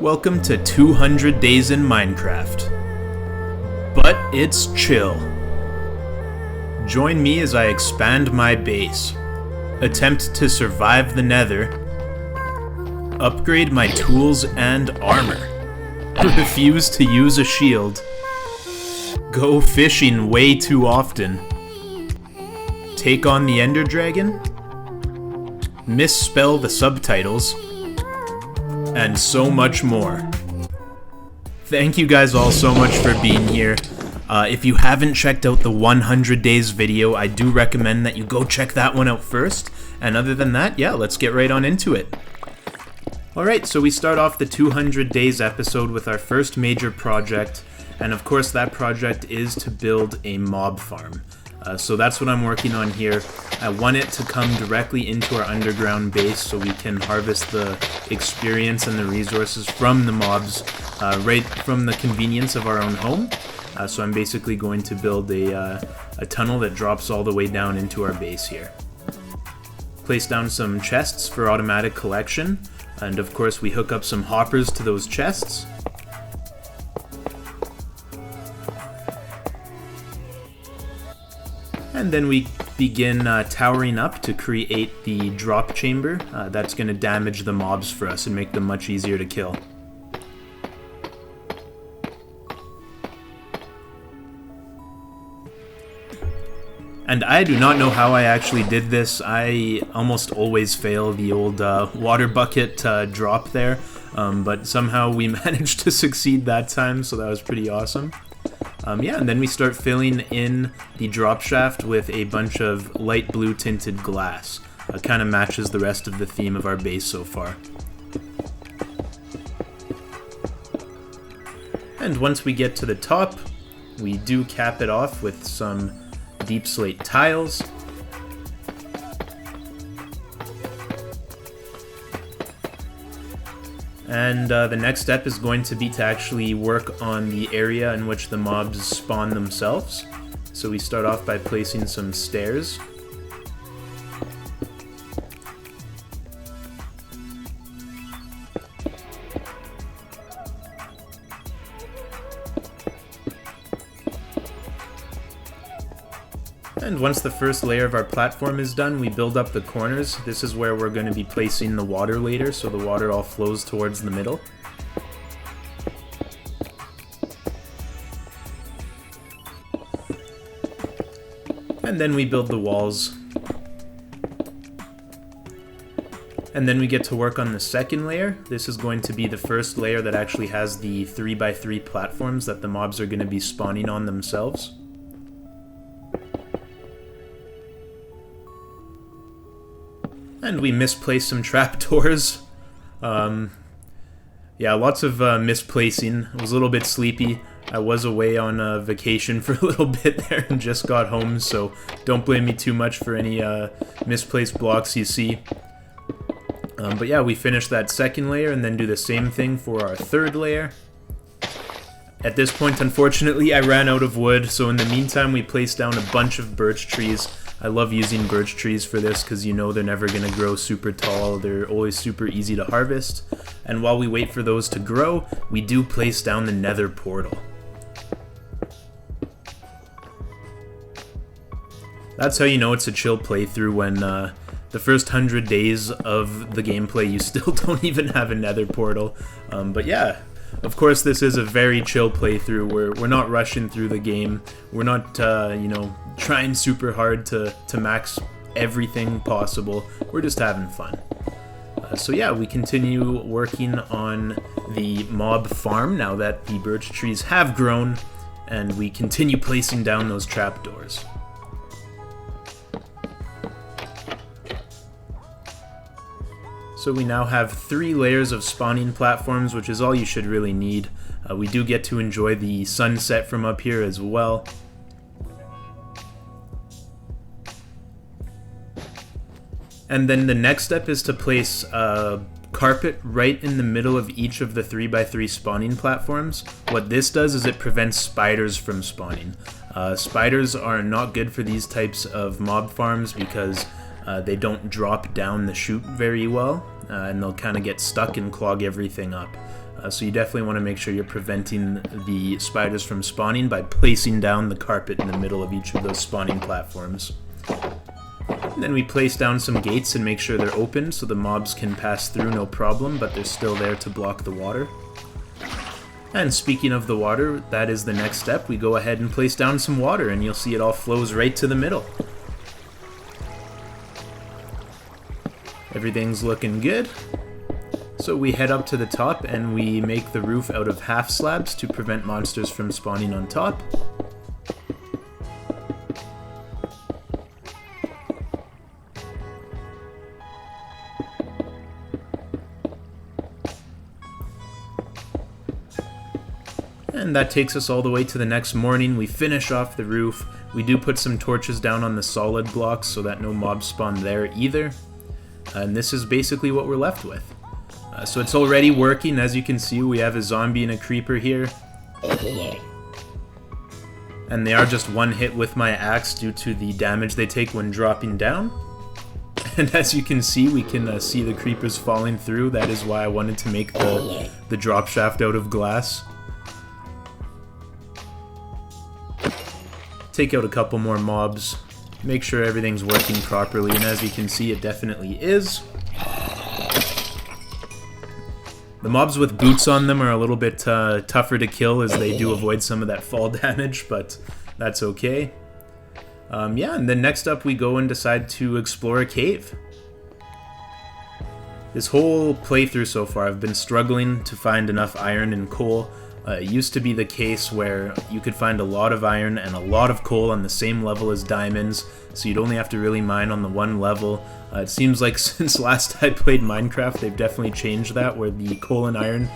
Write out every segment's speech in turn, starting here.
Welcome to 200 Days in Minecraft. But it's chill. Join me as I expand my base, attempt to survive the nether, upgrade my tools and armor, refuse to use a shield, go fishing way too often, take on the Ender Dragon, misspell the subtitles, and so much more. Thank you guys all so much for being here. If you haven't checked out the 100 days video, I do recommend that you go check that one out first. And other than that, yeah, let's get right on into it. Alright, so we start off the 200 days episode with our first major project. And of course that project is to build a mob farm. So that's what I'm working on here. I want it to come directly into our underground base so we can harvest the experience and the resources from the mobs right from the convenience of our own home. So I'm basically going to build a tunnel that drops all the way down into our base here. Place down some chests for automatic collection, and of course we hook up some hoppers to those chests. And then we begin towering up to create the drop chamber. That's going to damage the mobs for us and make them much easier to kill. And I do not know how I actually did this. I almost always fail the old water bucket drop there, but somehow we managed to succeed that time, so that was pretty awesome. Yeah, and then we start filling in the drop shaft with a bunch of light blue tinted glass. Kind of matches the rest of the theme of our base so far. And once we get to the top, we do cap it off with some deep slate tiles. And the next step is going to be to actually work on the area in which the mobs spawn themselves. So we start off by placing some stairs. And once the first layer of our platform is done, we build up the corners. This is where we're going to be placing the water later, so the water all flows towards the middle. And then we build the walls. And then we get to work on the second layer. This is going to be the first layer that actually has the 3x3 platforms that the mobs are going to be spawning on themselves. And we misplaced some trapdoors. Yeah, lots of misplacing. I was a little bit sleepy. I was away on vacation for a little bit there and just got home, so don't blame me too much for any misplaced blocks you see. But yeah, we finish that second layer and then do the same thing for our third layer. At this point, unfortunately, I ran out of wood, so in the meantime we placed down a bunch of birch trees. I love using birch trees for this because you know they're never going to grow super tall. They're always super easy to harvest. And while we wait for those to grow, we do place down the nether portal. That's how you know it's a chill playthrough when the first 100 days of the gameplay you still don't even have a nether portal. But yeah. Of course, this is a very chill playthrough. We're not rushing through the game. We're not, you know, trying super hard to max everything possible. We're just having fun. So yeah, we continue working on the mob farm now that the birch trees have grown, and we continue placing down those trapdoors. So we now have 3 layers of spawning platforms, which is all you should really need. We do get to enjoy the sunset from up here as well. And then the next step is to place a carpet right in the middle of each of the 3x3 spawning platforms. What this does is it prevents spiders from spawning. Spiders are not good for these types of mob farms because they don't drop down the chute very well. and they'll kind of get stuck and clog everything up. So you definitely want to make sure you're preventing the spiders from spawning by placing down the carpet in the middle of each of those spawning platforms. And then we place down some gates and make sure they're open so the mobs can pass through no problem, but they're still there to block the water. And speaking of the water, that is the next step. We go ahead and place down some water and you'll see it all flows right to the middle. Everything's looking good. So we head up to the top and we make the roof out of half slabs to prevent monsters from spawning on top. And that takes us all the way to the next morning. We finish off the roof. We do put some torches down on the solid blocks so that no mobs spawn there either. And this is basically what we're left with. So it's already working. As you can see, we have a zombie and a creeper here. And they are just one hit with my axe due to the damage they take when dropping down. And as you can see, we can see the creepers falling through. That is why I wanted to make the drop shaft out of glass. Take out a couple more mobs. Make sure everything's working properly. And as you can see, it definitely is. The mobs with boots on them are a little bit tougher to kill as they do avoid some of that fall damage, but that's okay. Yeah, and then next up we go and decide to explore a cave. This whole playthrough so far I've been struggling to find enough iron and coal. It used to be the case where you could find a lot of iron and a lot of coal on the same level as diamonds, so you'd only have to really mine on the one level. It seems like since last I played Minecraft, they've definitely changed that, where the coal and iron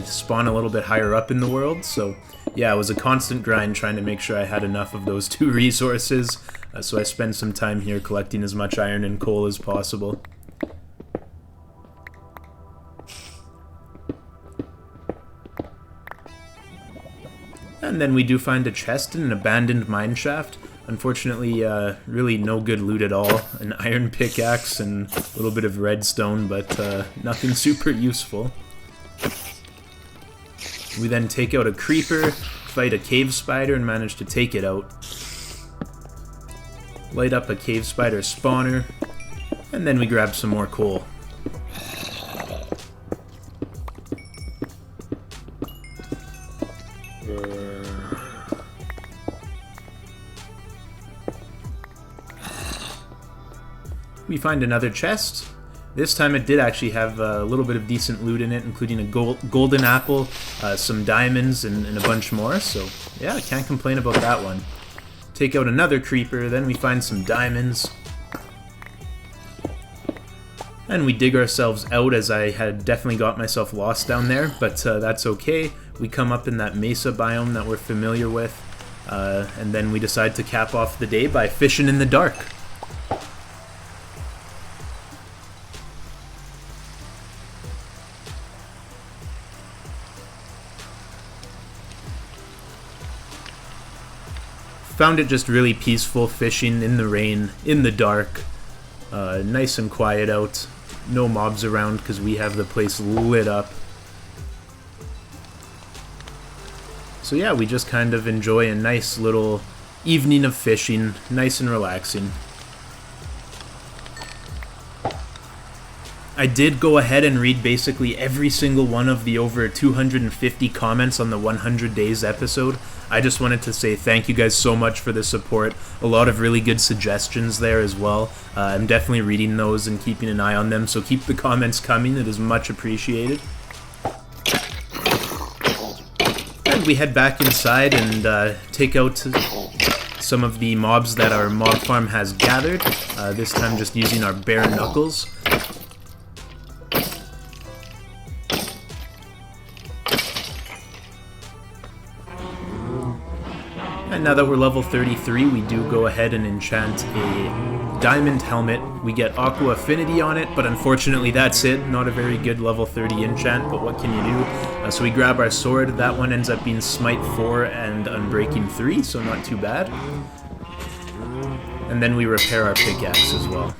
spawn a little bit higher up in the world. So yeah, it was a constant grind trying to make sure I had enough of those two resources. So I spend some time here collecting as much iron and coal as possible. And then we do find a chest in an abandoned mine shaft. Unfortunately, really no good loot at all. An iron pickaxe and a little bit of redstone, but nothing super useful. We then take out a creeper, fight a cave spider, and manage to take it out. Light up a cave spider spawner, and then we grab some more coal. We find another chest. This time it did actually have a little bit of decent loot in it, including a golden apple, some diamonds, and a bunch more. So yeah, I can't complain about that one. Take out another creeper, then we find some diamonds. And we dig ourselves out, as I had definitely got myself lost down there, but that's okay. We come up in that mesa biome that we're familiar with, and then we decide to cap off the day by fishing in the dark. Found it just really peaceful fishing in the rain, in the dark, nice and quiet out, no mobs around because we have the place lit up. So yeah, we just kind of enjoy a nice little evening of fishing, nice and relaxing. I did go ahead and read basically every single one of the over 250 comments on the 100 Days episode. I just wanted to say thank you guys so much for the support. A lot of really good suggestions there as well. I'm definitely reading those and keeping an eye on them, so keep the comments coming. It is much appreciated. And we head back inside and take out some of the mobs that our mob farm has gathered. This time just using our bare knuckles. And now that we're level 33, we do go ahead and enchant a diamond helmet. We get Aqua Affinity on it, but unfortunately that's it. Not a very good level 30 enchant, but what can you do? So we grab our sword. That one ends up being Smite 4 and Unbreaking 3, so not too bad. And then we repair our pickaxe as well.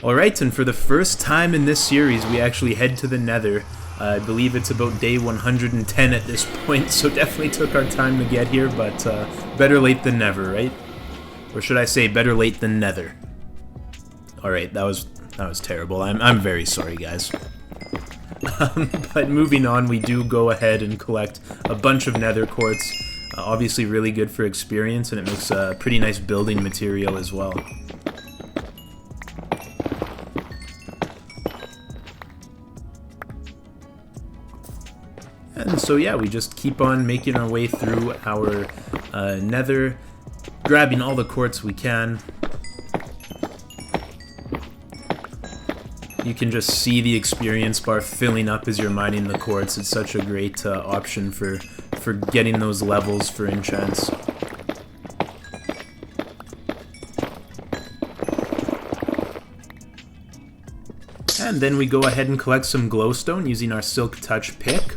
Alright, and for the first time in this series, we actually head to the Nether. I believe it's about day 110 at this point, so definitely took our time to get here, but better late than never, right? Or should I say, better late than nether. Alright, that was terrible. I'm very sorry, guys. But moving on, we do go ahead and collect a bunch of nether quartz. Obviously really good for experience, and it makes a pretty nice building material as well. And so yeah, we just keep on making our way through our nether, grabbing all the quartz we can. You can just see the experience bar filling up as you're mining the quartz. It's such a great option for getting those levels for enchants. And then we go ahead and collect some glowstone using our silk touch pick.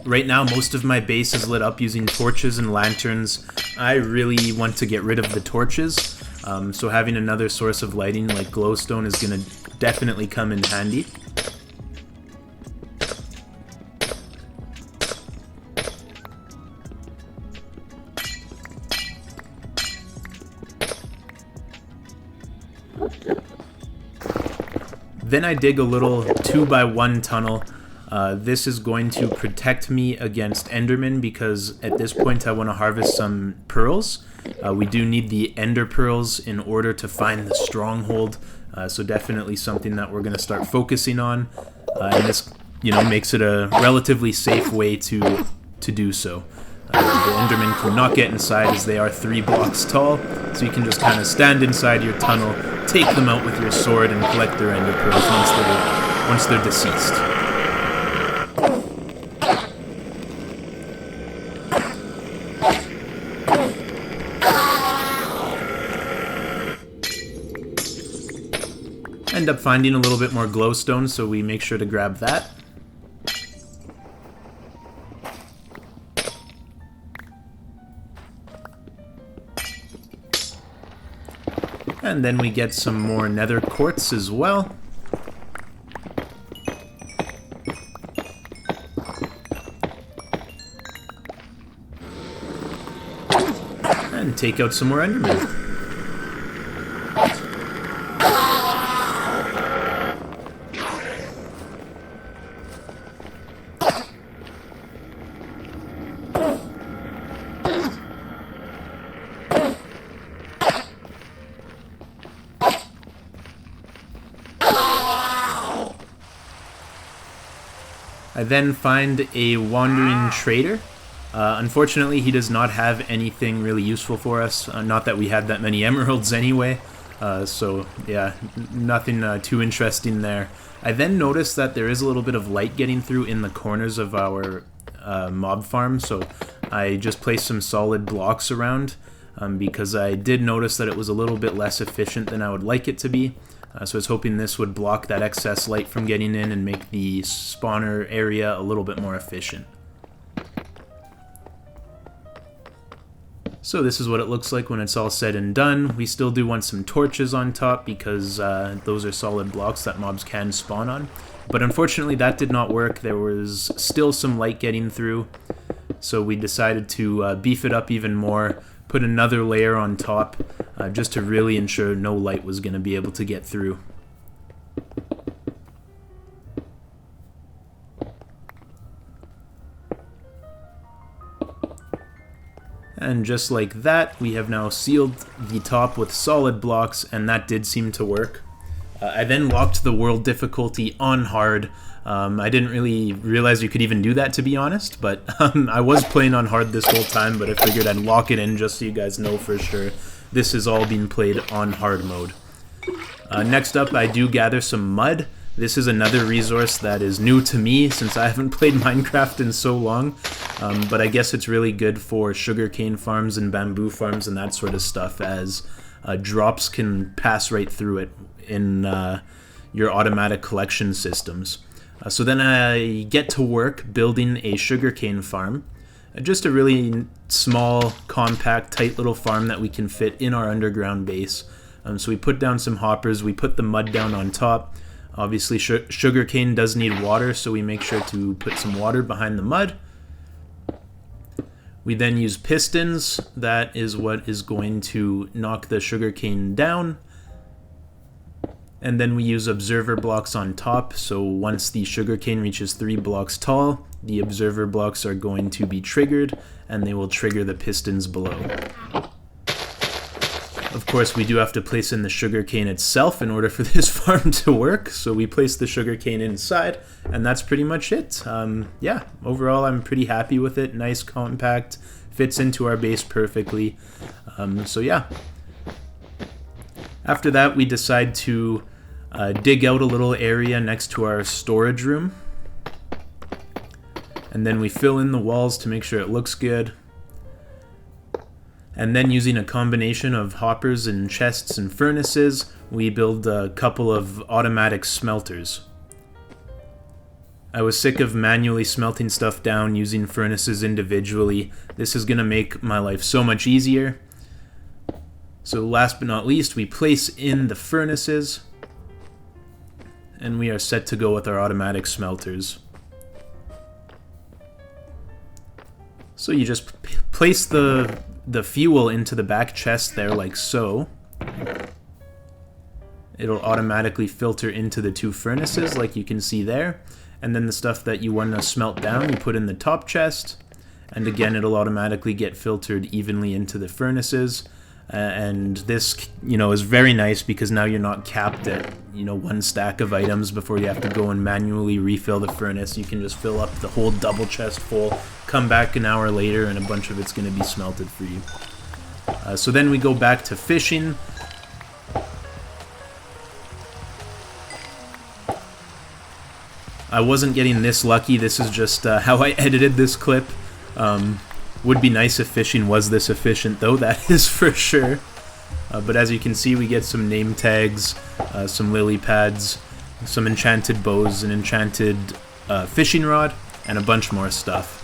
Right now, most of my base is lit up using torches and lanterns. I really want to get rid of the torches, so having another source of lighting like glowstone is going to definitely come in handy. Then I dig a little 2x1 tunnel. This is going to protect me against endermen because at this point I want to harvest some pearls. We do need the ender pearls in order to find the stronghold, so definitely something that we're going to start focusing on. And this, makes it a relatively safe way to do so. The endermen cannot get inside as they are 3 blocks tall, so you can just kind of stand inside your tunnel, take them out with your sword, and collect their ender pearls once they're deceased. End up finding a little bit more glowstone, so we make sure to grab that. And then we get some more nether quartz as well. And take out some more endermen. I then find a wandering trader. Unfortunately, he does not have anything really useful for us. Not that we had that many emeralds anyway. So yeah, nothing too interesting there. I then noticed that there is a little bit of light getting through in the corners of our mob farm. So I just placed some solid blocks around because I did notice that it was a little bit less efficient than I would like it to be. So I was hoping this would block that excess light from getting in and make the spawner area a little bit more efficient. So this is what it looks like when it's all said and done. We still do want some torches on top because those are solid blocks that mobs can spawn on. But unfortunately that did not work. There was still some light getting through. So we decided to beef it up even more, put another layer on top, just to really ensure no light was going to be able to get through. And just like that, we have now sealed the top with solid blocks, and that did seem to work. I then locked the world difficulty on hard. I didn't really realize you could even do that, to be honest, but I was playing on hard this whole time, but I figured I'd lock it in just so you guys know for sure. This is all being played on hard mode. Next up, I do gather some mud. This is another resource that is new to me since I haven't played Minecraft in so long, but I guess it's really good for sugarcane farms and bamboo farms and that sort of stuff, as drops can pass right through it in your automatic collection systems. So then I get to work building a sugarcane farm, just a really small, compact, tight little farm that we can fit in our underground base. So we put down some hoppers, we put the mud down on top. Obviously sugarcane does need water, so we make sure to put some water behind the mud. We then use pistons. That is what is going to knock the sugarcane down. And then we use observer blocks on top, so once the sugarcane reaches 3 blocks tall, the observer blocks are going to be triggered, and they will trigger the pistons below. Of course, we do have to place in the sugarcane itself in order for this farm to work, so we place the sugarcane inside, and that's pretty much it. Yeah, overall I'm pretty happy with it. Nice, compact, fits into our base perfectly. So yeah. After that, we decide to dig out a little area next to our storage room. And then we fill in the walls to make sure it looks good. And then using a combination of hoppers and chests and furnaces, we build a couple of automatic smelters. I was sick of manually smelting stuff down using furnaces individually. This is going to make my life so much easier. So last but not least, we place in the furnaces, and we are set to go with our automatic smelters. So you just place the fuel into the back chest there, like so. It'll automatically filter into the 2 furnaces, like you can see there. And then the stuff that you want to smelt down, you put in the top chest. And again, it'll automatically get filtered evenly into the furnaces. And this, is very nice because now you're not capped at, 1 stack of items before you have to go and manually refill the furnace. You can just fill up the whole double chest full, come back an hour later, and a bunch of it's going to be smelted for you. So then we go back to fishing. I wasn't getting this lucky. This is just how I edited this clip. Would be nice if fishing was this efficient, though, that is for sure. But as you can see, we get some name tags, some lily pads, some enchanted bows, an enchanted fishing rod, and a bunch more stuff.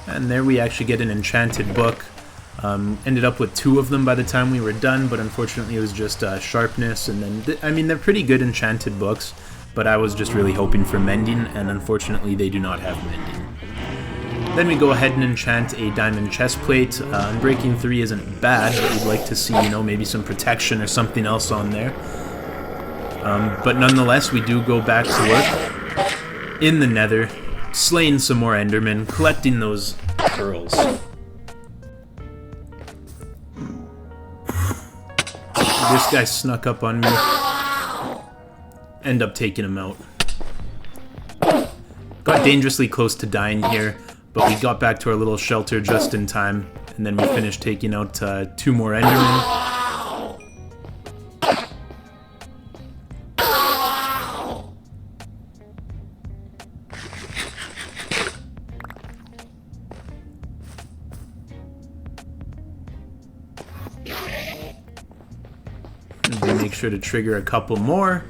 And there we actually get an enchanted book. Ended up with 2 of them by the time we were done, but unfortunately it was just sharpness. And then, they're pretty good enchanted books, but I was just really hoping for mending, and unfortunately they do not have mending. Then we go ahead and enchant a diamond chest plate. Unbreaking 3 isn't bad, but we'd like to see, maybe some protection or something else on there. But nonetheless, we do go back to work in the nether, slaying some more endermen, collecting those pearls. This guy snuck up on me. End up taking him out. Got dangerously close to dying here, but we got back to our little shelter just in time, and then we finished taking out 2 more endermen. And make sure to trigger a couple more.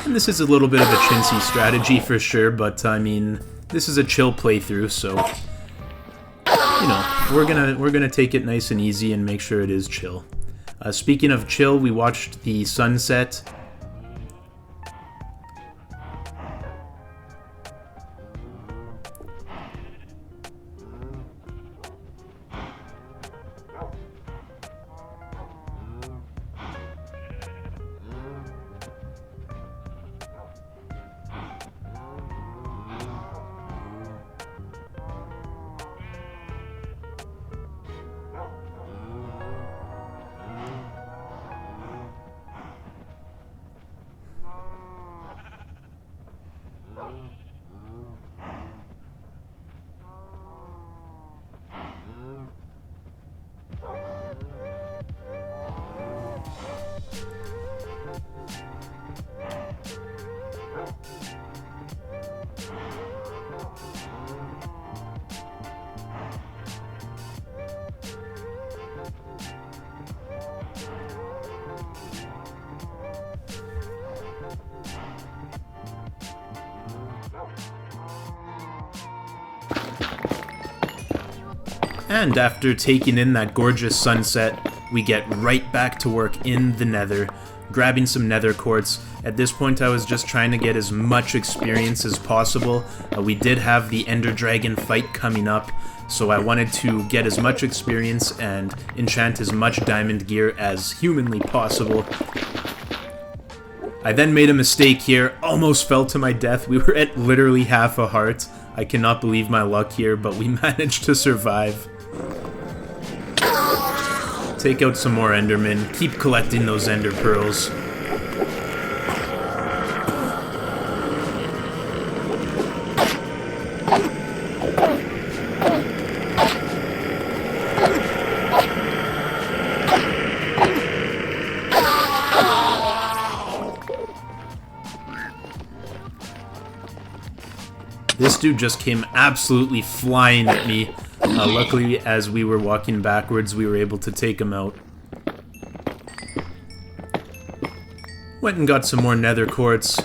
And this is a little bit of a chintzy strategy for sure, but this is a chill playthrough, so we're gonna take it nice and easy and make sure it is chill. Speaking of chill, we watched the sunset. And after taking in that gorgeous sunset, we get right back to work in the nether, grabbing some nether quartz. At this point I was just trying to get as much experience as possible. We did have the Ender Dragon fight coming up, so I wanted to get as much experience and enchant as much diamond gear as humanly possible. I then made a mistake here, almost fell to my death. We were at literally half a heart. I cannot believe my luck here, but we managed to survive. Take out some more Endermen, keep collecting those Ender Pearls. This dude just came absolutely flying at me. Luckily, as we were walking backwards, we were able to take him out. Went and got some more nether quartz.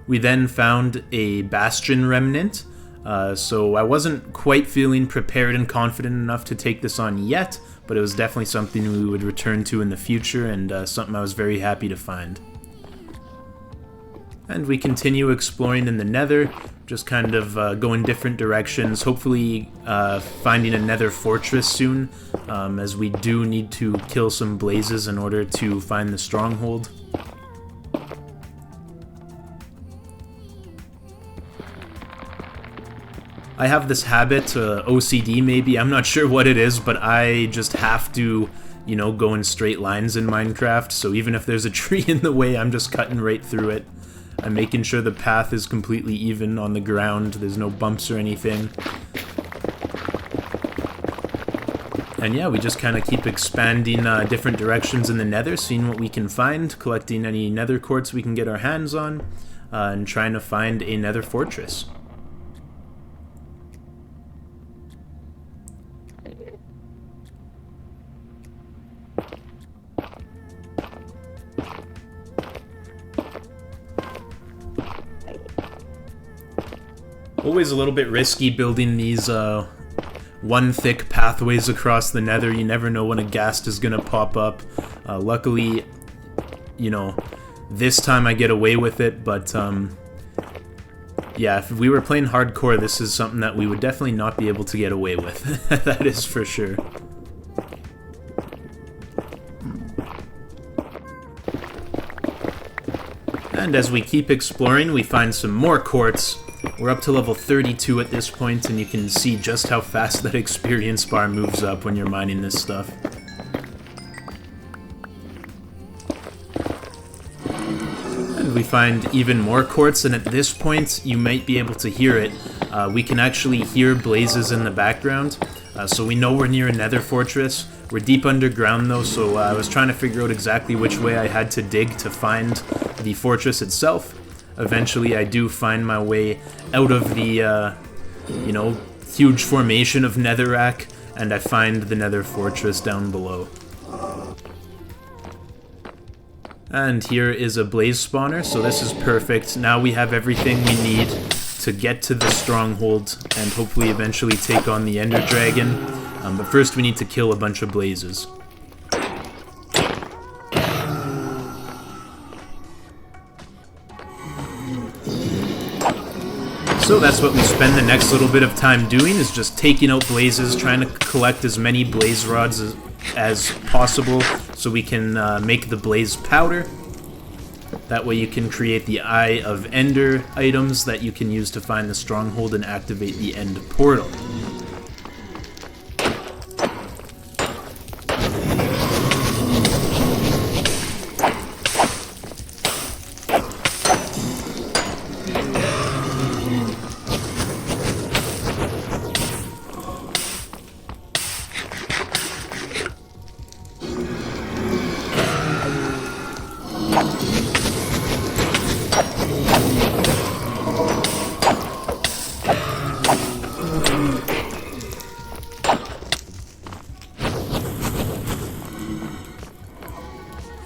We then found a bastion remnant, so I wasn't quite feeling prepared and confident enough to take this on yet, but it was definitely something we would return to in the future, and something I was very happy to find. And we continue exploring in the nether, just kind of going different directions, hopefully finding a nether fortress soon, as we do need to kill some blazes in order to find the stronghold. I have this habit, OCD maybe, I'm not sure what it is, but I just have to, you know, go in straight lines in Minecraft, so even if there's a tree in the way, I'm just cutting right through it. I'm making sure the path is completely even on the ground, there's no bumps or anything. And yeah, we just kind of keep expanding different directions in the nether, seeing what we can find, collecting any nether quartz we can get our hands on, and trying to find a nether fortress. Always a little bit risky building these one thick pathways across the nether. You never know when a ghast is gonna pop up. Luckily, you know, this time I get away with it, but yeah, if we were playing hardcore, this is something that we would definitely not be able to get away with. That is for sure. And as we keep exploring, we find some more quartz. We're up to level 32 at this point, and you can see just how fast that experience bar moves up when you're mining this stuff. And we find even more quartz, and at this point, you might be able to hear it. We can actually hear blazes in the background, so we know we're near a nether fortress. We're deep underground though, so I was trying to figure out exactly which way I had to dig to find the fortress itself. Eventually, I do find my way out of the, you know, huge formation of netherrack, and I find the nether fortress down below. And here is a blaze spawner, so this is perfect. Now we have everything we need to get to the stronghold, and hopefully eventually take on the Ender Dragon. But first we need to kill a bunch of blazes. So that's what we spend the next little bit of time doing, is just taking out blazes, trying to collect as many blaze rods as possible so we can make the blaze powder. That way you can create the Eye of Ender items that you can use to find the stronghold and activate the end portal.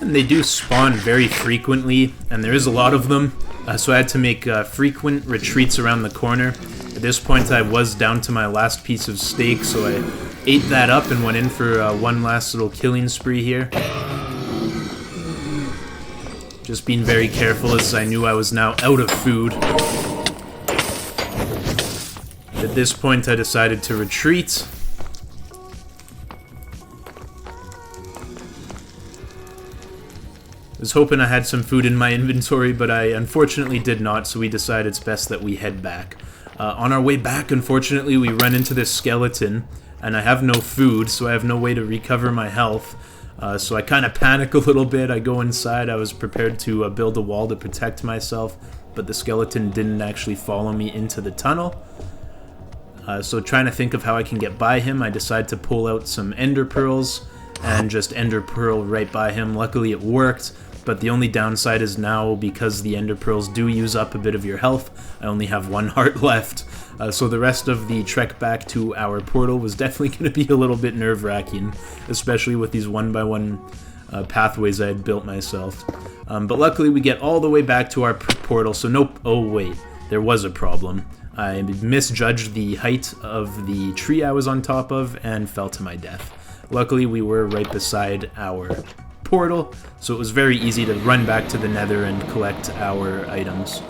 And they do spawn very frequently, and there is a lot of them. So I had to make frequent retreats around the corner. At this point I was down to my last piece of steak, so I ate that up and went in for one last little killing spree here. Just being very careful as I knew I was now out of food. At this point I decided to retreat. I was hoping I had some food in my inventory, but I unfortunately did not, so we decided it's best that we head back. On our way back, unfortunately, we run into this skeleton, and I have no food, so I have no way to recover my health. So I kind of panic a little bit. I go inside. I was prepared to build a wall to protect myself, but the skeleton didn't actually follow me into the tunnel. So trying to think of how I can get by him, I decide to pull out some ender pearls and just ender pearl right by him. Luckily it worked. But the only downside is now, because the ender pearls do use up a bit of your health, I only have 1 heart left. So the rest of the trek back to our portal was definitely going to be a little bit nerve-wracking, especially with these 1x1 pathways I had built myself. But luckily we get all the way back to our portal, so nope. Oh wait, there was a problem. I misjudged the height of the tree I was on top of and fell to my death. Luckily we were right beside our portal, so it was very easy to run back to the nether and collect our items.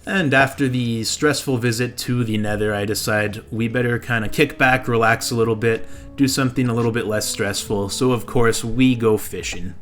And after the stressful visit to the nether, I decide we better kind of kick back, relax a little bit, do something a little bit less stressful, so of course we go fishing.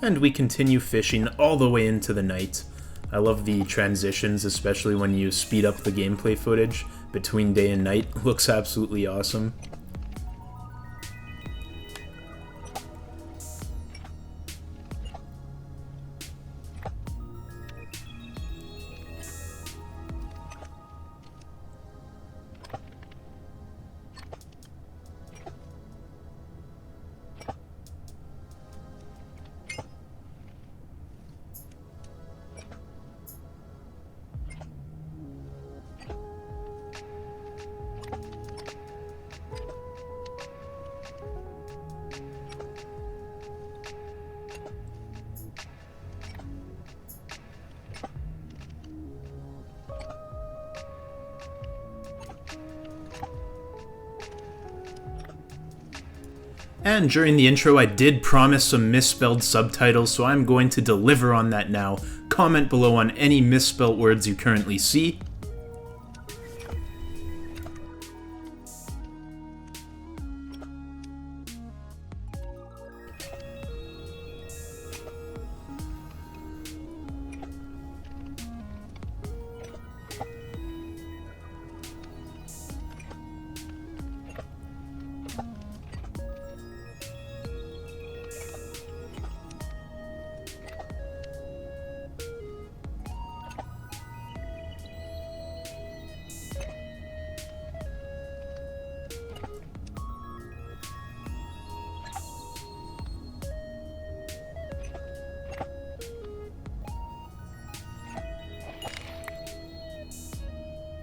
And we continue fishing all the way into the night. I love the transitions, especially when you speed up the gameplay footage between day and night. It looks absolutely awesome. And during the intro, I did promise some misspelled subtitles, so I'm going to deliver on that now. Comment below on any misspelled words you currently see.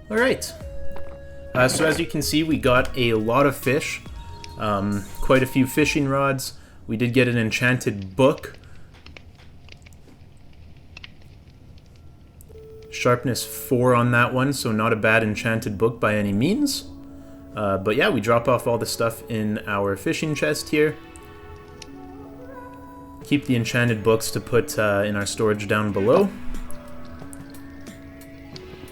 Alright, so as you can see, we got a lot of fish, quite a few fishing rods. We did get an enchanted book. Sharpness 4 on that one, so not a bad enchanted book by any means. But yeah, we drop off all the stuff in our fishing chest here. Keep the enchanted books to put in our storage down below.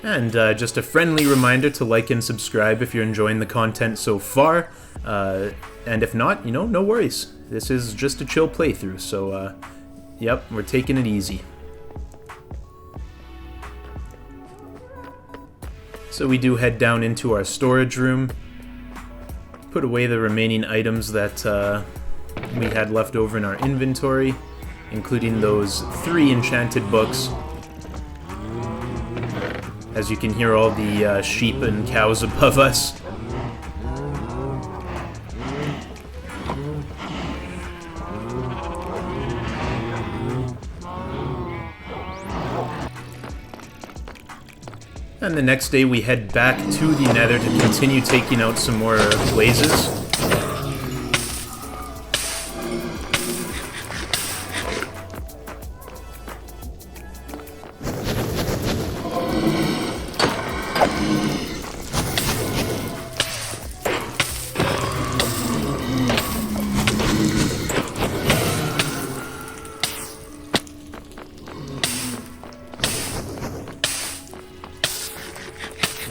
And just a friendly reminder to like and subscribe if you're enjoying the content so far. And if not, you know, no worries. This is just a chill playthrough, so yep, we're taking it easy. So we do head down into our storage room, put away the remaining items that we had left over in our inventory, including those 3 enchanted books. As you can hear all the sheep and cows above us. And the next day we head back to the Nether to continue taking out some more blazes.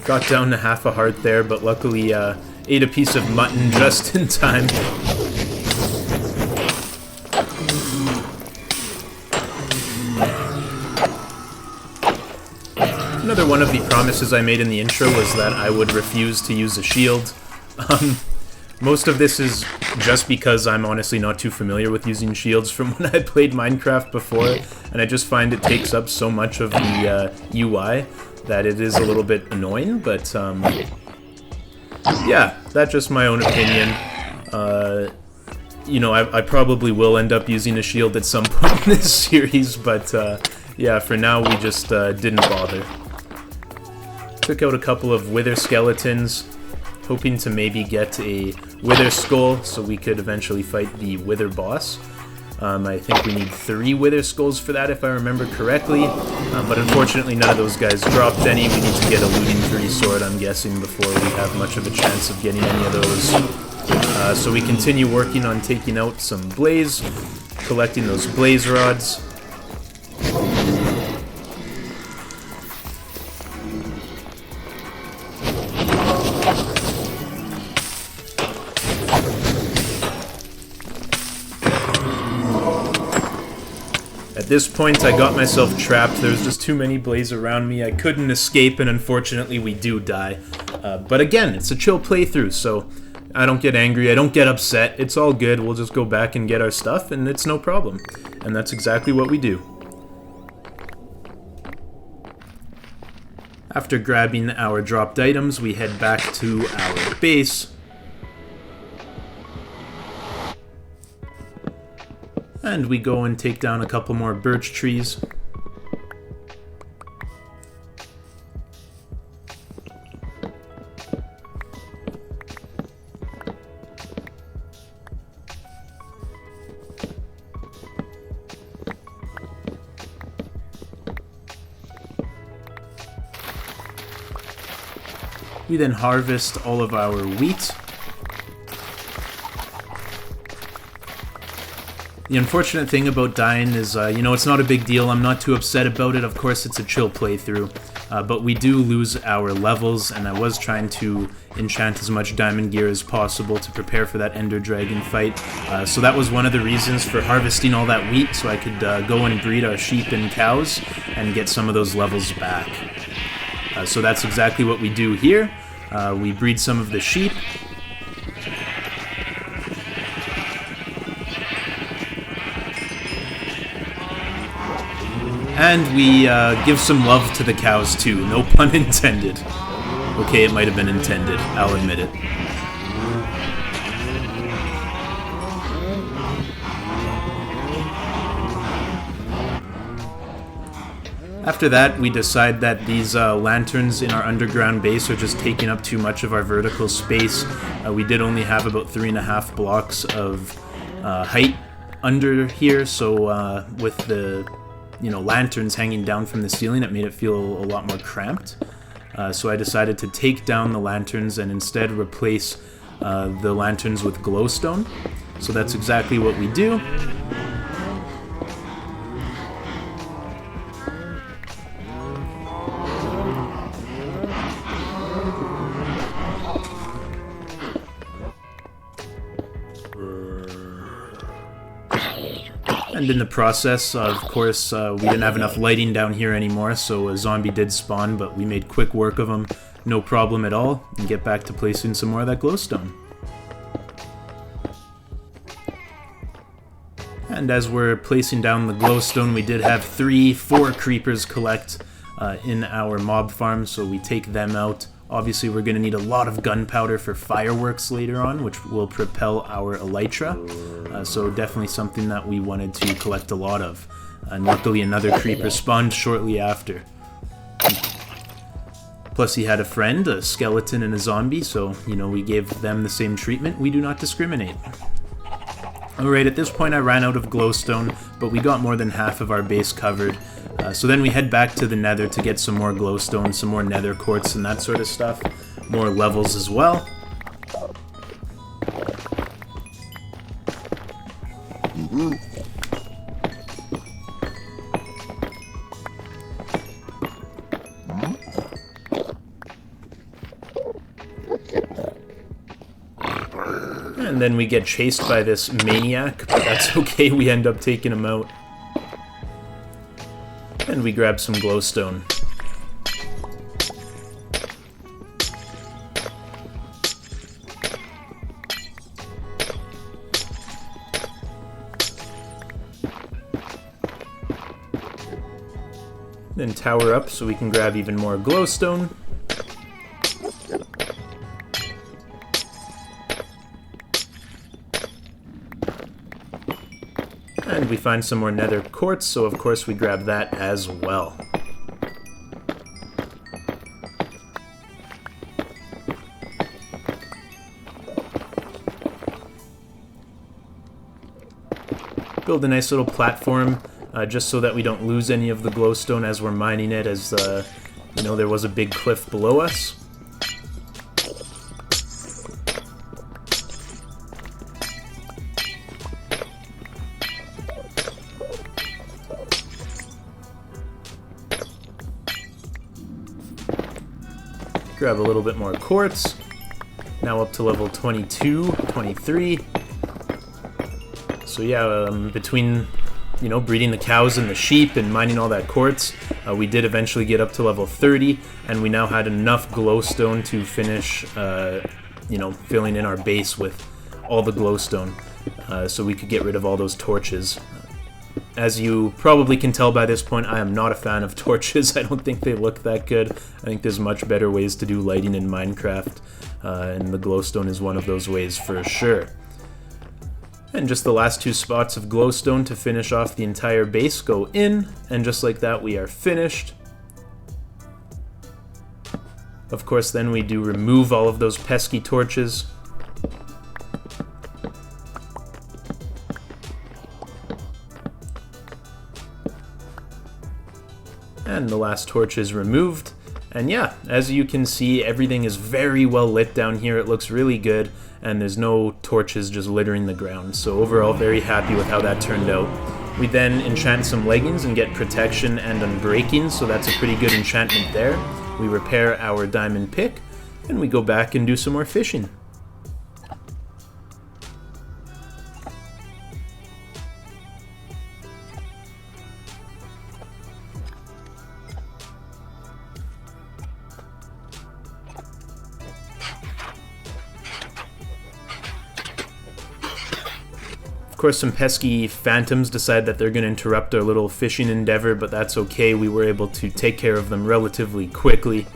Got down to half a heart there, but luckily ate a piece of mutton just in time. Another one of the promises I made in the intro was that I would refuse to use a shield. Most of this is just because I'm honestly not too familiar with using shields from when I played Minecraft before, and I just find it takes up so much of the UI that it is a little bit annoying, but yeah, that's just my own opinion. You know, I probably will end up using a shield at some point in this series, but yeah, for now we just didn't bother. Took out a couple of wither skeletons, hoping to maybe get a wither skull so we could eventually fight the wither boss. I think we need 3 wither skulls for that if I remember correctly, but unfortunately none of those guys dropped any. We need to get a looting 3 sword, I'm guessing, before we have much of a chance of getting any of those. So we continue working on taking out some blaze, collecting those blaze rods. At this point, I got myself trapped. There was just too many blaze around me. I couldn't escape, and unfortunately, we do die. But again, it's a chill playthrough, so I don't get angry. I don't get upset. It's all good. We'll just go back and get our stuff, and it's no problem. And that's exactly what we do. After grabbing our dropped items, we head back to our base. And we go and take down a couple more birch trees. We then harvest all of our wheat. The unfortunate thing about dying is, you know, it's not a big deal. I'm not too upset about it. Of course, it's a chill playthrough. But we do lose our levels, and I was trying to enchant as much diamond gear as possible to prepare for that ender dragon fight. So that was one of the reasons for harvesting all that wheat, so I could go and breed our sheep and cows and get some of those levels back. So that's exactly what we do here. We breed some of the sheep. And we give some love to the cows too, no pun intended. Okay, it might have been intended, I'll admit it. After that, we decide that these lanterns in our underground base are just taking up too much of our vertical space. We did only have about 3.5 blocks of height under here, so with the lanterns hanging down from the ceiling, it made it feel a lot more cramped. So I decided to take down the lanterns and instead replace the lanterns with glowstone. So that's exactly what we do. And in the process, of course, we didn't have enough lighting down here anymore, so a zombie did spawn, but we made quick work of him. no problem at all, and get back to placing some more of that glowstone. And as we're placing down the glowstone, we did have 4 creepers collect in our mob farm, so we take them out. Obviously, we're going to need a lot of gunpowder for fireworks later on, which will propel our elytra, so definitely something that we wanted to collect a lot of. And luckily, another creeper spawned shortly after. Plus, he had a friend, a skeleton and a zombie, so, you know, we gave them the same treatment. We do not discriminate. Alright, at this point I ran out of glowstone, but we got more than half of our base covered. So then we head back to the nether to get some more glowstone, some more nether quartz and that sort of stuff. More levels as well. And then we get chased by this maniac, but that's okay, we end up taking him out. And we grab some glowstone. Then tower up so we can grab even more glowstone. And we find some more nether quartz, so of course we grab that as well. Build a nice little platform, just so that we don't lose any of the glowstone as we're mining it, as you know, there was a big cliff below us. Grab a little bit more quartz. Now up to level 22, 23. So yeah, between, you know, breeding the cows and the sheep and mining all that quartz, we did eventually get up to level 30, and we now had enough glowstone to finish, you know, filling in our base with all the glowstone, so we could get rid of all those torches. As you probably can tell by this point, I am not a fan of torches. I don't think they look that good. I think there's much better ways to do lighting in Minecraft, and the glowstone is one of those ways for sure. And just the last 2 spots of glowstone to finish off the entire base go in, and just like that we are finished. Of course, then we do remove all of those pesky torches. And the last torch is removed. And yeah, as you can see, everything is very well lit down here. It looks really good, and there's no torches just littering the ground. So overall, very happy with how that turned out. We then enchant some leggings and get protection and unbreaking, so that's a pretty good enchantment there. We repair our diamond pick, and we go back and do some more fishing. Of course, some pesky phantoms decide that they're going to interrupt our little fishing endeavor, but that's okay. We were able to take care of them relatively quickly.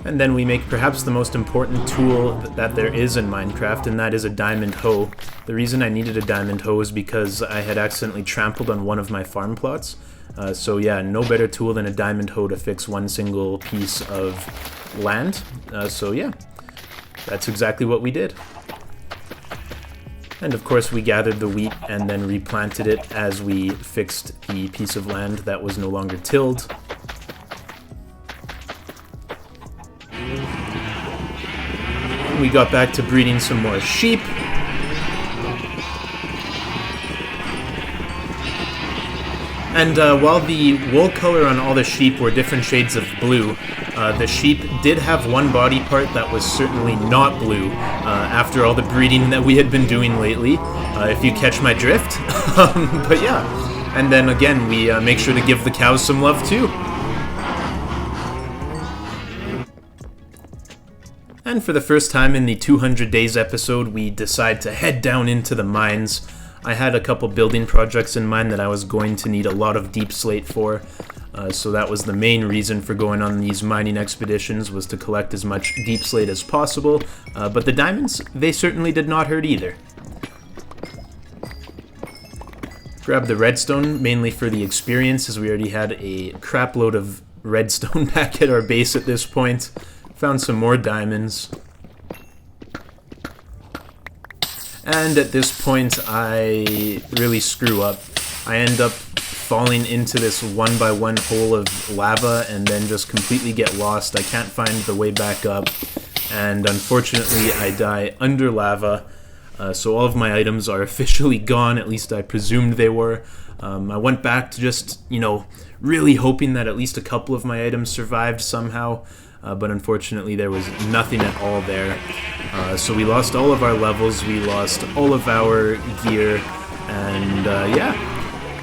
And then we make perhaps the most important tool that there is in Minecraft, and that is a diamond hoe. The reason I needed a diamond hoe is because I had accidentally trampled on one of my farm plots. So yeah, no better tool than a diamond hoe to fix one single piece of land. So yeah, that's exactly what we did. And of course we gathered the wheat and then replanted it as we fixed the piece of land that was no longer tilled. We got back to breeding some more sheep. And while the wool color on all the sheep were different shades of blue, the sheep did have one body part that was certainly not blue after all the breeding that we had been doing lately, if you catch my drift. But yeah, and then again, we make sure to give the cows some love too. And for the first time in the 200 Days episode, we decide to head down into the mines. I had a couple building projects in mind that I was going to need a lot of deep slate for, so that was the main reason for going on these mining expeditions, was to collect as much deep slate as possible, but the diamonds, they certainly did not hurt either. Grab the redstone, mainly for the experience, as we already had a crap load of redstone back at our base at this point. Found some more diamonds. And at this point, I really screw up. I end up falling into this one-by-one hole of lava and then just completely get lost. I can't find the way back up, and unfortunately I die under lava, so all of my items are officially gone, at least I presumed they were. I went back to just, really hoping that at least a couple of my items survived somehow, but unfortunately there was nothing at all there. So we lost all of our levels, we lost all of our gear, and yeah,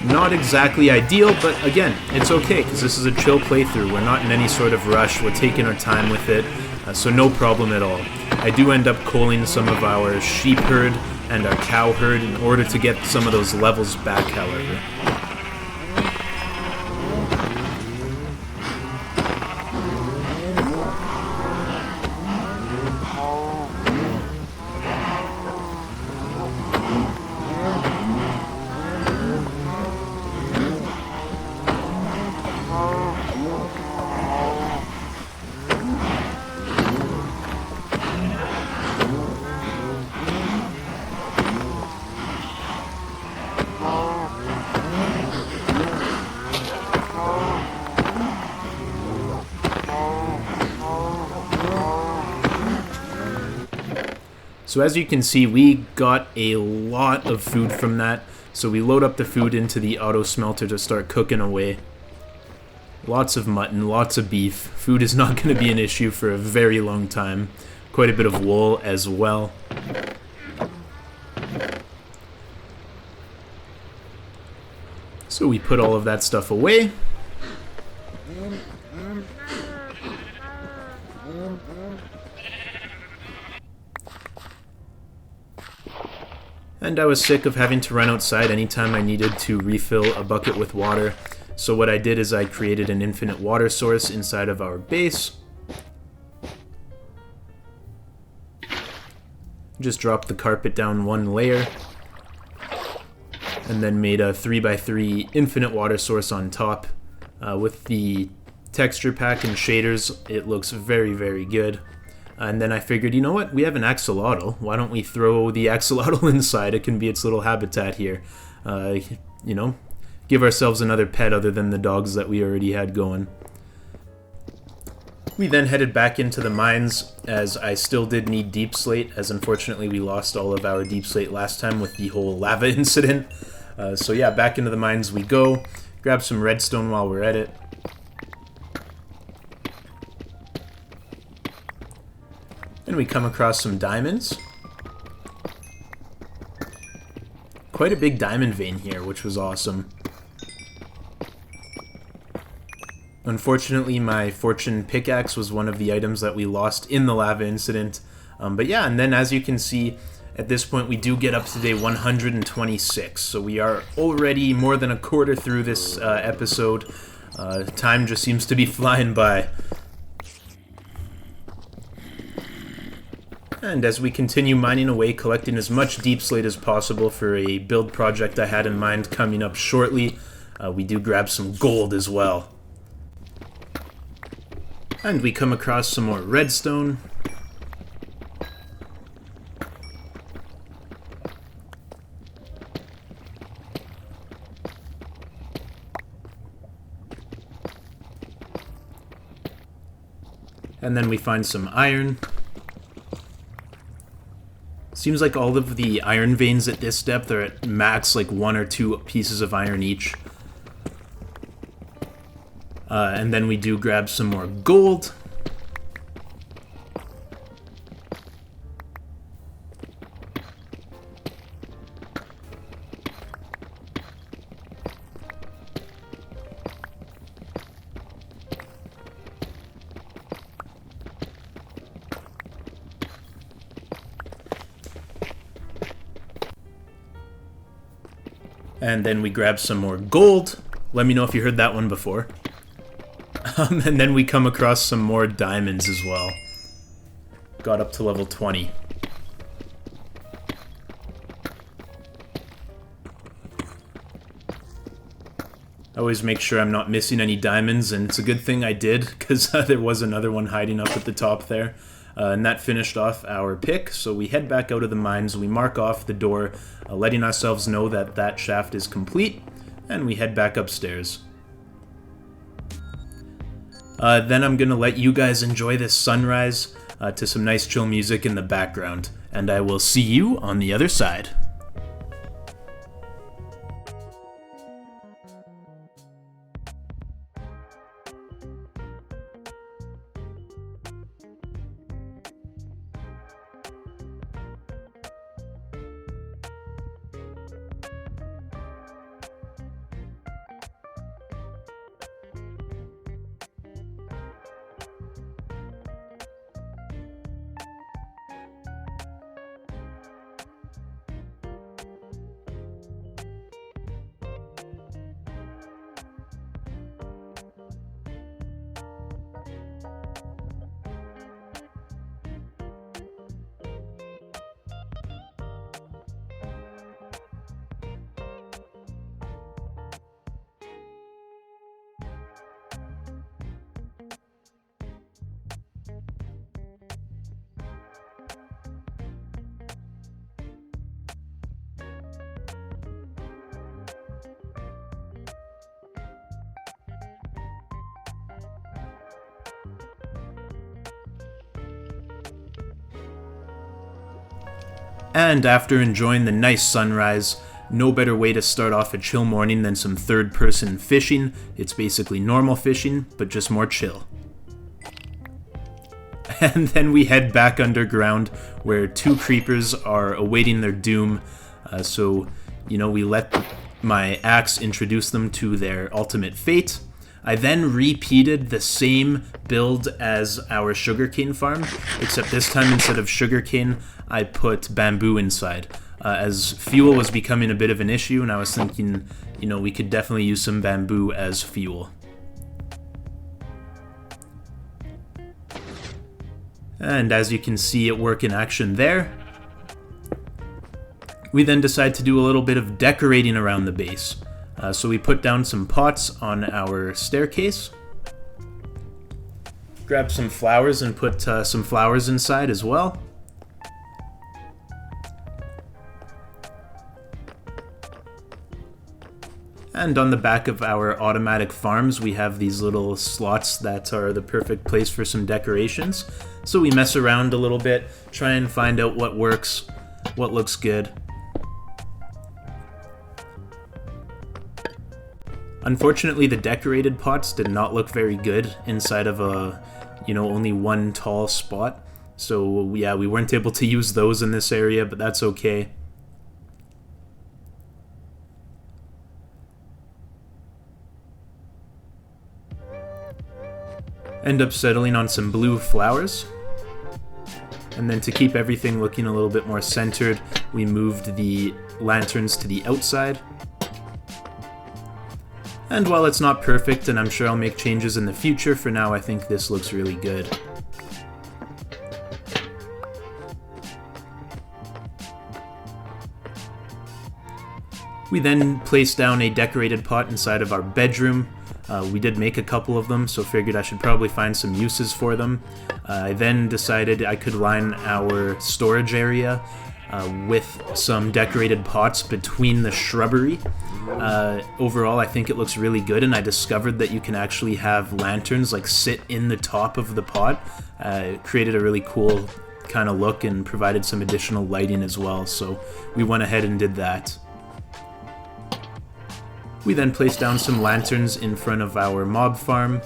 not exactly ideal, but again, it's okay, because this is a chill playthrough. We're not in any sort of rush, we're taking our time with it, so no problem at all. I do end up coaling some of our sheep herd and our cow herd in order to get some of those levels back, however. So as you can see, we got a lot of food from that. So we load up the food into the auto smelter to start cooking away. Lots of mutton, lots of beef. Food is not going to be an issue for a very long time. Quite a bit of wool as well. So we put all of that stuff away. And I was sick of having to run outside anytime I needed to refill a bucket with water. So what I did is I created an infinite water source inside of our base. Just dropped the carpet down one layer. And then made a 3x3 infinite water source on top. With the texture pack and shaders, it looks very, very good. And then I figured, you know what, we have an axolotl. Why don't we throw the axolotl inside? It can be its little habitat here. Give ourselves another pet other than the dogs that we already had going. We then headed back into the mines, as I still did need deep slate, as unfortunately we lost all of our deep slate last time with the whole lava incident. So yeah, back into the mines we go. Grab some redstone while we're at it. And we come across some diamonds. Quite a big diamond vein here, which was awesome. Unfortunately, my fortune pickaxe was one of the items that we lost in the lava incident. But yeah, and then as you can see, at this point we do get up to day 126. So we are already more than a quarter through this episode. Time just seems to be flying by. And as we continue mining away, collecting as much deep slate as possible for a build project I had in mind coming up shortly, we do grab some gold as well. And we come across some more redstone. And then we find some iron. Seems like all of the iron veins at this depth are at max like 1 or 2 pieces of iron each. And then we do grab some more gold. And then we grab some more gold. Let me know if you heard that one before. And then we come across some more diamonds as well. Got up to level 20. I always make sure I'm not missing any diamonds, and it's a good thing I did, because there was another one hiding up at the top there. And that finished off our pick, so we head back out of the mines, we mark off the door, letting ourselves know that that shaft is complete, and we head back upstairs. Then I'm gonna let you guys enjoy this sunrise to some nice chill music in the background, and I will see you on the other side. And after enjoying the nice sunrise, no better way to start off a chill morning than some third-person fishing. It's basically normal fishing, but just more chill. And then we head back underground, where 2 creepers are awaiting their doom. So, you know, we let my axe introduce them to their ultimate fate. I then repeated the same build as our sugarcane farm, except this time instead of sugarcane, I put bamboo inside, as fuel was becoming a bit of an issue, and I was thinking, you know, we could definitely use some bamboo as fuel. And as you can see it work in action there. We then decide to do a little bit of decorating around the base. So we put down some pots on our staircase. Grab some flowers and put some flowers inside as well. And on the back of our automatic farms, we have these little slots that are the perfect place for some decorations. So we mess around a little bit, try and find out what works, what looks good. Unfortunately, the decorated pots did not look very good inside of a, you know, only one tall spot. So yeah, we weren't able to use those in this area, but that's okay. End up settling on some blue flowers. And then to keep everything looking a little bit more centered, we moved the lanterns to the outside. And while it's not perfect, and I'm sure I'll make changes in the future, for now I think this looks really good. We then placed down a decorated pot inside of our bedroom. We did make a couple of them, so figured I should probably find some uses for them. I then decided I could line our storage area with some decorated pots between the shrubbery. Overall, I think it looks really good, and I discovered that you can actually have lanterns like sit in the top of the pot. It created a really cool kind of look and provided some additional lighting as well, so we went ahead and did that. We then placed down some lanterns in front of our mob farm.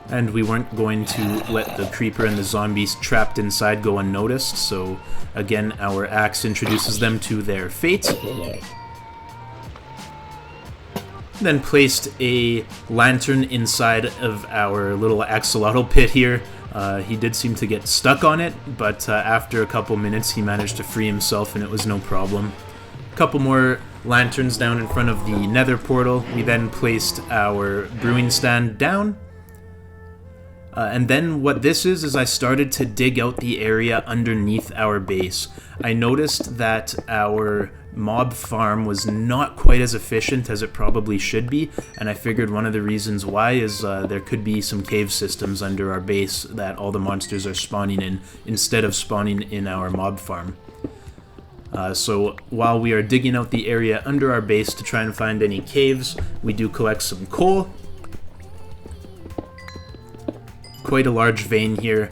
And we weren't going to let the creeper and the zombies trapped inside go unnoticed, so again, our axe introduces them to their fate. Then placed a lantern inside of our little axolotl pit here. He did seem to get stuck on it, but after a couple minutes he managed to free himself and it was no problem. A couple more lanterns down in front of the nether portal. We then placed our brewing stand down. And then what this is I started to dig out the area underneath our base. I noticed that our mob farm was not quite as efficient as it probably should be, and I figured one of the reasons why is there could be some cave systems under our base that all the monsters are spawning in, instead of spawning in our mob farm. So while we are digging out the area under our base to try and find any caves, we do collect some coal. Quite a large vein here.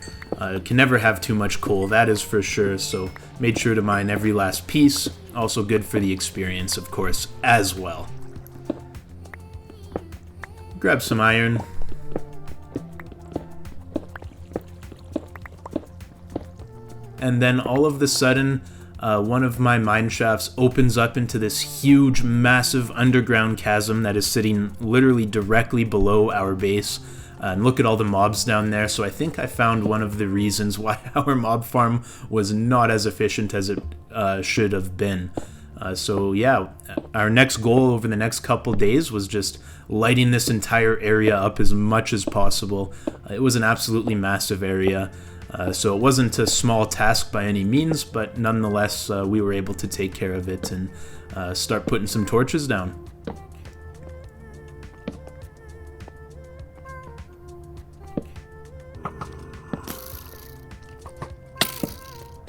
Can never have too much coal, that is for sure, so made sure to mine every last piece. Also good for the experience, of course, as well. Grab some iron. And then all of a sudden, one of my mine shafts opens up into this huge, massive underground chasm that is sitting literally directly below our base. And look at all the mobs down there, so I think I found one of the reasons why our mob farm was not as efficient as it should have been. So yeah, our next goal over the next couple days was just lighting this entire area up as much as possible. It was an absolutely massive area, so it wasn't a small task by any means, but nonetheless we were able to take care of it and start putting some torches down.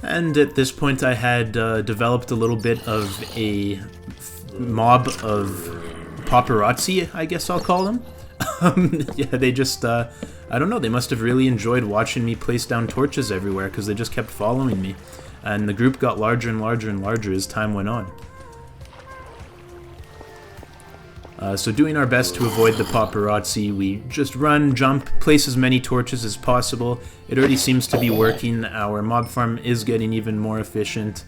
And at this point I had developed a little bit of a mob of paparazzi, I guess I'll call them. Yeah, they just, I don't know, they must have really enjoyed watching me place down torches everywhere because they just kept following me. And the group got larger and larger and larger as time went on. So doing our best to avoid the paparazzi, we just run, jump, place as many torches as possible. It already seems to be working. Our mob farm is getting even more efficient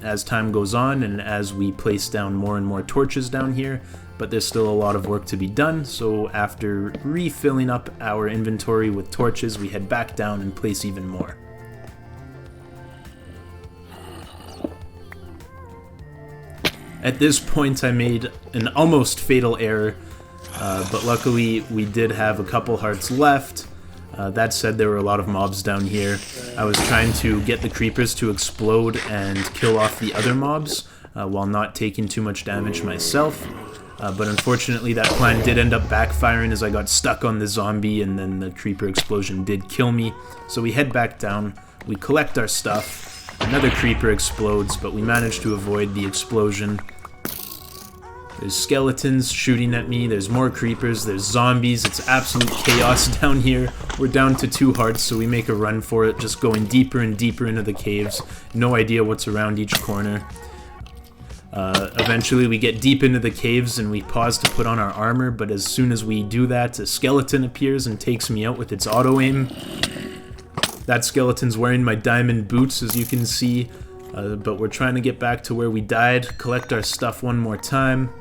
as time goes on and as we place down more and more torches down here, but there's still a lot of work to be done, so after refilling up our inventory with torches, we head back down and place even more. At this point I made an almost fatal error, but luckily we did have a couple hearts left. That said, there were a lot of mobs down here. I was trying to get the creepers to explode and kill off the other mobs while not taking too much damage myself. But unfortunately that plan did end up backfiring as I got stuck on the zombie and then the creeper explosion did kill me. So we head back down, we collect our stuff. Another creeper explodes, but we managed to avoid the explosion. There's skeletons shooting at me, there's more creepers, there's zombies, it's absolute chaos down here. We're down to 2 hearts, so we make a run for it, just going deeper and deeper into the caves. No idea what's around each corner. Eventually we get deep into the caves and we pause to put on our armor, but as soon as we do that, a skeleton appears and takes me out with its auto-aim. That skeleton's wearing my diamond boots, as you can see, but we're trying to get back to where we died, collect our stuff one more time.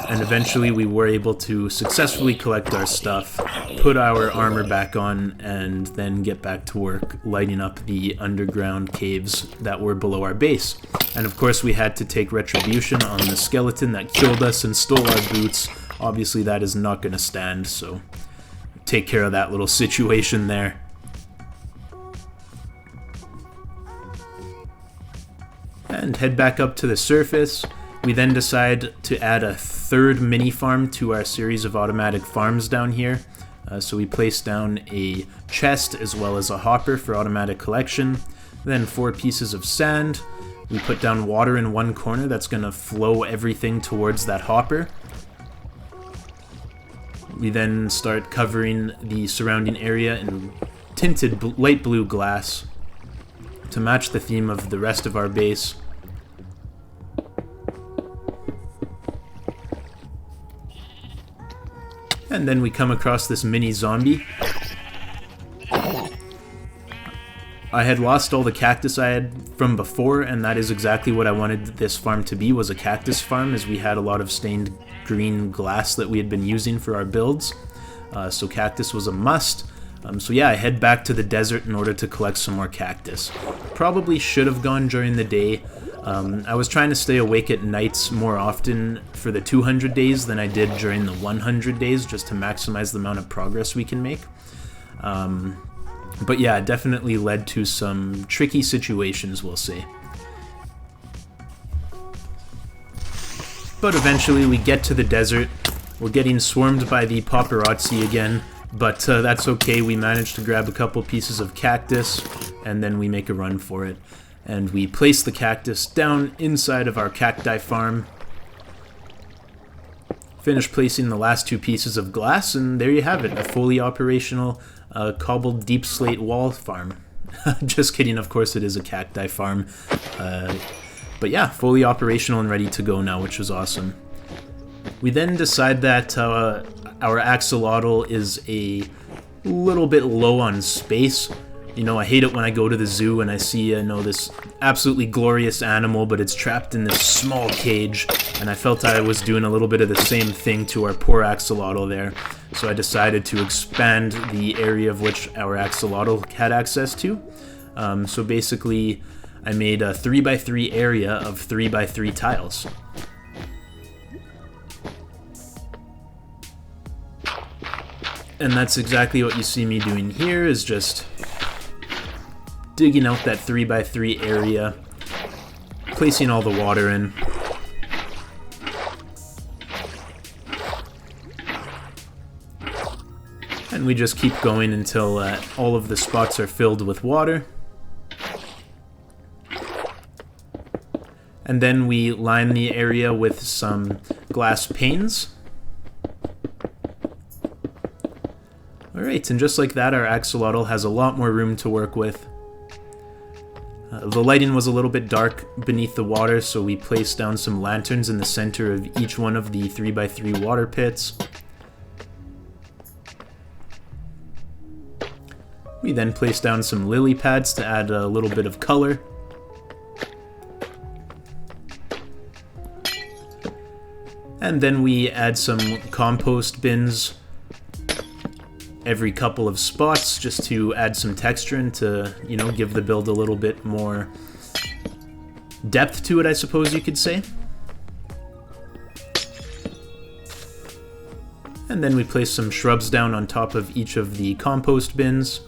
And eventually we were able to successfully collect our stuff, put our armor back on, and then get back to work lighting up the underground caves that were below our base. And of course we had to take retribution on the skeleton that killed us and stole our boots. Obviously that is not going to stand, so take care of that little situation there. And head back up to the surface. We then decide to add a 3rd mini farm to our series of automatic farms down here. So we place down a chest as well as a hopper for automatic collection. Then 4 pieces of sand. We put down water in one corner that's going to flow everything towards that hopper. We then start covering the surrounding area in tinted light blue glass to match the theme of the rest of our base. And then we come across this mini zombie. I had lost all the cactus I had from before, and that is exactly what I wanted this farm to be, was a cactus farm, as we had a lot of stained green glass that we had been using for our builds. So cactus was a must. So yeah, I head back to the desert in order to collect some more cactus. Probably should have gone during the day. I was trying to stay awake at nights more often for the 200 days than I did during the 100 days, just to maximize the amount of progress we can make. But yeah, it definitely led to some tricky situations, we'll say. But eventually we get to the desert. We're getting swarmed by the paparazzi again, but that's okay. We managed to grab a couple pieces of cactus, and then we make a run for it. And we place the cactus down inside of our cacti farm. Finish placing the last two pieces of glass, and there you have it, a fully operational cobbled deep slate wall farm. Just kidding, of course it is a cacti farm. But yeah, fully operational and ready to go now, which was awesome. We then decide that our axolotl is a little bit low on space. You know, I hate it when I go to the zoo and I see, this absolutely glorious animal, but it's trapped in this small cage, and I felt I was doing a little bit of the same thing to our poor axolotl there. So I decided to expand the area of which our axolotl had access to. So basically, I made a 3x3 area of 3x3 tiles. And that's exactly what you see me doing here, is just digging out that 3x3 area, placing all the water in. And we just keep going until all of the spots are filled with water. And then we line the area with some glass panes. Alright, and just like that, our axolotl has a lot more room to work with. The lighting was a little bit dark beneath the water, so we placed down some lanterns in the center of each one of the 3x3 water pits. We then placed down some lily pads to add a little bit of color. And then we add some compost bins every couple of spots, just to add some texture and to, give the build a little bit more depth to it, I suppose you could say. And then we place some shrubs down on top of each of the compost bins.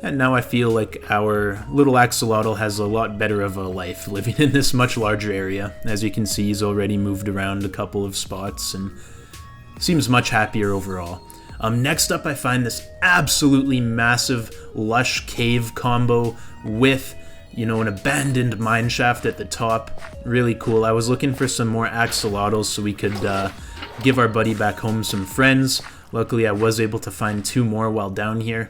And now I feel like our little axolotl has a lot better of a life living in this much larger area. As you can see, he's already moved around a couple of spots and seems much happier overall. Next up, I find this absolutely massive lush cave combo with, an abandoned mine shaft at the top. Really cool. I was looking for some more axolotls so we could give our buddy back home some friends. Luckily, I was able to find 2 more while down here.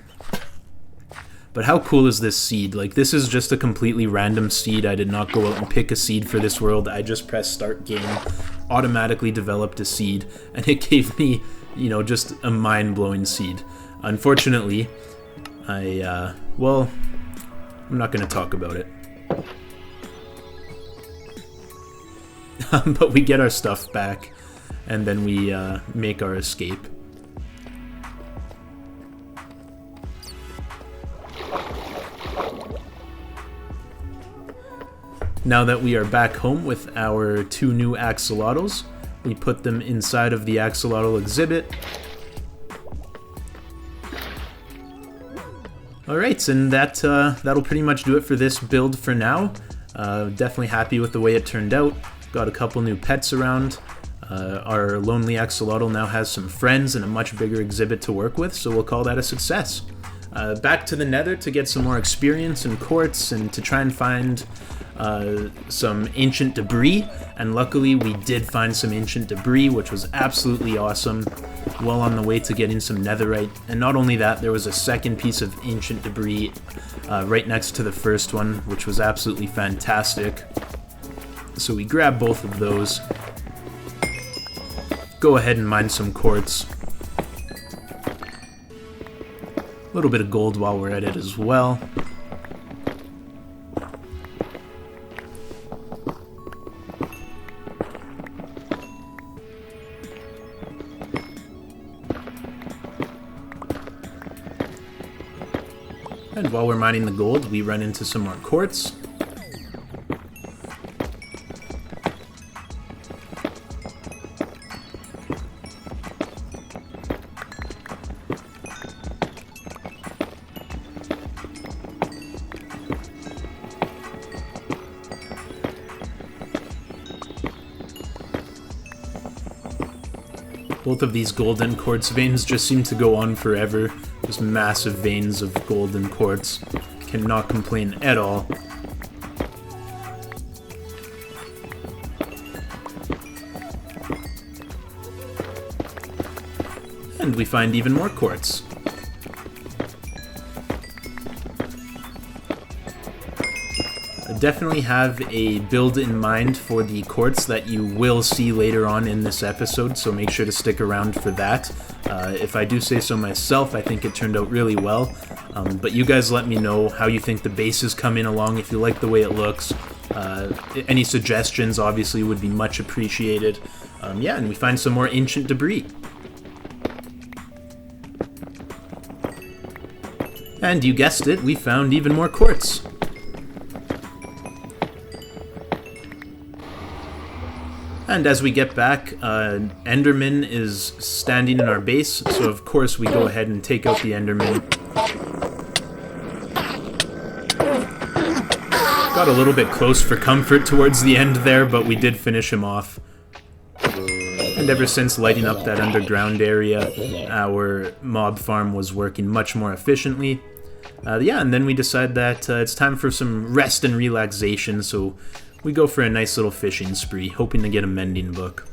But how cool is this seed? Like, this is just a completely random seed. I did not go out and pick a seed for this world. I just pressed start game, automatically developed a seed, and it gave me, just a mind-blowing seed. Unfortunately, I'm not going to talk about it. But we get our stuff back, and then we make our escape. Now that we are back home with our 2 new axolotls, we put them inside of the axolotl exhibit. Alright, and that'll pretty much do it for this build for now. Definitely happy with the way it turned out. Got a couple new pets around. Our lonely axolotl now has some friends and a much bigger exhibit to work with, so we'll call that a success. back to the nether to get some more experience in quartz and to try and find some ancient debris, and luckily we did find some ancient debris, which was absolutely awesome. Well on the way to getting some netherite, and not only that, there was a second piece of ancient debris right next to the first one, which was absolutely fantastic. So we grabbed both of those. Go ahead and mine some quartz. A little bit of gold while we're at it as well. And while we're mining the gold, we run into some more quartz. Both of these golden quartz veins just seem to go on forever. Just massive veins of golden quartz. Cannot complain at all. And we find even more quartz. I definitely have a build in mind for the quartz that you will see later on in this episode, so make sure to stick around for that. If I do say so myself, I think it turned out really well. But you guys let me know how you think the base is coming along, if you like the way it looks. Any suggestions, obviously, would be much appreciated. Yeah, and we find some more ancient debris. And you guessed it, we found even more quartz. And as we get back, Enderman is standing in our base, so of course we go ahead and take out the Enderman. Got a little bit close for comfort towards the end there, but we did finish him off. And ever since lighting up that underground area, our mob farm was working much more efficiently. Yeah, and then we decide that it's time for some rest and relaxation, so we go for a nice little fishing spree, hoping to get a mending book.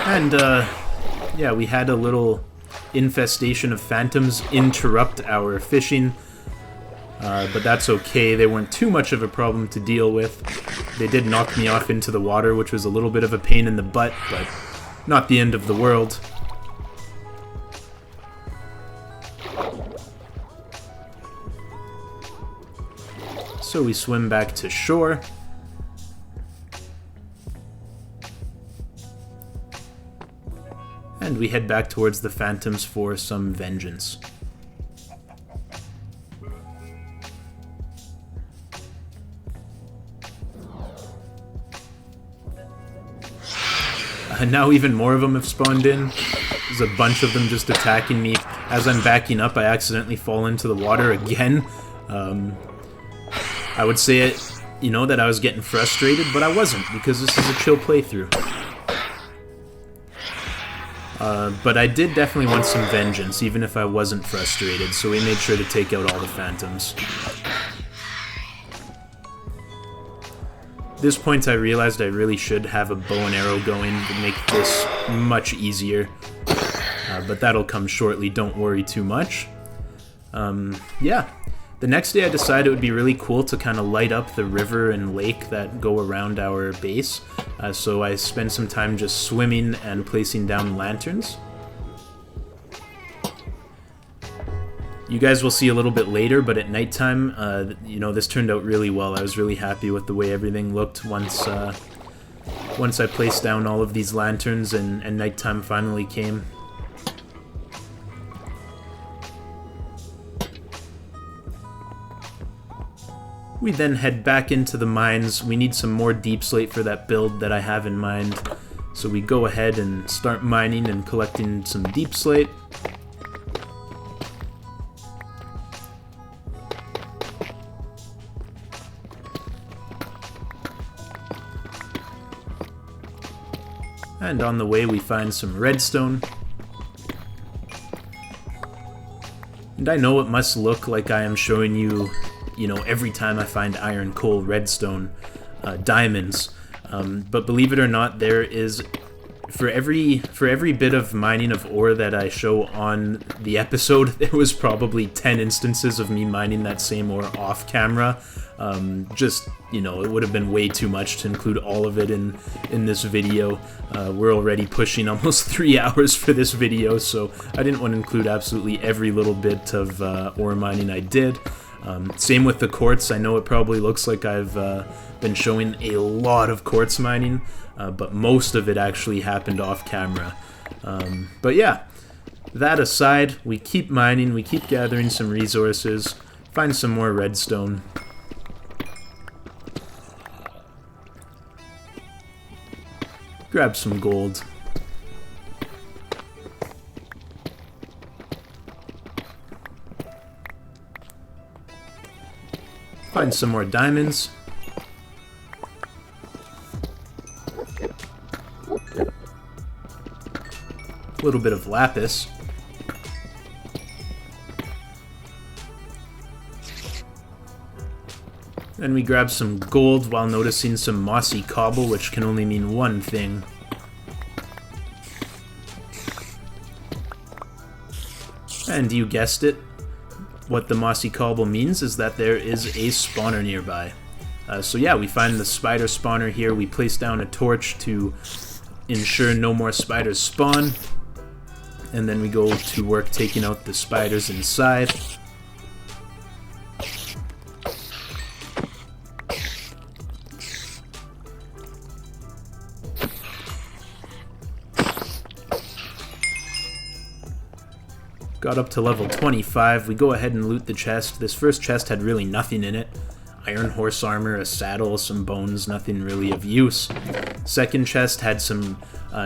And, yeah, we had a little infestation of phantoms interrupt our fishing, but that's okay. They weren't too much of a problem to deal with. They did knock me off into the water, which was a little bit of a pain in the butt, but not the end of the world. So we swim back to shore. And we head back towards the phantoms for some vengeance. Now even more of them have spawned in. There's a bunch of them just attacking me. As I'm backing up, I accidentally fall into the water again. I would say it, you know, that I was getting frustrated, but I wasn't, because this is a chill playthrough. But I did definitely want some vengeance, even if I wasn't frustrated, so we made sure to take out all the phantoms. At this point I realized I really should have a bow and arrow going to make this much easier. But that'll come shortly, don't worry too much. Yeah. The next day I decided it would be really cool to kind of light up the river and lake that go around our base. So I spent some time just swimming and placing down lanterns. You guys will see a little bit later, but at nighttime, you know, this turned out really well. I was really happy with the way everything looked once I placed down all of these lanterns and nighttime finally came. We then head back into the mines. We need some more deep slate for that build that I have in mind. So we go ahead and start mining and collecting some deep slate. And on the way we find some redstone. And I know it must look like I am showing you, every time I find iron, coal, redstone, diamonds. But believe it or not, there is, for every bit of mining of ore that I show on the episode, there was probably 10 instances of me mining that same ore off camera. It would have been way too much to include all of it in this video. We're already pushing almost 3 hours for this video, so I didn't want to include absolutely every little bit of ore mining I did. Same with the quartz. I know it probably looks like I've been showing a lot of quartz mining, but most of it actually happened off camera. But yeah, that aside, we keep mining, we keep gathering some resources, find some more redstone. Grab some gold. Find some more diamonds. A little bit of lapis. Then we grab some gold while noticing some mossy cobble, which can only mean one thing. And you guessed it, what the mossy cobble means is that there is a spawner nearby. So yeah, we find the spider spawner here. We place down a torch to ensure no more spiders spawn. And then we go to work taking out the spiders inside. Got up to level 25, we go ahead and loot the chest. This first chest had really nothing in it. Iron horse armor, a saddle, some bones, nothing really of use. Second chest had some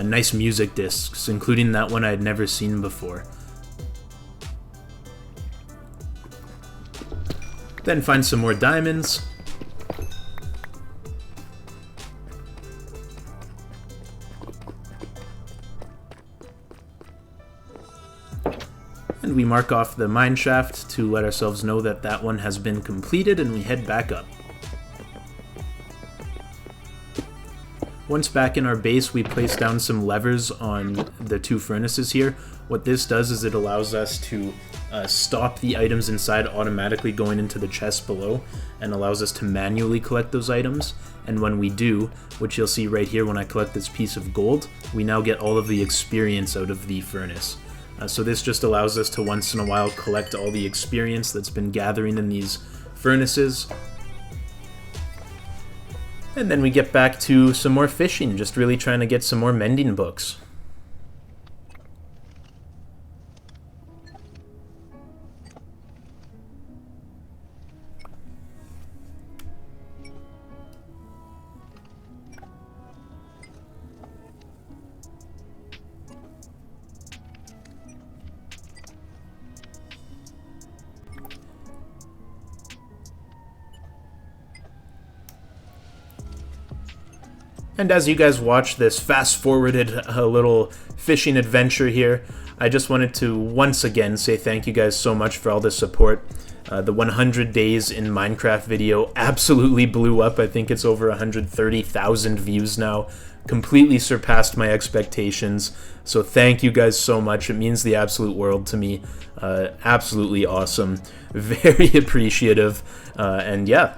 nice music discs, including that one I had never seen before. Then find some more diamonds. And we mark off the mine shaft to let ourselves know that that one has been completed, and we head back up. Once back in our base, we place down some levers on the two furnaces here. What this does is it allows us to stop the items inside automatically going into the chest below, and allows us to manually collect those items. And when we do, which you'll see right here when I collect this piece of gold, we now get all of the experience out of the furnace. So this just allows us to once in a while collect all the experience that's been gathering in these furnaces. And then we get back to some more fishing, just really trying to get some more mending books. And as you guys watch this fast-forwarded little fishing adventure here, I just wanted to once again say thank you guys so much for all the support. The 100 days in Minecraft video absolutely blew up. I think it's over 130,000 views now. Completely surpassed my expectations. So thank you guys so much. It means the absolute world to me. Absolutely awesome. Very appreciative. And yeah,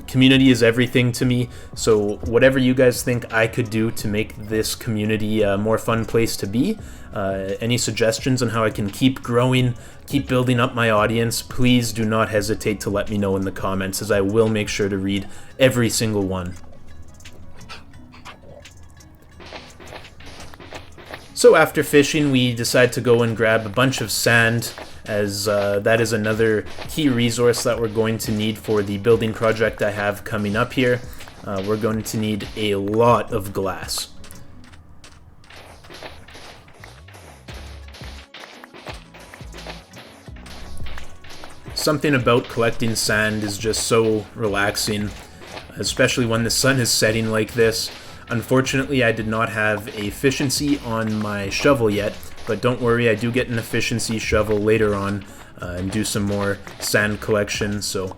community is everything to me, so whatever you guys think I could do to make this community a more fun place to be, any suggestions on how I can keep growing, keep building up my audience, please do not hesitate to let me know in the comments, as I will make sure to read every single one. So after fishing, we decide to go and grab a bunch of sand as that is another key resource that we're going to need for the building project I have coming up here. We're going to need a lot of glass. Something about collecting sand is just so relaxing, especially when the sun is setting like this. Unfortunately, I did not have efficiency on my shovel yet, but don't worry, I do get an efficiency shovel later on and do some more sand collection. So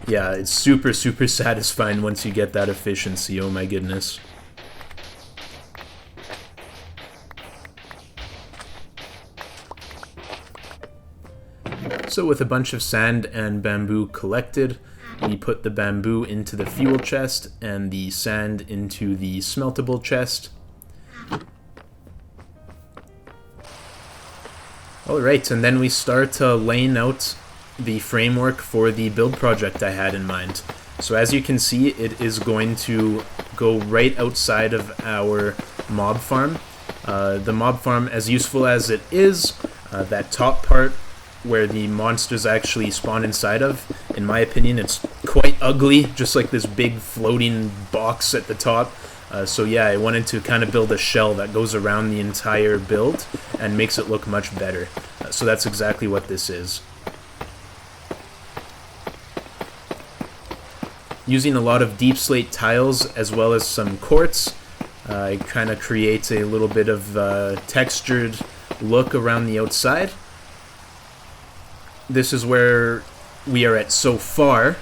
yeah, it's super satisfying once you get that efficiency, oh my goodness. So with a bunch of sand and bamboo collected, we put the bamboo into the fuel chest and the sand into the smeltable chest. Alright, and then we start laying out the framework for the build project I had in mind. So as you can see, it is going to go right outside of our mob farm. The mob farm, as useful as it is, that top part where the monsters actually spawn inside of, in my opinion, it's quite ugly, just like this big floating box at the top. So yeah, I wanted to kind of build a shell that goes around the entire build and makes it look much better. So that's exactly what this is. Using a lot of deep slate tiles as well as some quartz, it kind of creates a little bit of textured look around the outside. This is where we are at so far.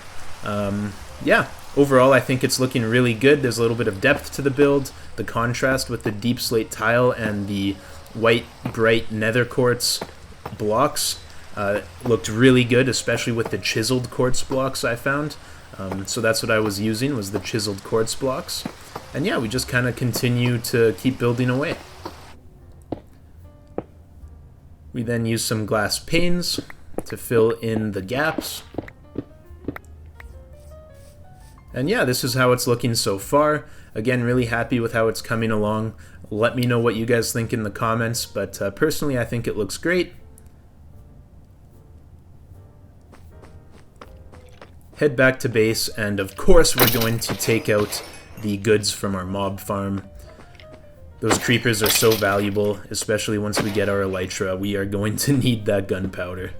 Yeah, overall I think it's looking really good. There's a little bit of depth to the build. The contrast with the deep slate tile and the white bright nether quartz blocks looked really good, especially with the chiseled quartz blocks I found. So that's what I was using, was the chiseled quartz blocks. And yeah, we just kind of continue to keep building away. We then use some glass panes to fill in the gaps. And yeah, this is how it's looking so far. Again, really happy with how it's coming along. Let me know what you guys think in the comments, but personally I think it looks great. Head back to base, and of course we're going to take out the goods from our mob farm. Those creepers are so valuable, especially once we get our elytra. We are going to need that gunpowder.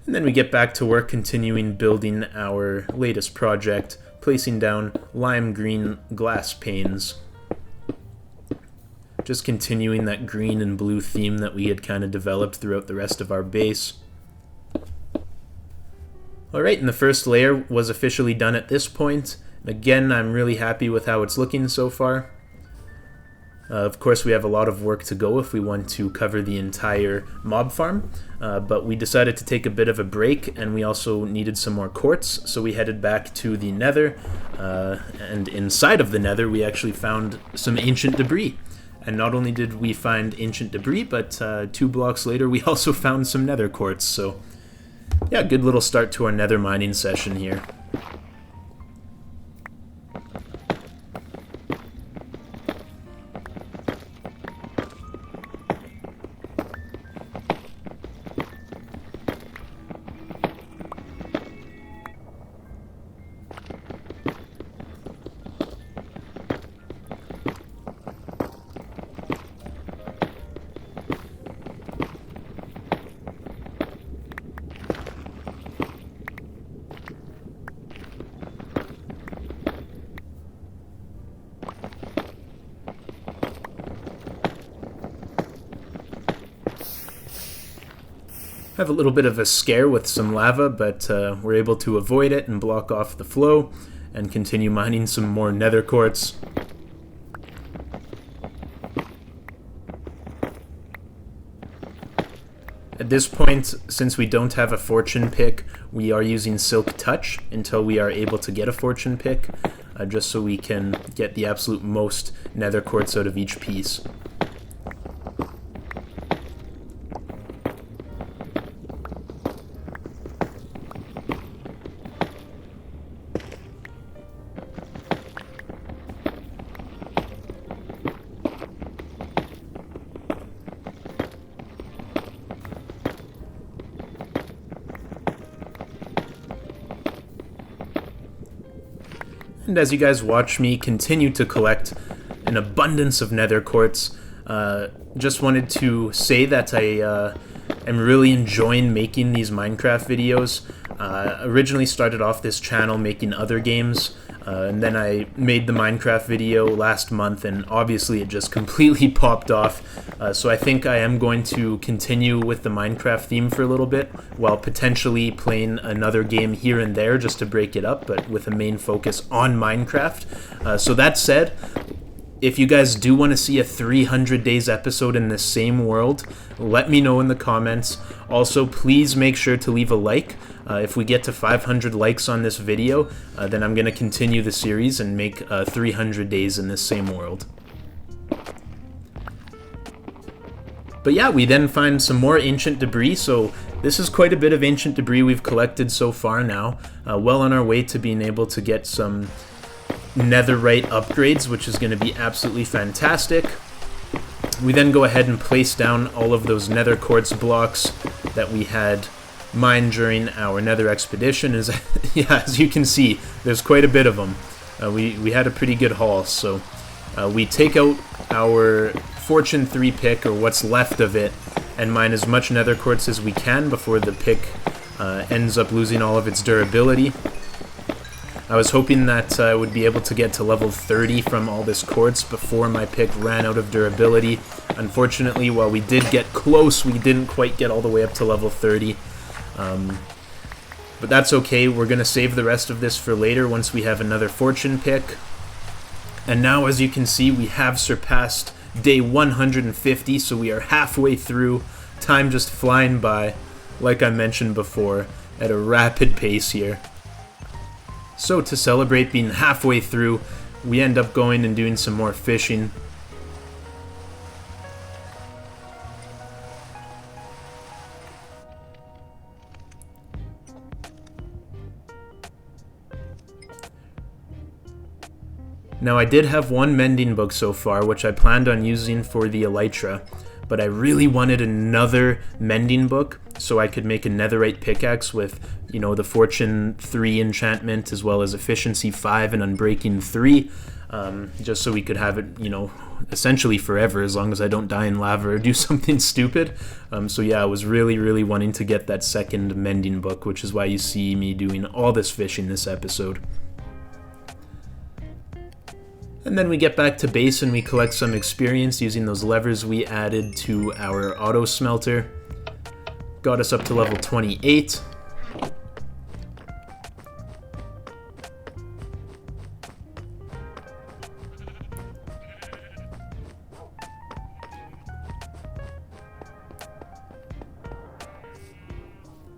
And then we get back to work continuing building our latest project, placing down lime green glass panes. Just continuing that green and blue theme that we had kind of developed throughout the rest of our base. Alright, and the first layer was officially done at this point. Again, I'm really happy with how it's looking so far. Of course, we have a lot of work to go if we want to cover the entire mob farm, but we decided to take a bit of a break, and we also needed some more quartz, so we headed back to the nether, and inside of the nether we actually found some ancient debris. And not only did we find ancient debris, but 2 blocks later we also found some nether quartz, so yeah, good little start to our nether mining session here. Have a little bit of a scare with some lava, but we're able to avoid it and block off the flow and continue mining some more nether quartz. At this point, since we don't have a fortune pick, we are using Silk Touch until we are able to get a fortune pick, just so we can get the absolute most nether quartz out of each piece. And as you guys watch me continue to collect an abundance of nether quartz, just wanted to say that I am really enjoying making these Minecraft videos. Originally started off this channel making other games, and then I made the Minecraft video last month, and obviously it just completely popped off. So I think I am going to continue with the Minecraft theme for a little bit, while potentially playing another game here and there just to break it up, but with a main focus on Minecraft. So that said, if you guys do want to see a 300 days episode in the same world, let me know in the comments. Also, please make sure to leave a like. If we get to 500 likes on this video, then I'm going to continue the series and make 300 days in this same world. But yeah, we then find some more ancient debris, so this is quite a bit of ancient debris we've collected so far now. Well on our way to being able to get some netherite upgrades, which is going to be absolutely fantastic. We then go ahead and place down all of those nether quartz blocks that we had mined during our nether expedition. Yeah, as you can see, there's quite a bit of them. We had a pretty good haul, so we take out our Fortune 3 pick, or what's left of it, and mine as much nether quartz as we can before the pick ends up losing all of its durability. I was hoping that I would be able to get to level 30 from all this quartz before my pick ran out of durability. Unfortunately, while we did get close, we didn't quite get all the way up to level 30. But that's okay, we're going to save the rest of this for later once we have another fortune pick. And now, as you can see, we have surpassed day 150, so we are halfway through. Time just flying by, like I mentioned before, at a rapid pace here. So to celebrate being halfway through, we end up going and doing some more fishing. Now, I did have one mending book so far, which I planned on using for the elytra, but I really wanted another mending book so I could make a netherite pickaxe with, you know, the Fortune 3 enchantment as well as Efficiency 5 and Unbreaking 3, just so we could have it, you know, essentially forever as long as I don't die in lava or do something stupid. So yeah, I was really wanting to get that second mending book, which is why you see me doing all this fishing this episode. And then we get back to base and we collect some experience using those levers we added to our auto smelter. Got us up to level 28.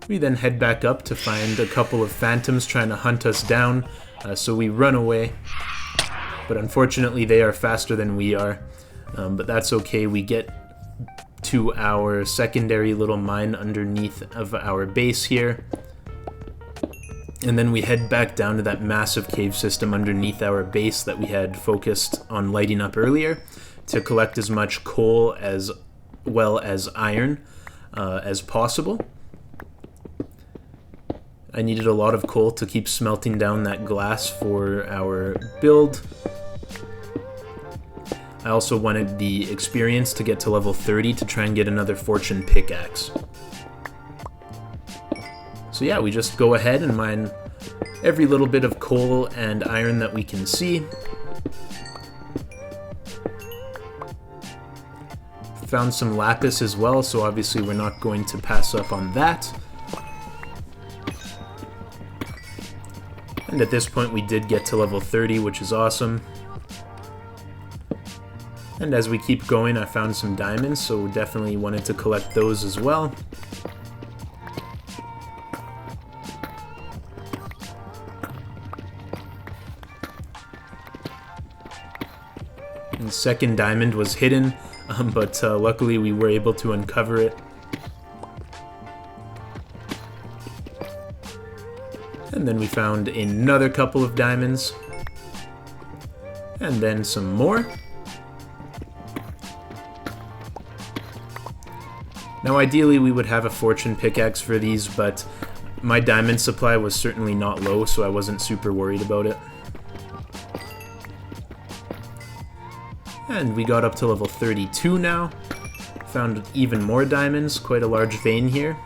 We then head back up to find a couple of phantoms trying to hunt us down, so we run away. But unfortunately they are faster than we are, but that's okay. We get to our secondary little mine underneath of our base here, and then we head back down to that massive cave system underneath our base that we had focused on lighting up earlier to collect as much coal as well as iron as possible. I needed a lot of coal to keep smelting down that glass for our build. I also wanted the experience to get to level 30 to try and get another fortune pickaxe. So yeah, we just go ahead and mine every little bit of coal and iron that we can see. Found some lapis as well, so obviously we're not going to pass up on that. And at this point we did get to level 30, which is awesome. And as we keep going, I found some diamonds, so definitely wanted to collect those as well. And the second diamond was hidden, but luckily we were able to uncover it. And then we found another couple of diamonds. And then some more. Now ideally we would have a fortune pickaxe for these, but my diamond supply was certainly not low, so I wasn't super worried about it. And we got up to level 32 now. Found even more diamonds, quite a large vein here.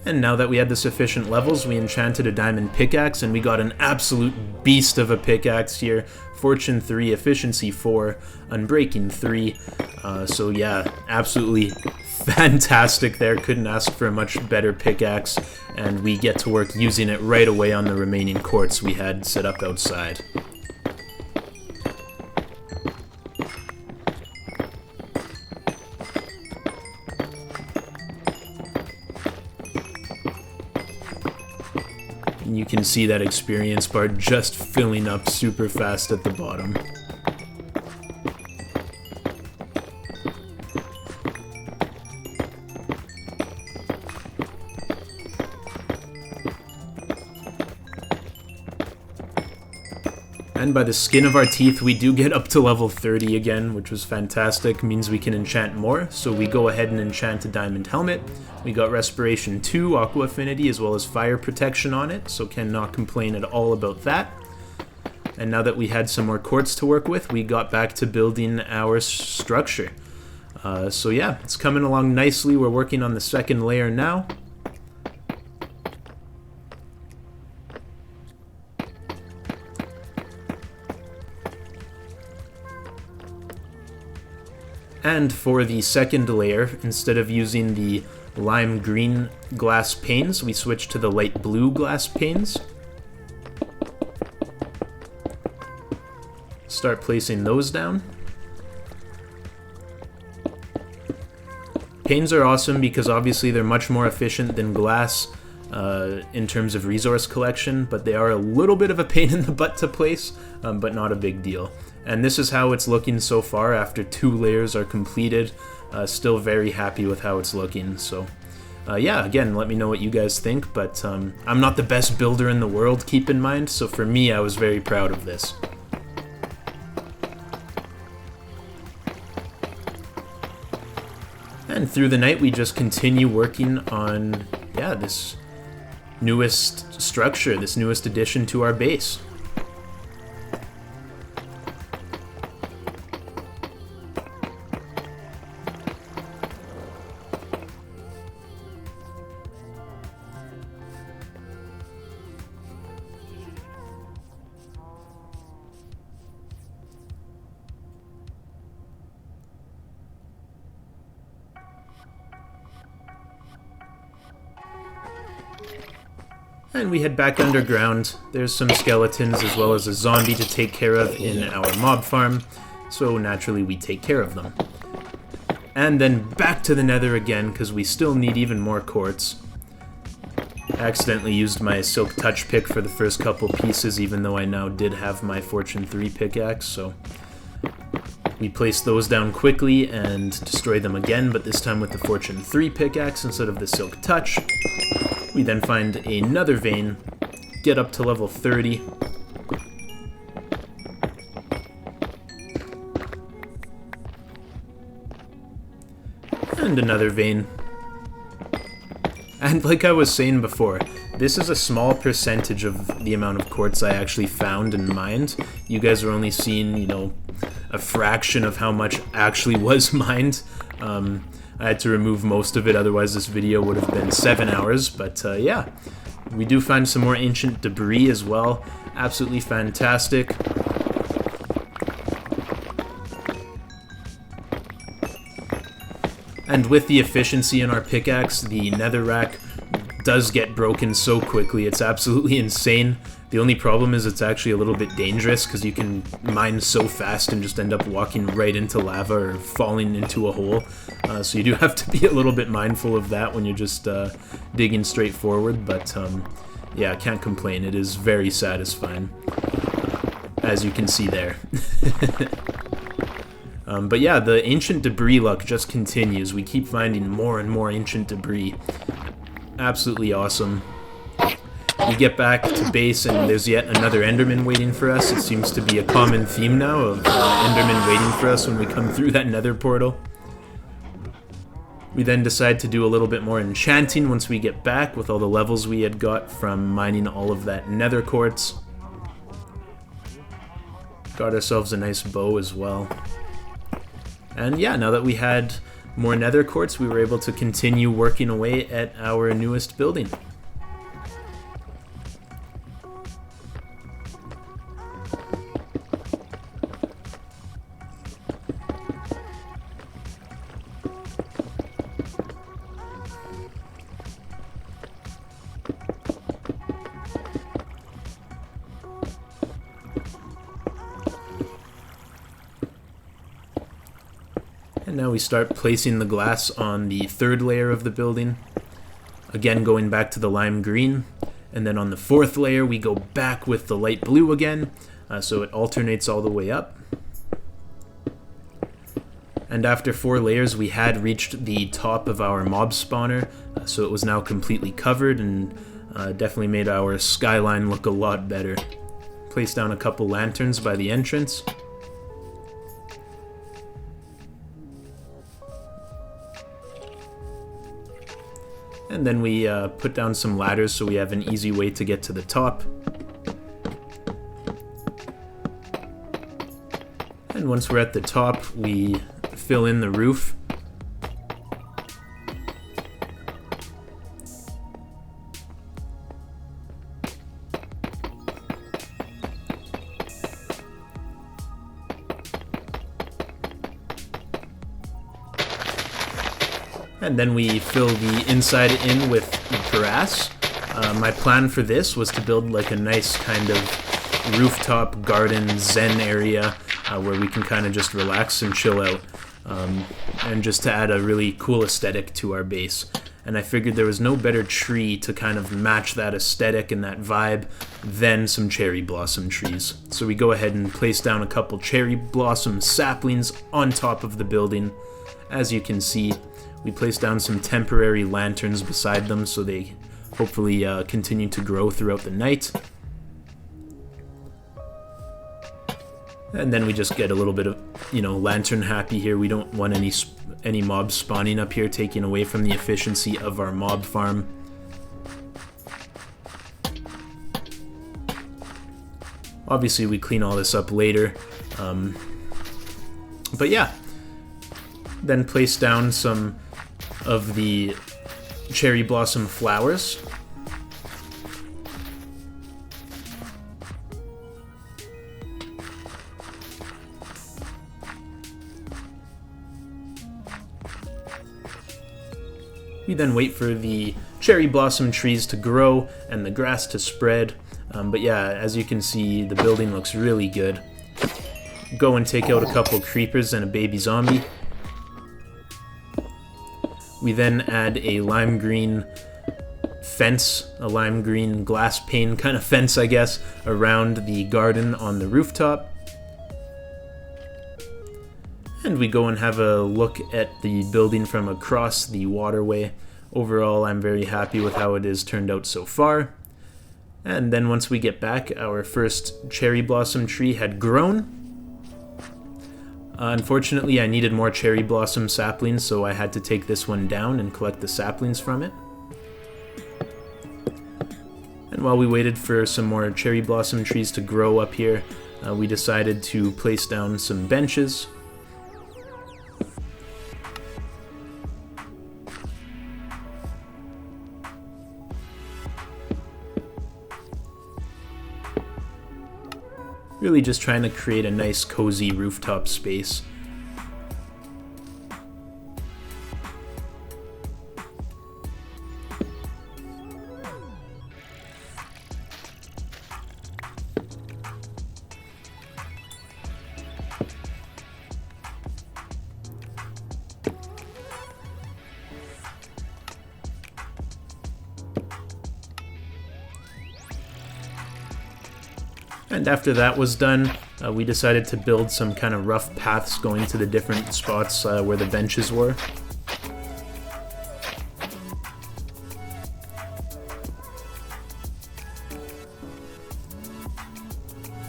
And now that we had the sufficient levels, we enchanted a diamond pickaxe, and we got an absolute beast of a pickaxe here. Fortune 3, Efficiency 4, Unbreaking 3. So yeah, absolutely fantastic there. Couldn't ask for a much better pickaxe, and we get to work using it right away on the remaining quartz we had set up outside. And you can see that experience bar just filling up super fast at the bottom. And by the skin of our teeth, we do get up to level 30 again, which was fantastic. Means we can enchant more, so we go ahead and enchant a diamond helmet. We got Respiration 2, Aqua Affinity, as well as Fire Protection on it, so cannot complain at all about that. And now that we had some more quartz to work with, we got back to building our structure. So yeah, it's coming along nicely. We're working on the second layer now. And for the second layer, instead of using the lime green glass panes, we switched to the light blue glass panes. Start placing those down. Panes are awesome because obviously they're much more efficient than glass in terms of resource collection, but they are a little bit of a pain in the butt to place, but not a big deal. And this is how it's looking so far after 2 layers are completed. Still very happy with how it's looking. So yeah, again, let me know what you guys think, but I'm not the best builder in the world, keep in mind, so for me, I was very proud of this. And through the night, we just continue working on, yeah, this newest structure, this newest addition to our base. And we head back underground. There's some skeletons as well as a zombie to take care of in our mob farm, so naturally we take care of them. And then back to the nether again, because we still need even more quartz. I accidentally used my silk touch pick for the first couple pieces, even though I now did have my Fortune 3 pickaxe, so we place those down quickly and destroy them again, but this time with the Fortune 3 pickaxe instead of the silk touch. We then find another vein, get up to level 30. And another vein. And like I was saying before, this is a small percentage of the amount of quartz I actually found and mined. You guys are only seeing, you know, a fraction of how much actually was mined. I had to remove most of it, otherwise this video would have been 7 hours, but yeah. We do find some more ancient debris as well. Absolutely fantastic. And with the efficiency in our pickaxe, the netherrack does get broken so quickly, it's absolutely insane. The only problem is it's actually a little bit dangerous because you can mine so fast and just end up walking right into lava or falling into a hole. So you do have to be a little bit mindful of that when you're just digging straight forward. But yeah, I can't complain. It is very satisfying, as you can see there. But yeah, the ancient debris luck just continues. We keep finding more and more ancient debris. Absolutely awesome. We get back to base and there's yet another Enderman waiting for us. It seems to be a common theme now of Enderman waiting for us when we come through that nether portal. We then decide to do a little bit more enchanting once we get back with all the levels we had got from mining all of that nether quartz. Got ourselves a nice bow as well. And yeah, now that we had more nether quartz, we were able to continue working away at our newest building. And now we start placing the glass on the third layer of the building. Again, going back to the lime green. And then on the fourth layer, we go back with the light blue again. So it alternates all the way up. And after 4 layers, we had reached the top of our mob spawner. So it was now completely covered and definitely made our skyline look a lot better. Place down a couple lanterns by the entrance. And then we put down some ladders so we have an easy way to get to the top. And once we're at the top, we fill in the roof. And then we fill the inside in with grass. My plan for this was to build like a nice kind of rooftop garden zen area where we can kind of just relax and chill out, and just to add a really cool aesthetic to our base. And I figured there was no better tree to kind of match that aesthetic and that vibe than some cherry blossom trees. So we go ahead and place down a couple cherry blossom saplings on top of the building. As you can see, we place down some temporary lanterns beside them so they hopefully continue to grow throughout the night. And then we just get a little bit of, lantern happy here. We don't want any mobs spawning up here, taking away from the efficiency of our mob farm. Obviously, we clean all this up later. But yeah. Then place down some of the cherry blossom flowers. We then wait for the cherry blossom trees to grow and the grass to spread. But yeah, as you can see, the building looks really good. Go and take out a couple creepers and a baby zombie. We then add a lime green fence, a lime green glass pane kind of fence, I guess, around the garden on the rooftop. And we go and have a look at the building from across the waterway. Overall, I'm very happy with how it has turned out so far. And then once we get back, our first cherry blossom tree had grown. Unfortunately, I needed more cherry blossom saplings, so I had to take this one down and collect the saplings from it. And while we waited for some more cherry blossom trees to grow up here, we decided to place down some benches. Really just trying to create a nice cozy rooftop space. And after that was done, we decided to build some kind of rough paths going to the different spots where the benches were.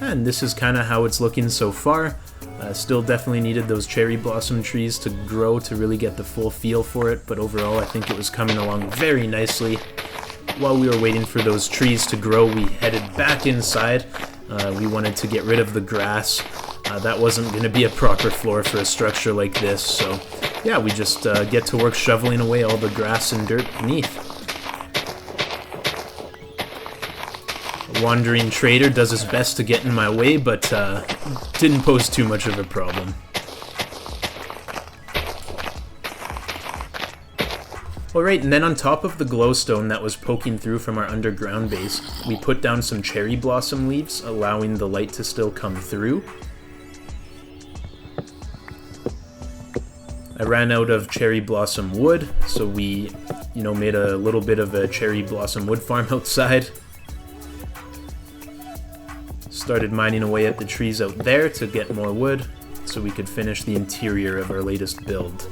And this is kind of how it's looking so far. Still definitely needed those cherry blossom trees to grow to really get the full feel for it, but overall I think it was coming along very nicely. While we were waiting for those trees to grow, we headed back inside. We wanted to get rid of the grass. That wasn't going to be a proper floor for a structure like this, so yeah, we just get to work shoveling away all the grass and dirt beneath. A wandering trader does his best to get in my way, but didn't pose too much of a problem. Alright, and then on top of the glowstone that was poking through from our underground base, we put down some cherry blossom leaves, allowing the light to still come through. I ran out of cherry blossom wood, so we, made a little bit of a cherry blossom wood farm outside. Started mining away at the trees out there to get more wood, so we could finish the interior of our latest build.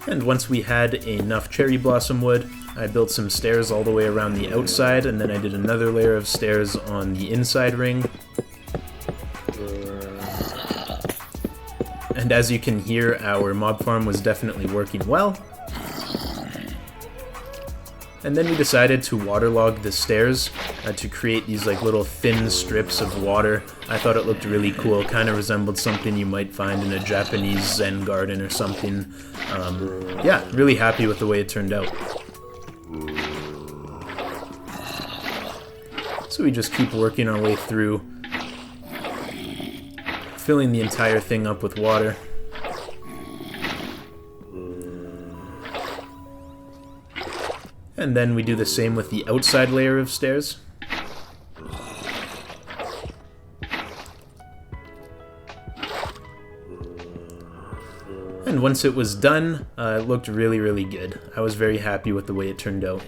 And once we had enough cherry blossom wood, I built some stairs all the way around the outside, and then I did another layer of stairs on the inside ring. And as you can hear, our mob farm was definitely working well. And then we decided to waterlog the stairs to create these little thin strips of water. I thought it looked really cool, kind of resembled something you might find in a Japanese Zen garden or something. Yeah, really happy with the way it turned out. So we just keep working our way through, filling the entire thing up with water. And then we do the same with the outside layer of stairs. And once it was done, it looked really, really good. I was very happy with the way it turned out.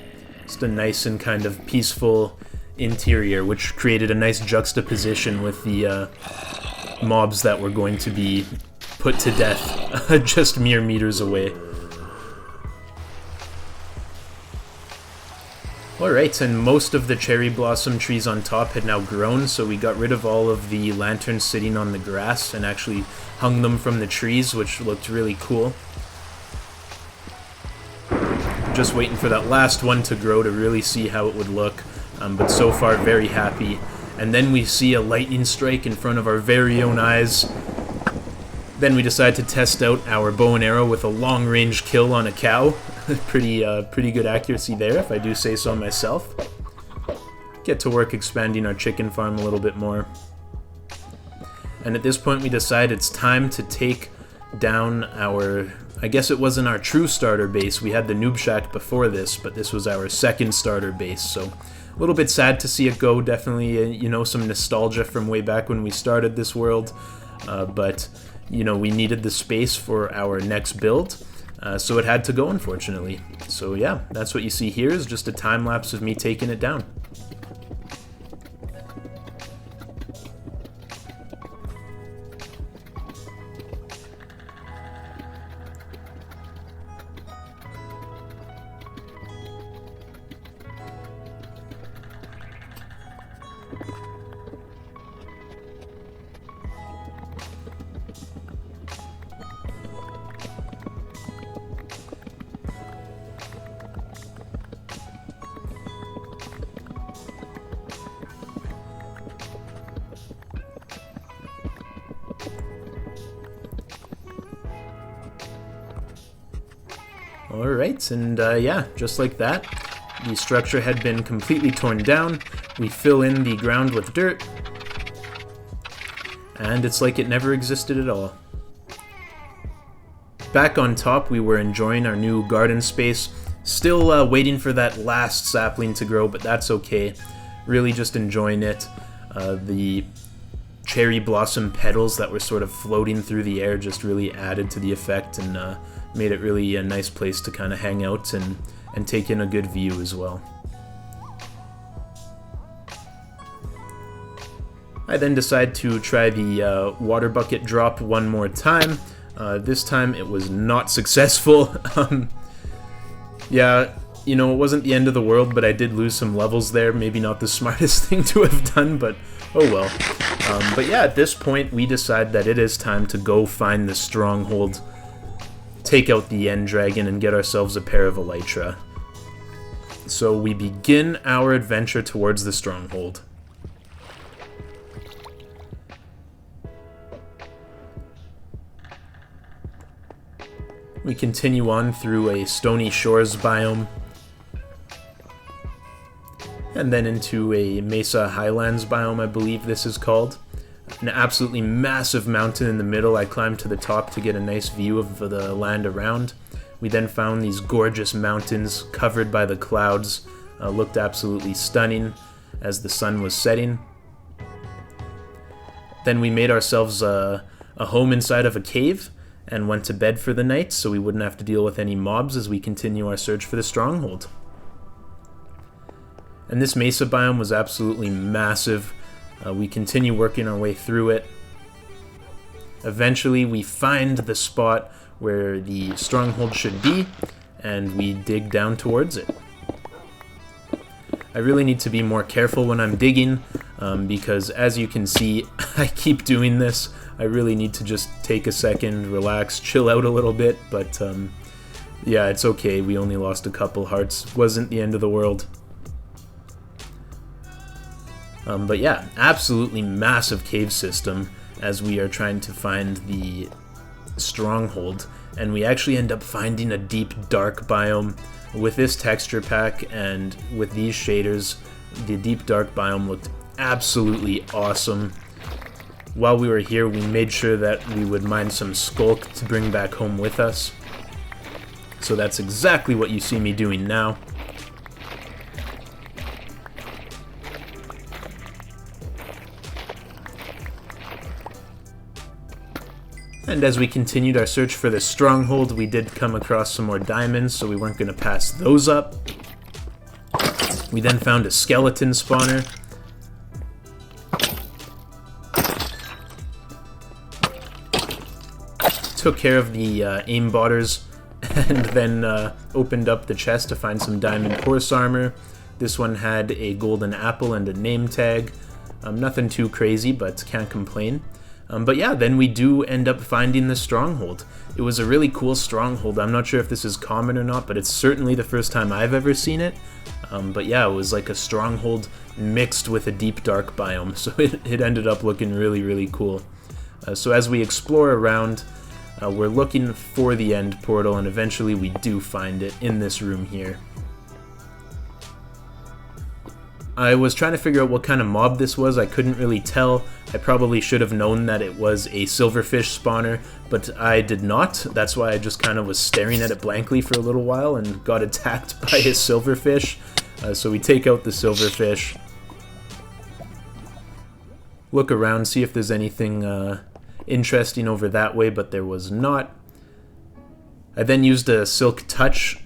Just a nice and kind of peaceful interior, which created a nice juxtaposition with the mobs that were going to be put to death just mere meters away. Alright, and most of the cherry blossom trees on top had now grown, so we got rid of all of the lanterns sitting on the grass and actually hung them from the trees, which looked really cool. Just waiting for that last one to grow to really see how it would look, but so far very happy. And then we see a lightning strike in front of our very own eyes. Then we decide to test out our bow and arrow with a long-range kill on a cow. Pretty good accuracy there, if I do say so myself. Get to work expanding our chicken farm a little bit more. And at this point we decide it's time to take down our... I guess it wasn't our true starter base. We had the noob shack before this, but this was our second starter base, so a little bit sad to see it go. Definitely, some nostalgia from way back when we started this world, but we needed the space for our next build. So it had to go, unfortunately. So yeah, that's what you see here, is just a time-lapse of me taking it down. Alright, and yeah, just like that, the structure had been completely torn down. We fill in the ground with dirt, and it's like it never existed at all. Back on top, we were enjoying our new garden space, still waiting for that last sapling to grow, but that's okay. Really just enjoying it. The cherry blossom petals that were sort of floating through the air just really added to the effect and made it really a nice place to kind of hang out and take in a good view as well. I then decide to try the water bucket drop one more time. This time it was not successful. Yeah, it wasn't the end of the world, but I did lose some levels there. Maybe not the smartest thing to have done, but Oh well. But yeah, at this point, we decide that it is time to go find the stronghold, take out the end dragon, and get ourselves a pair of elytra. So we begin our adventure towards the stronghold. We continue on through a stony shores biome, and then into a mesa highlands biome, I believe this is called. An absolutely massive mountain in the middle. I climbed to the top to get a nice view of the land around. We then found these gorgeous mountains covered by the clouds. Looked absolutely stunning as the sun was setting. Then we made ourselves a home inside of a cave and went to bed for the night so we wouldn't have to deal with any mobs as we continue our search for the stronghold. And this mesa biome was absolutely massive. We continue working our way through it. Eventually we find the spot where the stronghold should be, and we dig down towards it. I really need to be more careful when I'm digging, because as you can see, I keep doing this. I really need to just take a second, relax, chill out a little bit, but yeah, it's okay. We only lost a couple hearts. Wasn't the end of the world. But yeah, absolutely massive cave system as we are trying to find the stronghold, and we actually end up finding a deep dark biome. With this texture pack and with these shaders, the deep dark biome looked absolutely awesome. While we were here, we made sure that we would mine some skulk to bring back home with us. So that's exactly what you see me doing now. And as we continued our search for the stronghold, we did come across some more diamonds, so we weren't going to pass those up. We then found a skeleton spawner. Took care of the aimbotters, and then opened up the chest to find some diamond horse armor. This one had a golden apple and a name tag. Nothing too crazy, but can't complain. But yeah, then we do end up finding the stronghold. It was a really cool stronghold. I'm not sure if this is common or not, but it's certainly the first time I've ever seen it. But yeah, it was like a stronghold mixed with a deep dark biome, so it ended up looking really, really cool. So as we explore around, we're looking for the end portal, and eventually we do find it in this room here. I was trying to figure out what kind of mob this was. I couldn't really tell. I probably should have known that it was a silverfish spawner, but I did not. That's why I just kind of was staring at it blankly for a little while and got attacked by a silverfish. So we take out the silverfish, look around, see if there's anything interesting over that way, but there was not. I then used a silk touch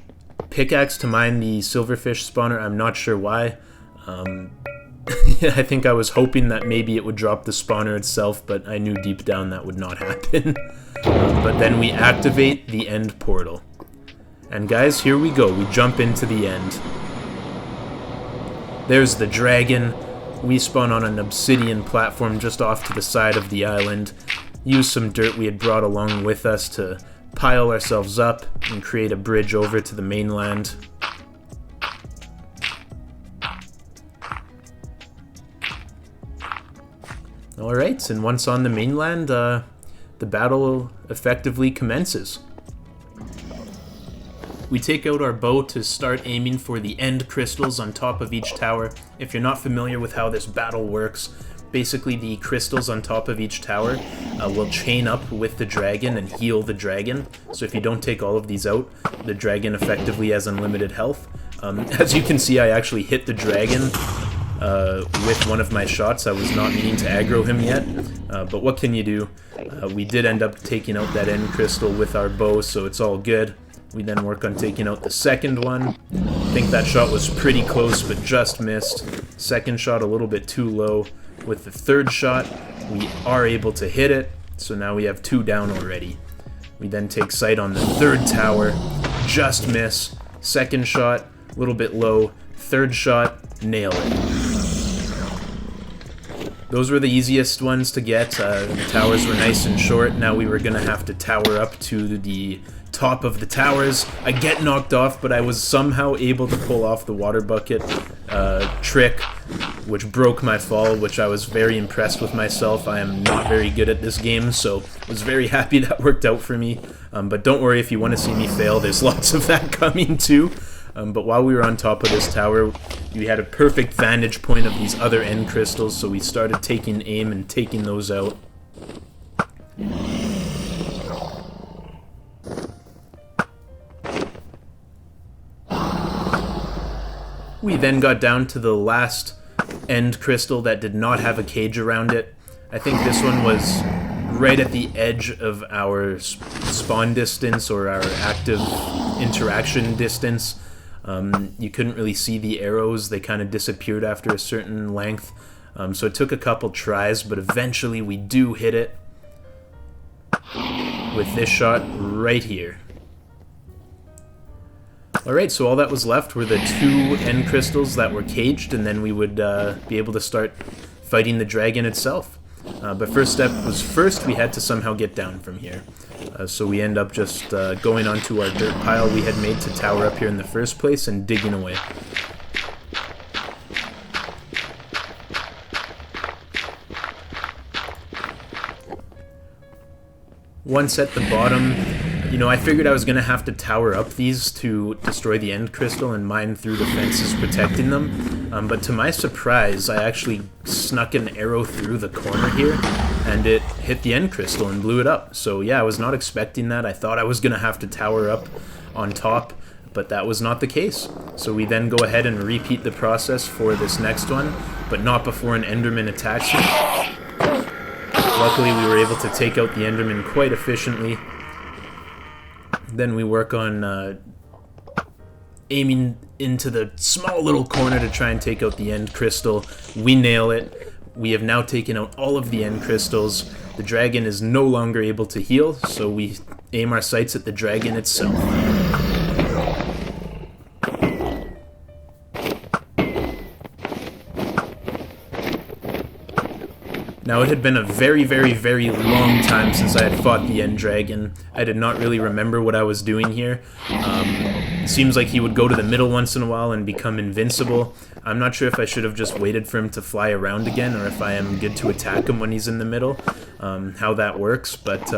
pickaxe to mine the silverfish spawner. I'm not sure why. I think I was hoping that maybe it would drop the spawner itself, but I knew deep down that would not happen. But then we activate the end portal. And guys, here we go. We jump into the end. There's the dragon. We spawn on an obsidian platform just off to the side of the island. Use some dirt we had brought along with us to pile ourselves up and create a bridge over to the mainland. Alright, and once on the mainland, the battle effectively commences. We take out our bow to start aiming for the end crystals on top of each tower. If you're not familiar with how this battle works, basically the crystals on top of each tower will chain up with the dragon and heal the dragon. So if you don't take all of these out, the dragon effectively has unlimited health. As you can see, I actually hit the dragon with one of my shots. I was not meaning to aggro him yet, but what can you do? We did end up taking out that end crystal with our bow, so it's all good. We then work on taking out the second one. I think that shot was pretty close, but just missed. Second shot a little bit too low. With the third shot, we are able to hit it, so now we have 2 down already. We then take sight on the third tower, just miss. Second shot, a little bit low. Third shot, nail it. those were the easiest ones to get. The towers were nice and short. Now we were going to have to tower up to the top of the towers. I get knocked off, but I was somehow able to pull off the water bucket trick, which broke my fall, which I was very impressed with myself. I am not very good at this game, so I was very happy that worked out for me. But don't worry, if you want to see me fail, there's lots of that coming too. But while we were on top of this tower, we had a perfect vantage point of these other end crystals, so we started taking aim and taking those out. We then got down to the last end crystal that did not have a cage around it. I think this one was right at the edge of our spawn distance, or our active interaction distance. You couldn't really see the arrows. They kind of disappeared after a certain length. So it took a couple tries, but eventually we do hit it with this shot right here. Alright, so all that was left were the 2 end crystals that were caged, and then we would be able to start fighting the dragon itself. But first step was first we had to somehow get down from here. So we end up just going onto our dirt pile we had made to tower up here in the first place and digging away. Once at the bottom, you know, I figured I was going to have to tower up these to destroy the end crystal and mine through the fences protecting them. But to my surprise, I actually snuck an arrow through the corner here, and it hit the end crystal and blew it up. So yeah, I was not expecting that. I thought I was going to have to tower up on top, but that was not the case. So we then go ahead and repeat the process for this next one, but not before an Enderman attacks me. Luckily, we were able to take out the Enderman quite efficiently. Then we work on aiming into the small little corner to try and take out the end crystal. We nail it. We have now taken out all of the end crystals. The dragon is no longer able to heal, so we aim our sights at the dragon itself. Now, it had been a very, very, very long time since I had fought the end dragon. I did not really remember what I was doing here. It seems like he would go to the middle once in a while and become invincible. I'm not sure if I should have just waited for him to fly around again, or if I am good to attack him when he's in the middle, how that works. But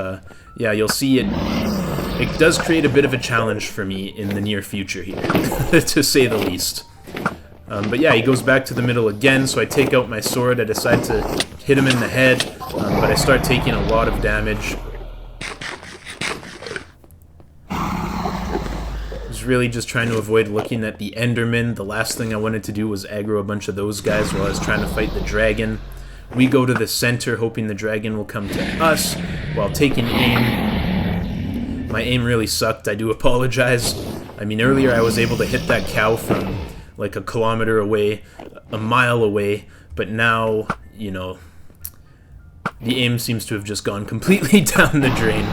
yeah, you'll see it does create a bit of a challenge for me in the near future here, to say the least. But yeah, he goes back to the middle again, so I take out my sword. I decide to hit him in the head, but I start taking a lot of damage. I was really just trying to avoid looking at the Enderman. The last thing I wanted to do was aggro a bunch of those guys while I was trying to fight the dragon. We go to the center, hoping the dragon will come to us while taking aim. My aim really sucked, I do apologize. I mean, earlier I was able to hit that cow from like a kilometer away, a mile away, but now, you know, the aim seems to have just gone completely down the drain.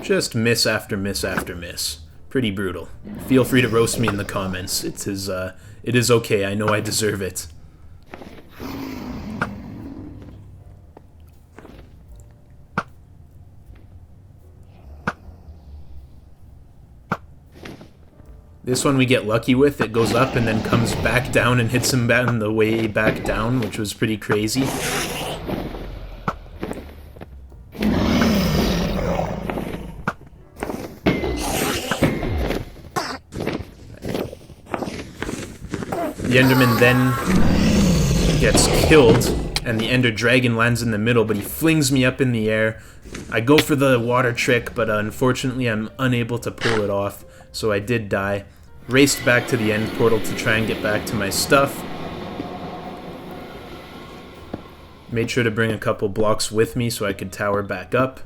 Just miss after miss after miss. Pretty brutal. Feel free to roast me in the comments. It is okay, I know I deserve it. This one we get lucky with. It goes up and then comes back down and hits him on the way back down, which was pretty crazy. The Enderman then gets killed, and the Ender Dragon lands in the middle, but he flings me up in the air. I go for the water trick, but unfortunately I'm unable to pull it off, so I did die. Raced back to the end portal to try and get back to my stuff. Made sure to bring a couple blocks with me so I could tower back up.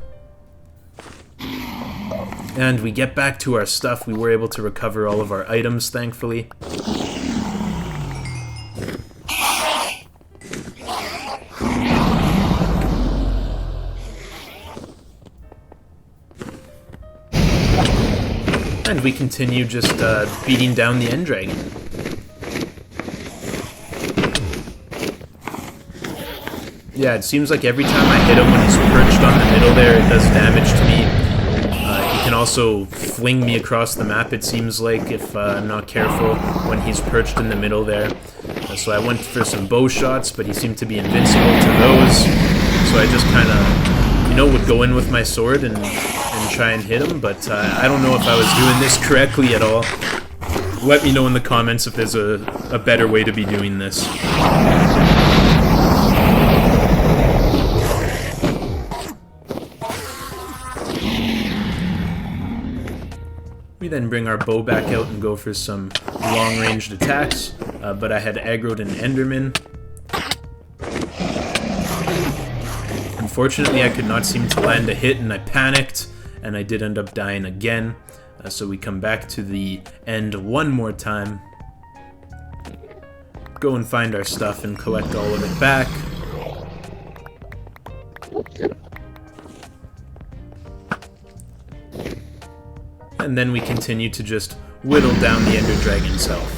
And we get back to our stuff. We were able to recover all of our items, thankfully. And we continue just beating down the end dragon. Yeah, it seems like every time I hit him when he's perched on the middle there, it does damage to me. He can also fling me across the map, it seems like, if I'm not careful when he's perched in the middle there. So I went for some bow shots, but he seemed to be invincible to those. So I just kind of, you know, would go in with my sword and try and hit him, but I don't know if I was doing this correctly at all. Let me know in the comments if there's a better way to be doing this. We then bring our bow back out and go for some long-ranged attacks, but I had aggroed an Enderman. Unfortunately, I could not seem to land a hit, and I panicked, and I did end up dying again. So we come back to the end one more time. Go and find our stuff and collect all of it back. And then we continue to just whittle down the Ender Dragon's health.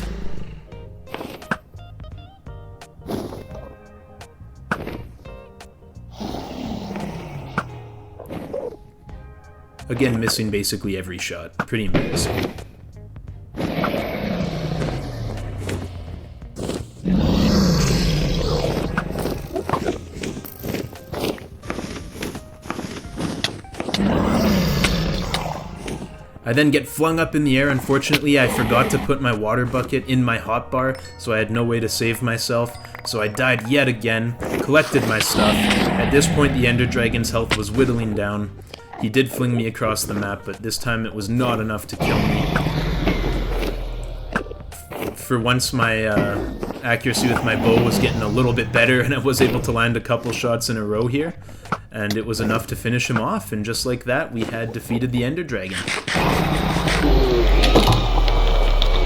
Again, missing basically every shot. Pretty embarrassing. I then get flung up in the air. Unfortunately, I forgot to put my water bucket in my hotbar, so I had no way to save myself. So I died yet again, collected my stuff. At this point, the Ender Dragon's health was whittling down. He did fling me across the map, but this time it was not enough to kill me. For once, my accuracy with my bow was getting a little bit better, and I was able to land a couple shots in a row here. And it was enough to finish him off, and just like that, we had defeated the Ender Dragon.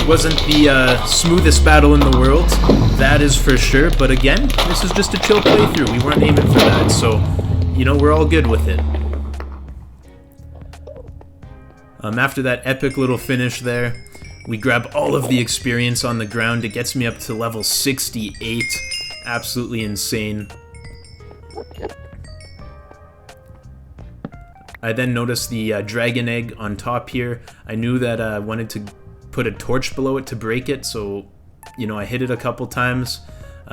Wasn't the smoothest battle in the world, that is for sure, but again, this is just a chill playthrough. We weren't aiming for that, so, you know, we're all good with it. After that epic little finish there, we grab all of the experience on the ground. It gets me up to level 68. Absolutely insane. I then noticed the dragon egg on top here. I knew that I wanted to put a torch below it to break it, so, you know, I hit it a couple times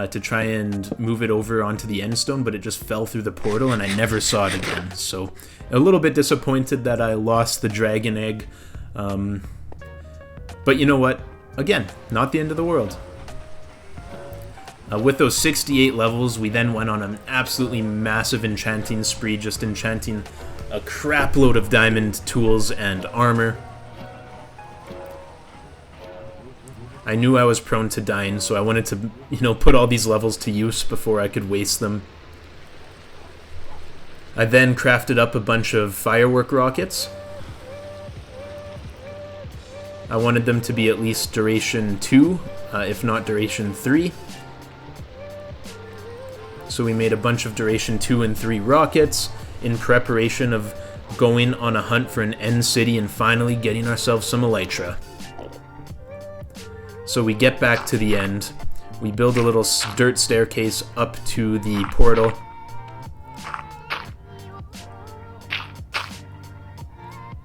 to try and move it over onto the end stone, but it just fell through the portal and I never saw it again. So, a little bit disappointed that I lost the dragon egg. But you know what? Again, not the end of the world. With those 68 levels, we then went on an absolutely massive enchanting spree, just enchanting a crap load of diamond tools and armor. I knew I was prone to dying, so I wanted to, you know, put all these levels to use before I could waste them. I then crafted up a bunch of firework rockets. I wanted them to be at least duration 2, if not duration 3. So we made a bunch of duration 2 and 3 rockets in preparation of going on a hunt for an end city and finally getting ourselves some elytra. So we get back to the end. We build a little dirt staircase up to the portal.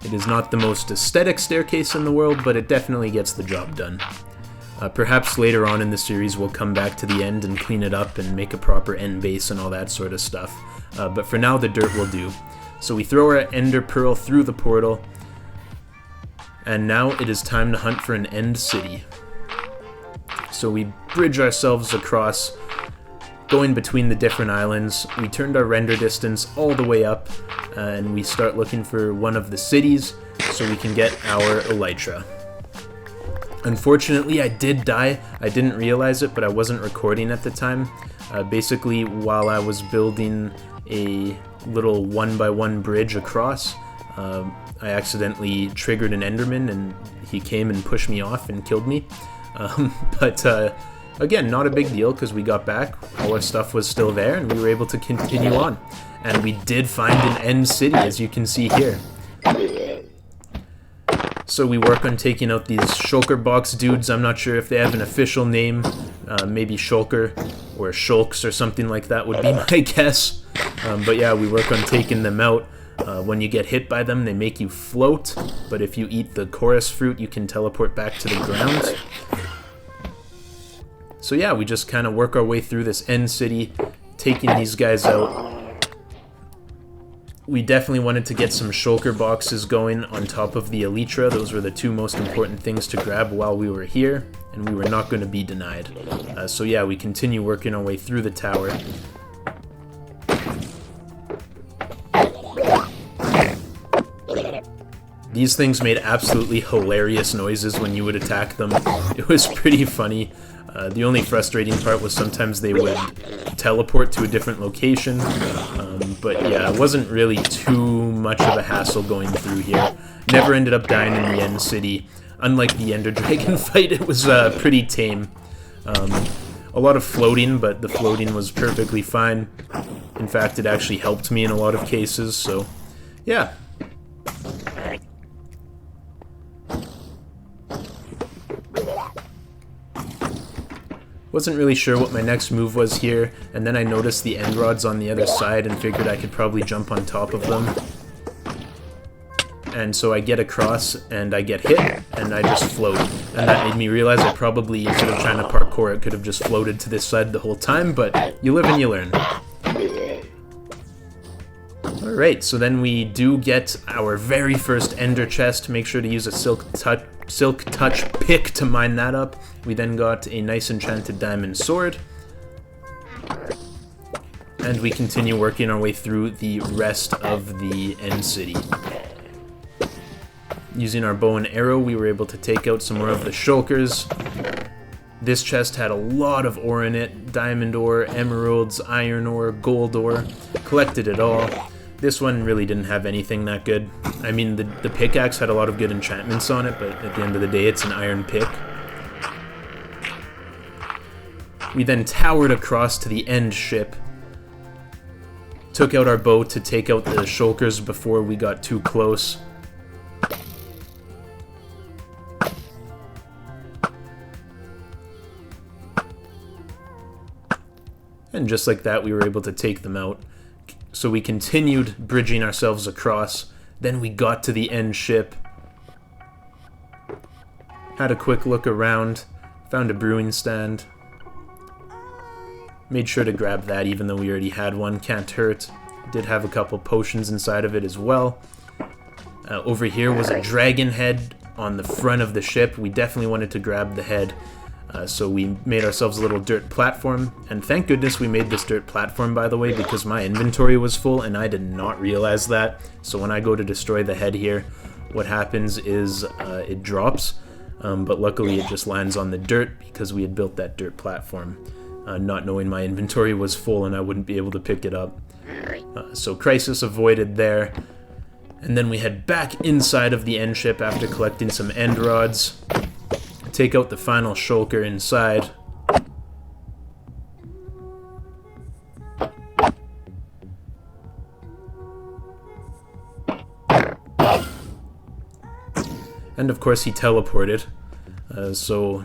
It is not the most aesthetic staircase in the world, but it definitely gets the job done. Perhaps later on in the series we'll come back to the end and clean it up and make a proper end base and all that sort of stuff. But for now, the dirt will do. So we throw our ender pearl through the portal, and now it is time to hunt for an end city. So we bridge ourselves across, going between the different islands. We turned our render distance all the way up, and we start looking for one of the cities so we can get our elytra. Unfortunately, I did die. I didn't realize it, but I wasn't recording at the time. Basically, while I was building a little 1x1 bridge across, I accidentally triggered an Enderman, and he came and pushed me off and killed me. But again, not a big deal because we got back, all our stuff was still there, and we were able to continue on. And we did find an end city, as you can see here. So we work on taking out these shulker box dudes. I'm not sure if they have an official name. Maybe shulker or shulks or something like that would be my guess. But yeah, we work on taking them out. When you get hit by them, they make you float. But if you eat the chorus fruit, you can teleport back to the ground. So yeah, we just kind of work our way through this end city, taking these guys out. We definitely wanted to get some shulker boxes going on top of the elytra. Those were the two most important things to grab while we were here, and we were not going to be denied. So yeah, we continue working our way through the tower. These things made absolutely hilarious noises when you would attack them. It was pretty funny. The only frustrating part was sometimes they would teleport to a different location. But yeah, it wasn't really too much of a hassle going through here. Never ended up dying in the end city. Unlike the Ender Dragon fight, it was pretty tame. A lot of floating, but the floating was perfectly fine. In fact, it actually helped me in a lot of cases, so yeah. Wasn't really sure what my next move was here, and then I noticed the end rods on the other side and figured I could probably jump on top of them. And so I get across and I get hit and I just float. And that made me realize I probably, instead of trying to parkour, it could have just floated to this side the whole time, but you live and you learn. Alright, so then we do get our very first ender chest. Make sure to use a silk touch pick to mine that up. We then got a nice enchanted diamond sword. And we continue working our way through the rest of the end city. Using our bow and arrow, we were able to take out some more of the shulkers. This chest had a lot of ore in it. Diamond ore, emeralds, iron ore, gold ore. Collected it all. This one really didn't have anything that good. I mean, the pickaxe had a lot of good enchantments on it, but at the end of the day, it's an iron pick. We then towered across to the end ship. Took out our bow to take out the shulkers before we got too close. And just like that, we were able to take them out. So we continued bridging ourselves across. Then we got to the end ship. Had a quick look around. Found a brewing stand. Made sure to grab that even though we already had one. Can't hurt. Did have a couple potions inside of it as well. Over here was a dragon head on the front of the ship. We definitely wanted to grab the head. So we made ourselves a little dirt platform, and thank goodness we made this dirt platform, by the way, because my inventory was full and I did not realize that. So when I go to destroy the head here, what happens is it drops, but luckily it just lands on the dirt because we had built that dirt platform, not knowing my inventory was full and I wouldn't be able to pick it up. So crisis avoided there. And then we head back inside of the end ship after collecting some end rods. Take out the final shulker inside. And of course he teleported, so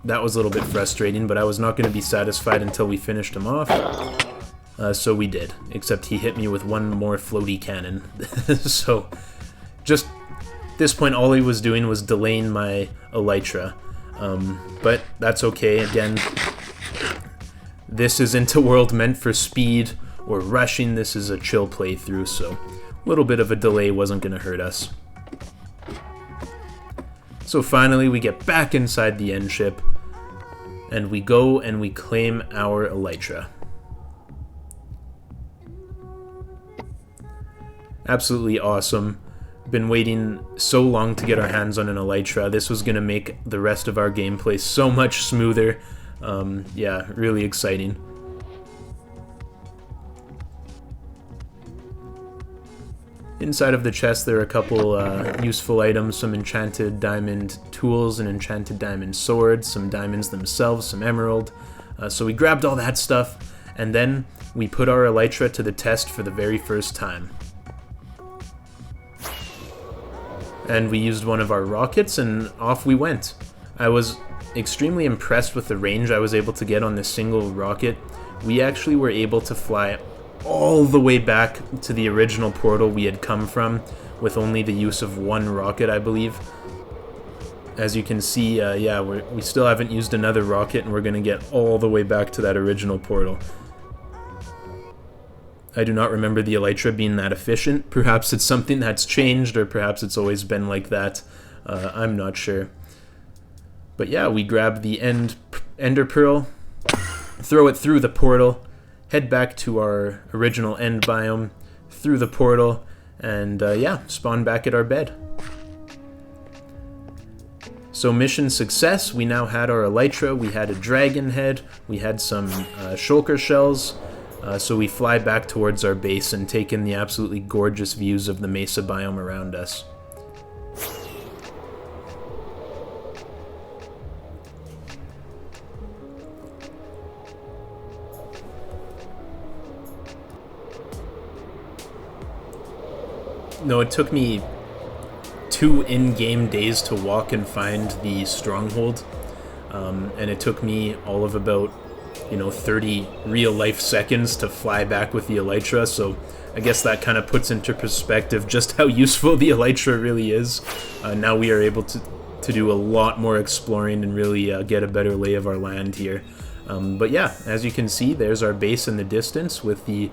that was a little bit frustrating, but I was not going to be satisfied until we finished him off. So we did, except he hit me with one more floaty cannon. So just at this point all he was doing was delaying my elytra. But that's okay. Again, this isn't a world meant for speed or rushing. This is a chill playthrough, so a little bit of a delay wasn't going to hurt us. So finally we get back inside the end ship, and we go and we claim our elytra. Absolutely awesome. Been waiting so long to get our hands on an elytra. This was going to make the rest of our gameplay so much smoother. Yeah, really exciting. Inside of the chest there are a couple useful items, some enchanted diamond tools, an enchanted diamond sword, some diamonds themselves, some emerald. So we grabbed all that stuff, and then we put our elytra to the test for the very first time. and we used one of our rockets, and off we went. I was extremely impressed with the range I was able to get on this single rocket. We actually were able to fly all the way back to the original portal we had come from with only the use of one rocket, I believe. As you can see, yeah, we still haven't used another rocket, and we're going to get all the way back to that original portal. I do not remember the elytra being that efficient. Perhaps it's something that's changed, or perhaps it's always been like that. I'm not sure. But yeah, we grab the ender pearl, throw it through the portal, head back to our original end biome, through the portal, and yeah, spawn back at our bed. So mission success. We now had our elytra, we had a dragon head, we had some shulker shells. So we fly back towards our base and take in the absolutely gorgeous views of the mesa biome around us. No, it took me 2 in-game days to walk and find the stronghold, and it took me all of about 30 real-life seconds to fly back with the elytra, so I guess that kind of puts into perspective just how useful the elytra really is. Now we are able to do a lot more exploring and really get a better lay of our land here. But yeah, as you can see, there's our base in the distance with the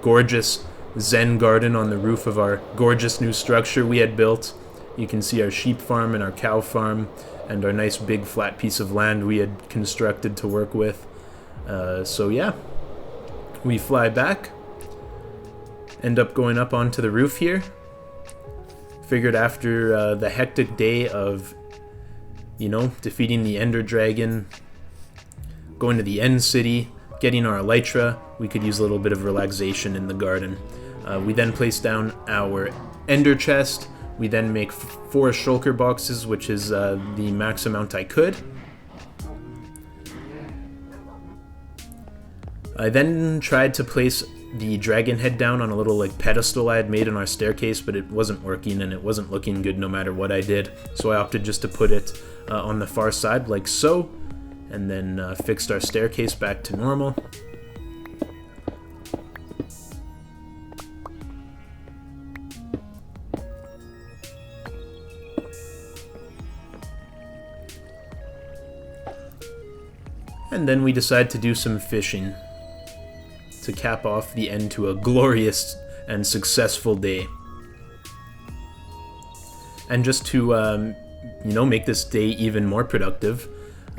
gorgeous Zen garden on the roof of our gorgeous new structure we had built. You can see our sheep farm and our cow farm and our nice big flat piece of land we had constructed to work with. So yeah, we fly back, end up going up onto the roof here. Figured after the hectic day of, defeating the Ender Dragon, going to the End City, getting our elytra, we could use a little bit of relaxation in the garden. We then place down our Ender chest. We then make 4 shulker boxes, which is the max amount I could. I then tried to place the dragon head down on a little pedestal I had made in our staircase, but it wasn't working and it wasn't looking good no matter what I did. So I opted just to put it on the far side like so, and then fixed our staircase back to normal. And then we decide to do some fishing to cap off the end to a glorious and successful day. And just to, make this day even more productive,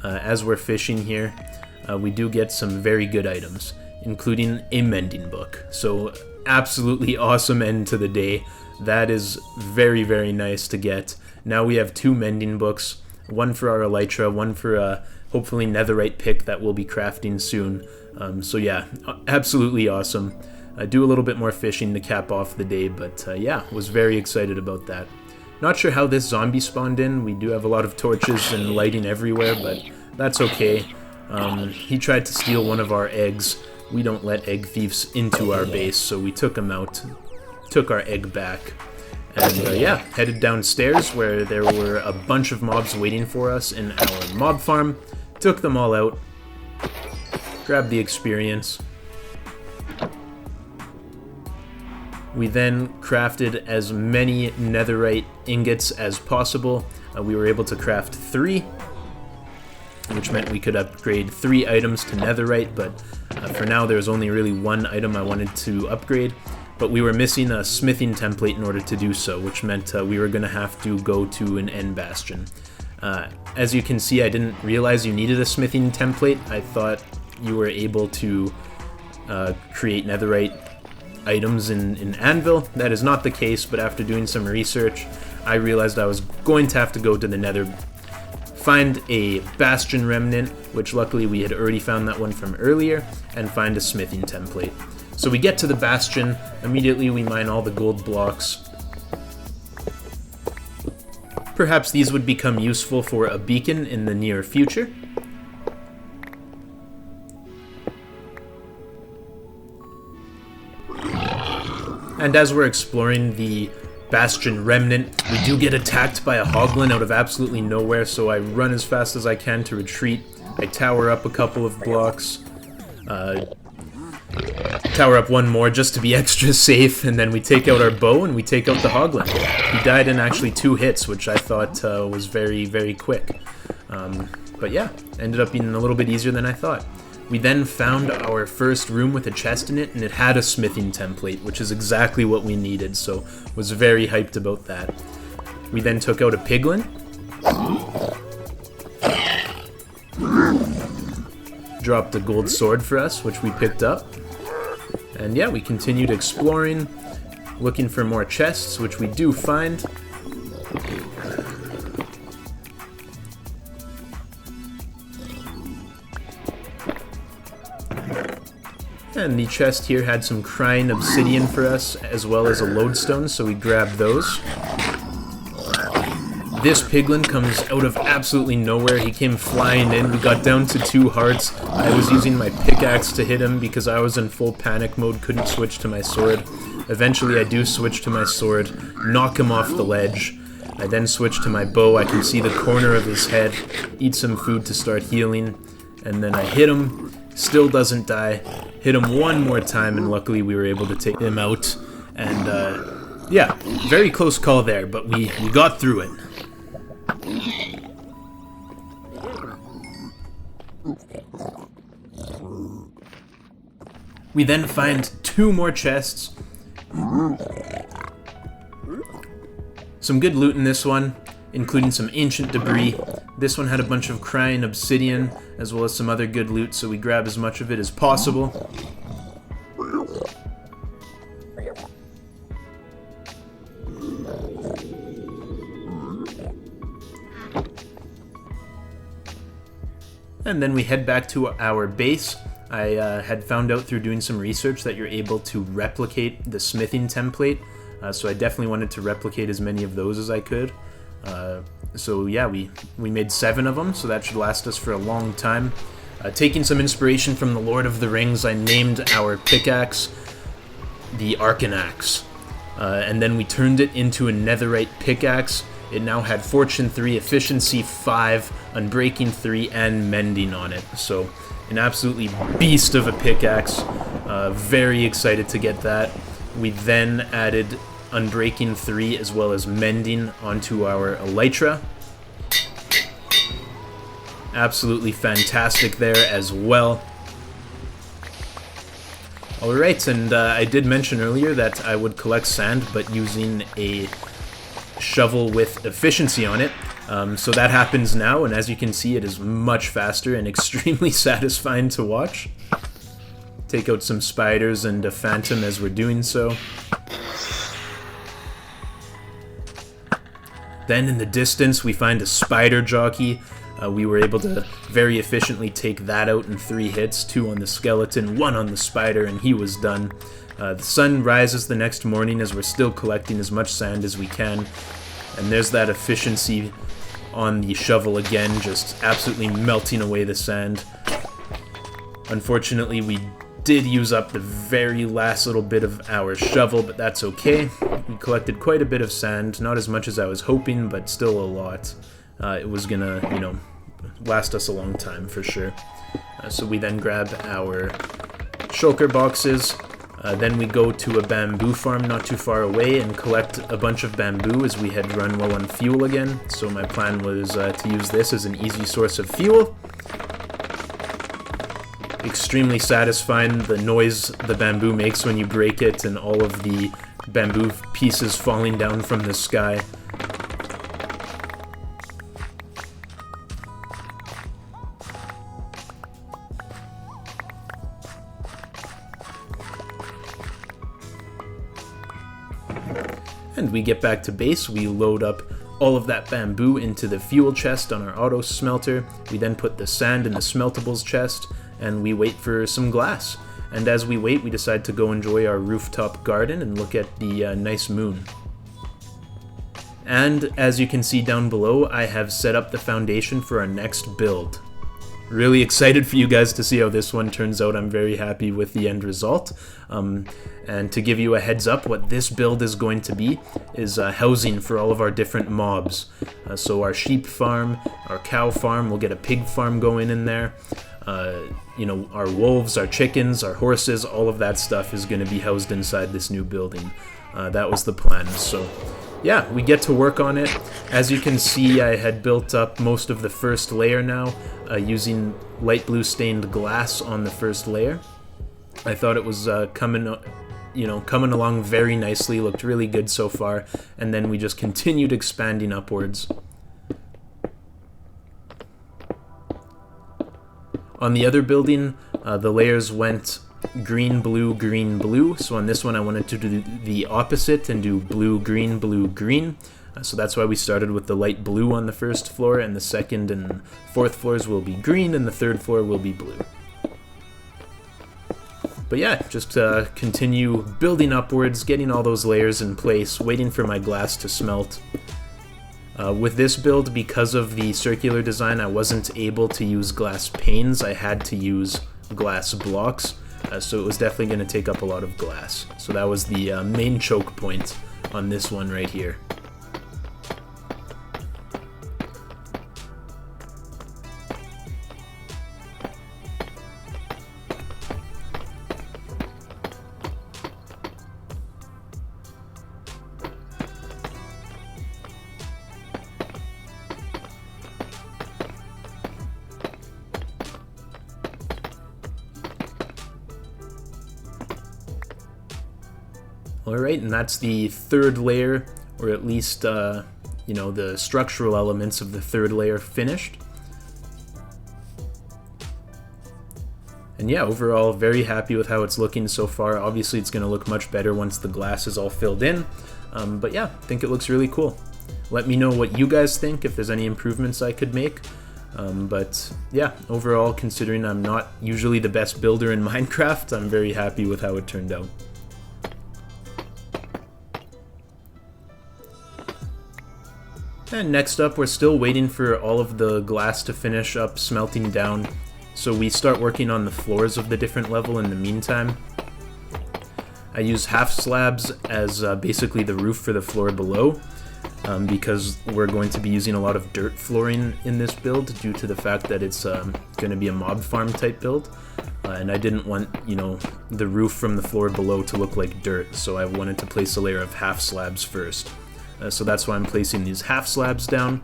as we're fishing here, we do get some very good items, including a mending book. So, absolutely awesome end to the day. That is very, very nice to get. Now we have 2 mending books, one for our elytra, one for a hopefully netherite pick that we'll be crafting soon. So yeah, absolutely awesome. Do a little bit more fishing to cap off the day, but yeah, was very excited about that. Not sure how this zombie spawned in. We do have a lot of torches and lighting everywhere, but that's okay. He tried to steal one of our eggs. We don't let egg thieves into our base, so we took him out, took our egg back. And yeah, headed downstairs where there were a bunch of mobs waiting for us in our mob farm. Took them all out. Grabbed the experience. We then crafted as many netherite ingots as possible. We were able to craft 3, which meant we could upgrade 3 items to netherite, but for now there's only really 1 item I wanted to upgrade. But we were missing a smithing template in order to do so, which meant we were going to have to go to an end bastion. As you can see, I didn't realize you needed a smithing template. I thought you were able to create netherite items in Anvil. That is not the case, but after doing some research, I realized I was going to have to go to the nether, find a bastion remnant, which luckily we had already found that one from earlier, and find a smithing template. So we get to the bastion, immediately we mine all the gold blocks. Perhaps these would become useful for a beacon in the near future. And as we're exploring the Bastion Remnant. We do get attacked by a Hoglin out of absolutely nowhere, so I run as fast as I can to retreat. I tower up a couple of blocks. Tower up one more just to be extra safe, and then we take out our bow and we take out the Hoglin. He died in actually 2 hits, which I thought was very, very quick. But yeah, ended up being a little bit easier than I thought. We then found our first room with a chest in it, and it had a smithing template, which is exactly what we needed, so was very hyped about that. We then took out a piglin. Dropped a gold sword for us, which we picked up. And yeah, we continued exploring, looking for more chests, which we do find. And the chest here had some crying obsidian for us, as well as a lodestone, so we grabbed those. This piglin comes out of absolutely nowhere. He came flying in. We got down to 2 hearts. I was using my pickaxe to hit him because I was in full panic mode, couldn't switch to my sword. Eventually I do switch to my sword, knock him off the ledge. I then switch to my bow. I can see the corner of his head, eat some food to start healing, and then I hit him. Still doesn't die. Hit him one more time, and luckily we were able to take him out. And yeah, very close call there, but we got through it. We then find 2 more chests. Some good loot in this one, including some ancient debris. This one had a bunch of crying obsidian, as well as some other good loot, so we grab as much of it as possible. And then we head back to our base. I had found out through doing some research that you're able to replicate the smithing template, so I definitely wanted to replicate as many of those as I could. So yeah, we made 7 of them, so that should last us for a long time. Taking some inspiration from the Lord of the Rings, I named our pickaxe the Arcanaxe, and then we turned it into a netherite pickaxe. It now had Fortune 3, Efficiency 5, Unbreaking 3, and Mending on it. So, an absolutely beast of a pickaxe. Very excited to get that. We then added Unbreaking 3 as well as Mending onto our Elytra. Absolutely fantastic there as well. Alright, and I did mention earlier that I would collect sand, but using a shovel with efficiency on it. So that happens now, and as you can see, it is much faster and extremely satisfying to watch. Take out some spiders and a phantom as we're doing so. Then in the distance we find a spider jockey. We were able to very efficiently take that out in 3 hits, 2 on the skeleton, 1 on the spider, and he was done. The sun rises the next morning as we're still collecting as much sand as we can. And there's that efficiency on the shovel again, just absolutely melting away the sand. Unfortunately, we did use up the very last little bit of our shovel, but that's okay. We collected quite a bit of sand, not as much as I was hoping, but still a lot. It was gonna, last us a long time for sure. So we then grab our shulker boxes. Then we go to a bamboo farm not too far away and collect a bunch of bamboo as we had run low on fuel again. So my plan was to use this as an easy source of fuel. Extremely satisfying, the noise the bamboo makes when you break it and all of the bamboo pieces falling down from the sky. And we get back to base, we load up all of that bamboo into the fuel chest on our auto smelter. We then put the sand in the smeltables chest, and we wait for some glass. And as we wait, we decide to go enjoy our rooftop garden and look at the nice moon. And as you can see down below, I have set up the foundation for our next build. really excited for you guys to see how this one turns out. I'm very happy with the end result. And to give you a heads up, what this build is going to be is housing for all of our different mobs. So our sheep farm, our cow farm, we'll get a pig farm going in there. You know, our wolves, our chickens, our horses, all of that stuff is going to be housed inside this new building. That was the plan. So yeah, we get to work on it. As you can see, I had built up most of the first layer now, using light blue stained glass on the first layer. I thought it was coming along very nicely, looked really good so far, and then we just continued expanding upwards. On the other building, the layers went green, blue, so on this one I wanted to do the opposite and do blue, green. So that's why we started with the light blue on the first floor, and the second and fourth floors will be green, and the third floor will be blue. But yeah, just continue building upwards, getting all those layers in place, waiting for my glass to smelt. With this build, because of the circular design, I wasn't able to use glass panes, I had to use glass blocks. So it was definitely going to take up a lot of glass. So that was the main choke point on this one right here. Alright, and that's the third layer, or at least, you know, the structural elements of the third layer finished. And yeah, overall, very happy with how it's looking so far. Obviously, it's going to look much better once the glass is all filled in. But yeah, I think it looks really cool. Let me know what you guys think, if there's any improvements I could make. But yeah, overall, considering I'm not usually the best builder in Minecraft, I'm very happy with how it turned out. And next up, we're still waiting for all of the glass to finish up smelting down, so we start working on the floors of the different level in the meantime. I use half slabs as basically the roof for the floor below, because we're going to be using a lot of dirt flooring in this build due to the fact that it's going to be a mob farm type build. And I didn't want, you know, the roof from the floor below to look like dirt, so I wanted to place a layer of half slabs first. So that's why I'm placing these half slabs down.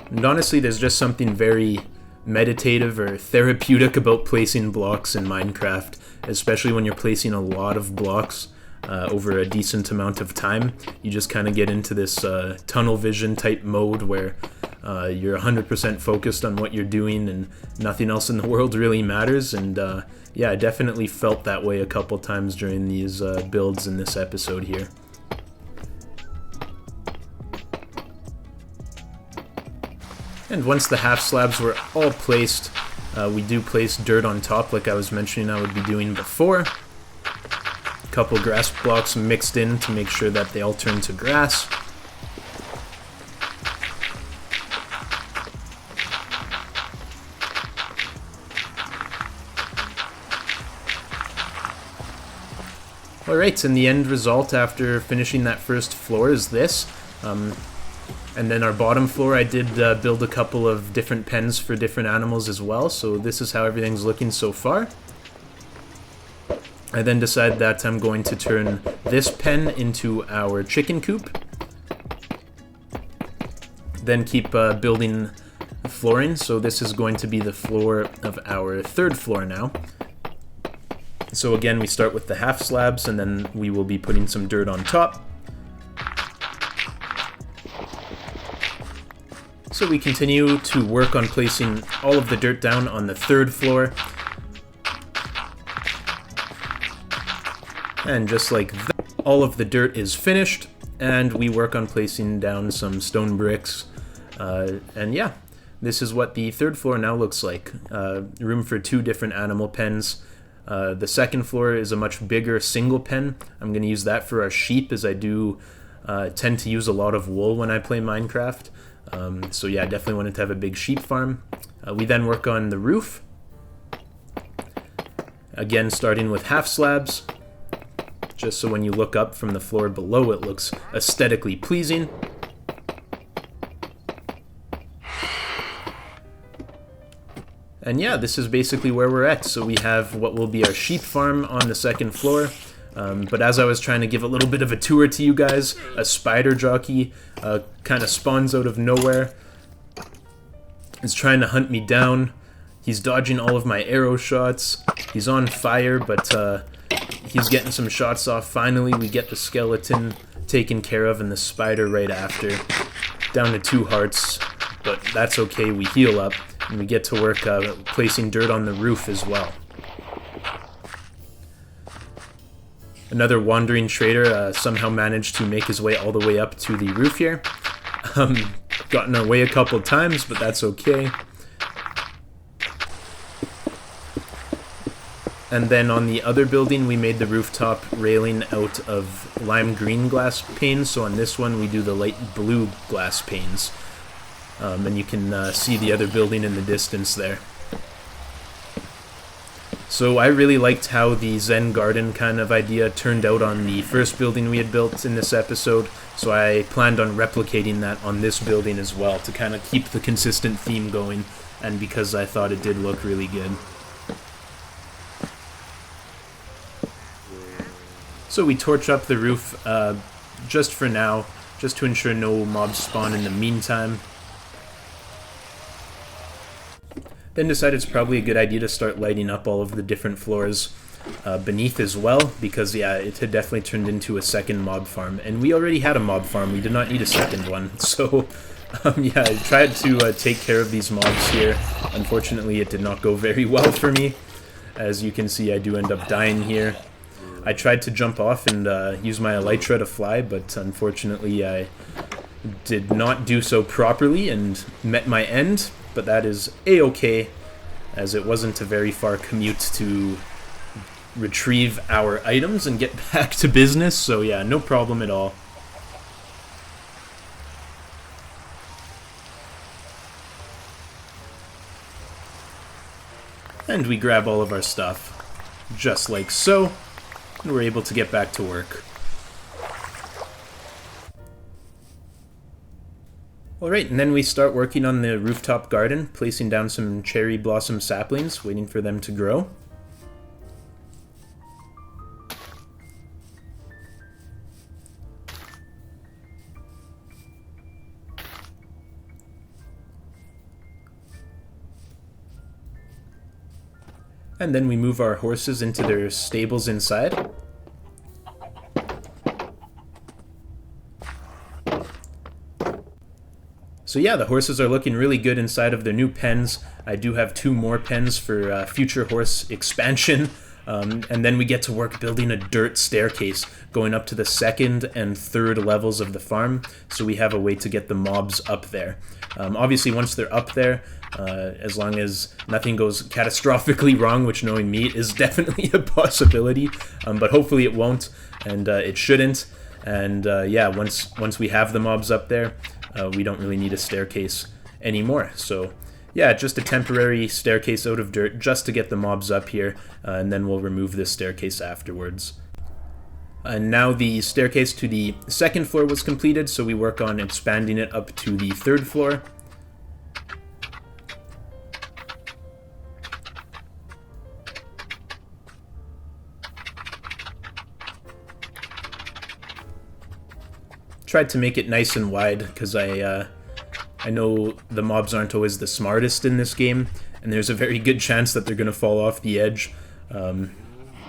And honestly, there's just something very meditative or therapeutic about placing blocks in Minecraft, especially when you're placing a lot of blocks over a decent amount of time. You just kind of get into this tunnel vision type mode where you're 100% focused on what you're doing and nothing else in the world really matters. And yeah, I definitely felt that way a couple times during these builds in this episode here. And once the half slabs were all placed, we do place dirt on top like I was mentioning I would be doing before. A couple grass blocks mixed in to make sure that they all turn to grass. Alright, and the end result after finishing that first floor is this. And then our bottom floor, I did build a couple of different pens for different animals as well, so this is how everything's looking so far. I then decided that I'm going to turn this pen into our chicken coop. Then keep building the flooring, so this is going to be the floor of our third floor now. So again, we start with the half slabs, and then we will be putting some dirt on top. So we continue to work on placing all of the dirt down on the third floor. And just like that, all of the dirt is finished. and we work on placing down some stone bricks. And yeah, this is what the third floor now looks like. Room for 2 different animal pens. The second floor is a much bigger single pen. I'm going to use that for our sheep, as I do tend to use a lot of wool when I play Minecraft. So yeah, I definitely wanted to have a big sheep farm. We then work on the roof. Again, starting with half slabs, just so when you look up from the floor below, it looks aesthetically pleasing. And yeah, this is basically where we're at. So we have what will be our sheep farm on the second floor. But as I was trying to give a little bit of a tour to you guys, a spider jockey kind of spawns out of nowhere. He's trying to hunt me down. He's dodging all of my arrow shots. He's on fire, but he's getting some shots off. Finally, we get the skeleton taken care of and the spider right after. Down to 2 hearts, but that's okay. We heal up, and we get to work placing dirt on the roof as well. Another wandering trader somehow managed to make his way all the way up to the roof here. Gotten away a couple times, but that's okay. And then on the other building, we made the rooftop railing out of lime green glass panes. So on this one, we do the light blue glass panes. And you can see the other building in the distance there. So I really liked how the Zen garden kind of idea turned out on the first building we had built in this episode. So I planned on replicating that on this building as well, to kind of keep the consistent theme going, and because I thought it did look really good. So we torch up the roof just for now, just to ensure no mobs spawn in the meantime. Then decided it's probably a good idea to start lighting up all of the different floors beneath as well, because yeah, it had definitely turned into a second mob farm, and we already had a mob farm. We did not need a second one. So yeah, I tried to take care of these mobs here. Unfortunately, it did not go very well for me. As you can see, I do end up dying here. I tried to jump off and use my elytra to fly, but unfortunately I did not do so properly and met my end. But that is a-okay, as it wasn't a very far commute to retrieve our items and get back to business, so yeah, no problem at all. And we grab all of our stuff, just like so, and we're able to get back to work. Alright, and then we start working on the rooftop garden, placing down some cherry blossom saplings, waiting for them to grow. And then we move our horses into their stables inside. So yeah, the horses are looking really good inside of their new pens. I do have 2 more pens for future horse expansion. And then we get to work building a dirt staircase going up to the 2nd and 3rd levels of the farm, so we have a way to get the mobs up there. Obviously, once they're up there, as long as nothing goes catastrophically wrong, which knowing me is definitely a possibility, but hopefully it won't, and it shouldn't. And yeah, once we have the mobs up there, we don't really need a staircase anymore. So yeah, just a temporary staircase out of dirt just to get the mobs up here, and then we'll remove this staircase afterwards. And now the staircase to the 2nd floor was completed, so we work on expanding it up to the 3rd floor. Tried to make it nice and wide, because I know the mobs aren't always the smartest in this game, and there's a very good chance that they're going to fall off the edge.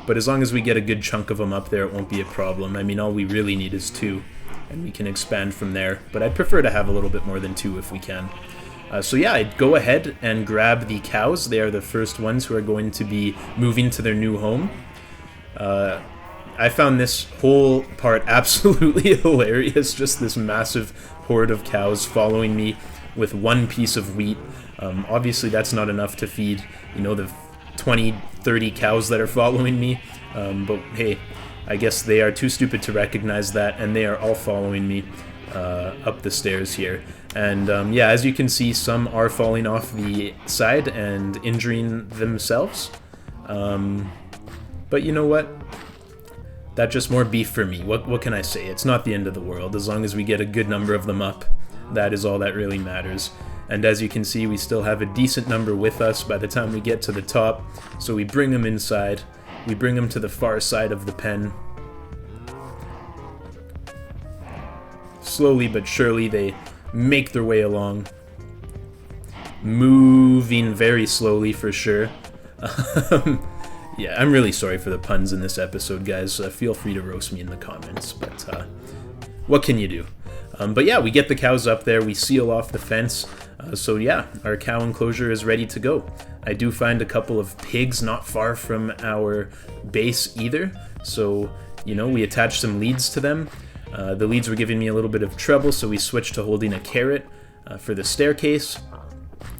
But as long as we get a good chunk of them up there, it won't be a problem. I mean, all we really need is 2, and we can expand from there. But I'd prefer to have a little bit more than 2 if we can. So yeah, I'd go ahead and grab the cows. They are the first ones who are going to be moving to their new home. I found this whole part absolutely hilarious. Just this massive horde of cows following me with one piece of wheat. Obviously, that's not enough to feed, you know, the 20, 30 cows that are following me. But hey, I guess they are too stupid to recognize that, and they are all following me up the stairs here. And yeah, as you can see, some are falling off the side and injuring themselves. But you know what? That's just more beef for me. What can I say? It's not the end of the world. As long as we get a good number of them up, that is all that really matters. And as you can see, we still have a decent number with us by the time we get to the top. So we bring them inside. We bring them to the far side of the pen. Slowly but surely, they make their way along. Moving very slowly for sure. Yeah, I'm really sorry for the puns in this episode, guys. Feel free to roast me in the comments, but what can you do? But yeah, we get the cows up there, we seal off the fence, so yeah, our cow enclosure is ready to go. I do find a couple of pigs not far from our base either, so, you know, we attach some leads to them. The leads were giving me a little bit of trouble, so we switched to holding a carrot for the staircase,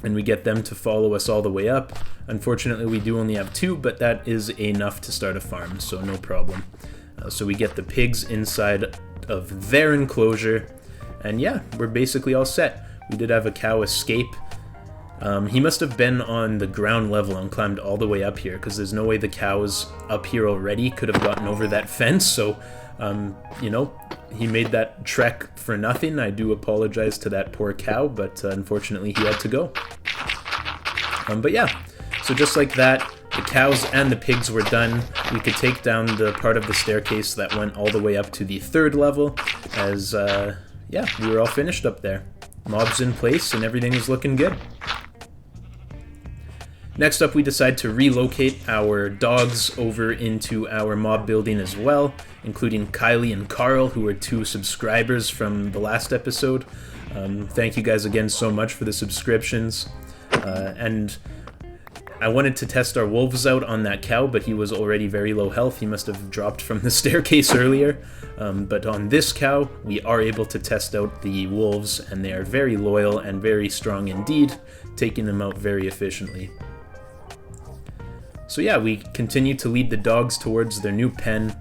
and we get them to follow us all the way up. Unfortunately, we do only have 2, but that is enough to start a farm, so no problem. So we get the pigs inside of their enclosure, and yeah, we're basically all set. We did have a cow escape. He must have been on the ground level and climbed all the way up here, because there's no way the cows up here already could have gotten over that fence, so, you know, he made that trek for nothing. I do apologize to that poor cow, but unfortunately he had to go. But yeah, so just like that, the cows and the pigs were done. We could take down the part of the staircase that went all the way up to the 3rd level, as, yeah, we were all finished up there. Mobs in place, and everything was looking good. Next up, we decide to relocate our dogs over into our mob building as well, including Kylie and Carl, who are 2 subscribers from the last episode. Thank you guys again so much for the subscriptions. And I wanted to test our wolves out on that cow, but he was already very low health. He must have dropped from the staircase earlier. But on this cow, we are able to test out the wolves, and they are very loyal and very strong indeed, taking them out very efficiently. So yeah, we continue to lead the dogs towards their new pen.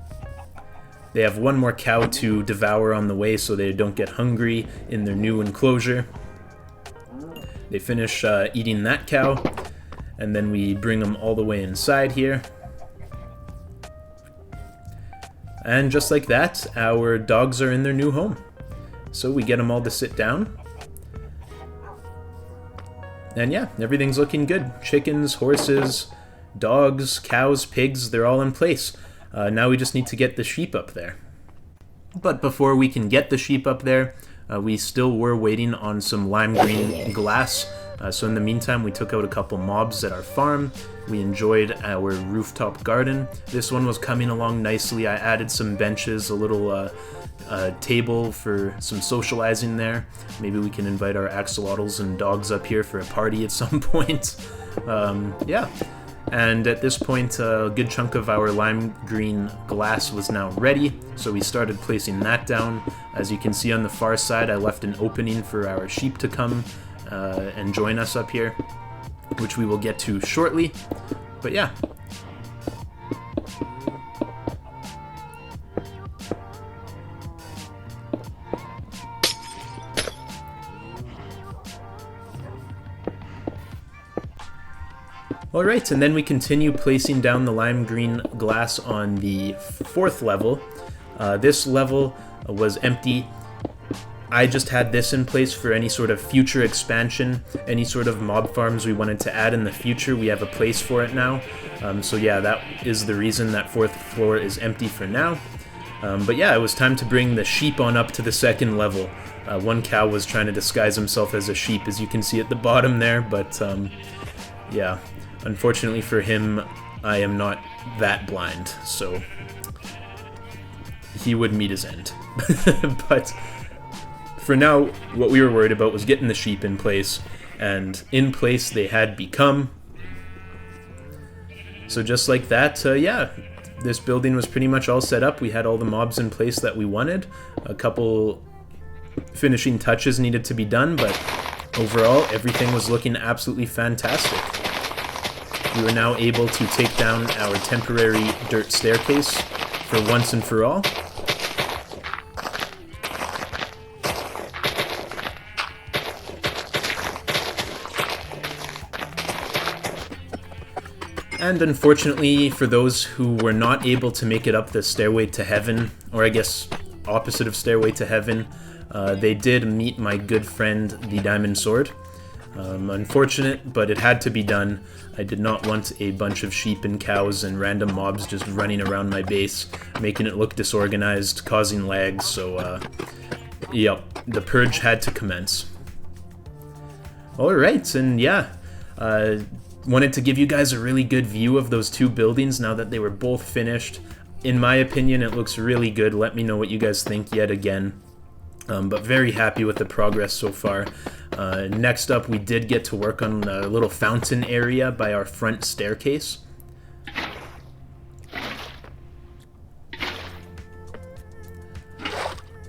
They have 1 more cow to devour on the way so they don't get hungry in their new enclosure. They finish eating that cow, and then we bring them all the way inside here. And just like that, our dogs are in their new home. So we get them all to sit down. And yeah, everything's looking good. Chickens, horses, dogs, cows, pigs, they're all in place. Now we just need to get the sheep up there. But before we can get the sheep up there, we still were waiting on some lime green glass. So in the meantime, we took out a couple mobs at our farm. We enjoyed our rooftop garden. This one was coming along nicely. I added some benches, a little table for some socializing there. Maybe we can invite our axolotls and dogs up here for a party at some point. Yeah. And at this point, a good chunk of our lime green glass was now ready, so we started placing that down. As you can see on the far side, I left an opening for our sheep to come and join us up here, which we will get to shortly. But yeah. Alright, and then we continue placing down the lime green glass on the 4th level. This level was empty. I just had this in place for any sort of future expansion, any sort of mob farms we wanted to add in the future. We have a place for it now. So yeah, that is the reason that 4th floor is empty for now. But yeah, it was time to bring the sheep on up to the 2nd level. 1 cow was trying to disguise himself as a sheep, as you can see at the bottom there, but yeah. Unfortunately for him, I am not that blind, so he would meet his end. But for now, what we were worried about was getting the sheep in place, and in place they had become. So just like that, yeah, this building was pretty much all set up. We had all the mobs in place that we wanted. A couple finishing touches needed to be done, but overall, everything was looking absolutely fantastic. We were now able to take down our temporary dirt staircase for once and for all. And unfortunately, for those who were not able to make it up the Stairway to Heaven, or I guess opposite of Stairway to Heaven, they did meet my good friend, the Diamond Sword. Unfortunate, but it had to be done. I did not want a bunch of sheep and cows and random mobs just running around my base, making it look disorganized, causing lag, so yep, the purge had to commence. Alright, and yeah, wanted to give you guys a really good view of those two buildings now that they were both finished. In my opinion, it looks really good. Let me know what you guys think yet again. But very happy with the progress so far. Next up, we did get to work on a little fountain area by our front staircase.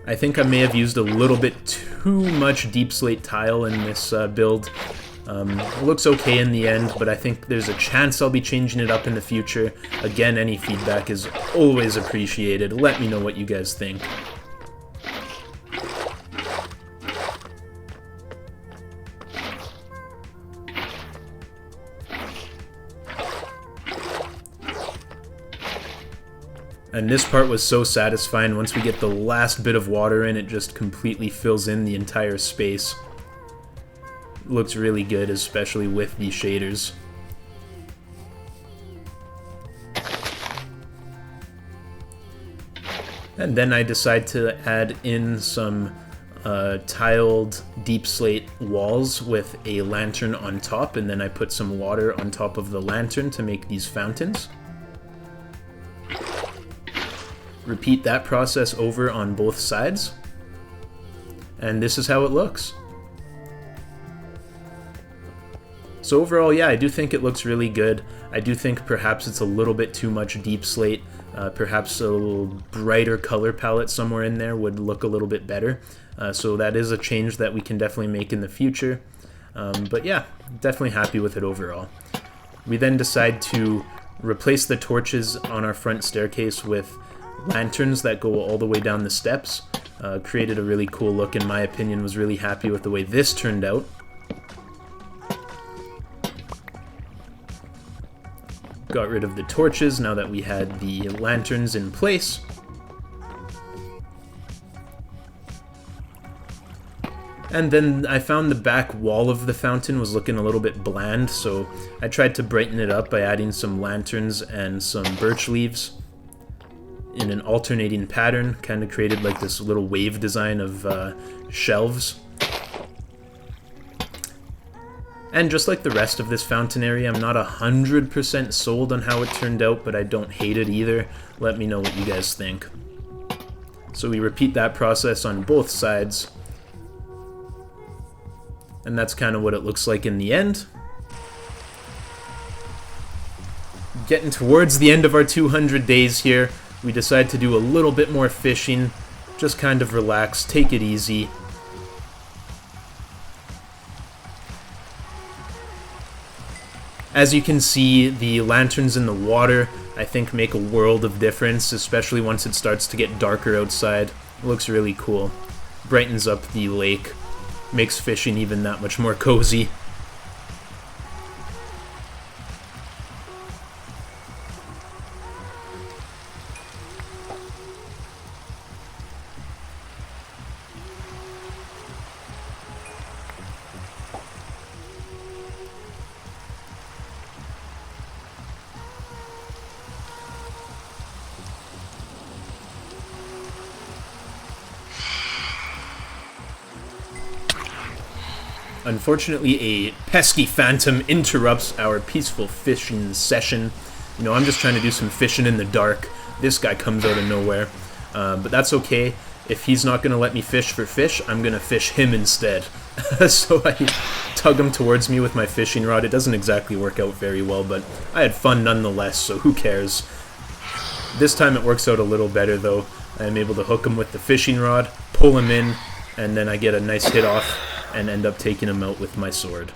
I think I may have used a little bit too much deep slate tile in this build. It looks okay in the end, but I think there's a chance I'll be changing it up in the future. Again, any feedback is always appreciated. Let me know what you guys think. And this part was so satisfying. Once we get the last bit of water in, it just completely fills in the entire space. Looks really good, especially with the shaders. And then I decide to add in some tiled deep slate walls with a lantern on top, and then I put some water on top of the lantern to make these fountains. Repeat that process over on both sides, and this is how it looks. So overall, yeah, I do think it looks really good. I do think perhaps it's a little bit too much deep slate. Perhaps a little brighter color palette somewhere in there would look a little bit better. So that is a change that we can definitely make in the future. But yeah, definitely happy with it overall. We then decide to replace the torches on our front staircase with lanterns that go all the way down the steps. Created a really cool look, in my opinion. Was really happy with the way this turned out. Got rid of the torches now that we had the lanterns in place. And then I found the back wall of the fountain was looking a little bit bland, so I tried to brighten it up by adding some lanterns and some birch leaves in an alternating pattern. Kind of created like this little wave design of shelves. And just like the rest of this fountain area, I'm not 100% sold on how it turned out, but I don't hate it either. Let me know what you guys think. So we repeat that process on both sides. And that's kind of what it looks like in the end. Getting towards the end of our 200 days here, we decide to do a little bit more fishing. Just kind of relax, take it easy. As you can see, the lanterns in the water, I think, make a world of difference, especially once it starts to get darker outside. It looks really cool. Brightens up the lake, makes fishing even that much more cozy. Unfortunately, a pesky phantom interrupts our peaceful fishing session. You know, I'm just trying to do some fishing in the dark. This guy comes out of nowhere. But that's okay. If he's not going to let me fish for fish, I'm going to fish him instead. So I tug him towards me with my fishing rod. It doesn't exactly work out very well, but I had fun nonetheless, so who cares? This time it works out a little better though. I'm able to hook him with the fishing rod, pull him in, and then I get a nice hit off and end up taking him out with my sword.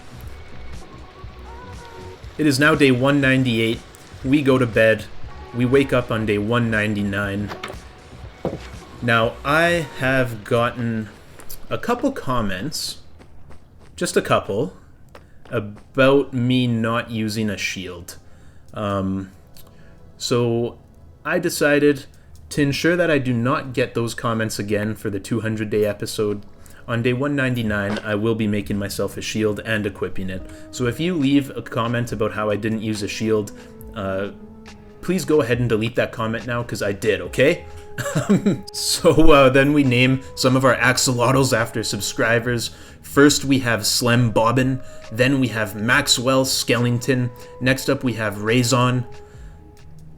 It is now day 198. We go to bed. We wake up on day 199. Now, I have gotten a couple comments, just a couple, about me not using a shield. So I decided to ensure that I do not get those comments again for the 200-day episode. On day 199, I will be making myself a shield and equipping it. So if you leave a comment about how I didn't use a shield, please go ahead and delete that comment now, because I did, okay? So then we name some of our axolotls after subscribers. First we have Slem Bobbin, then we have Maxwell Skellington, next up we have Raison.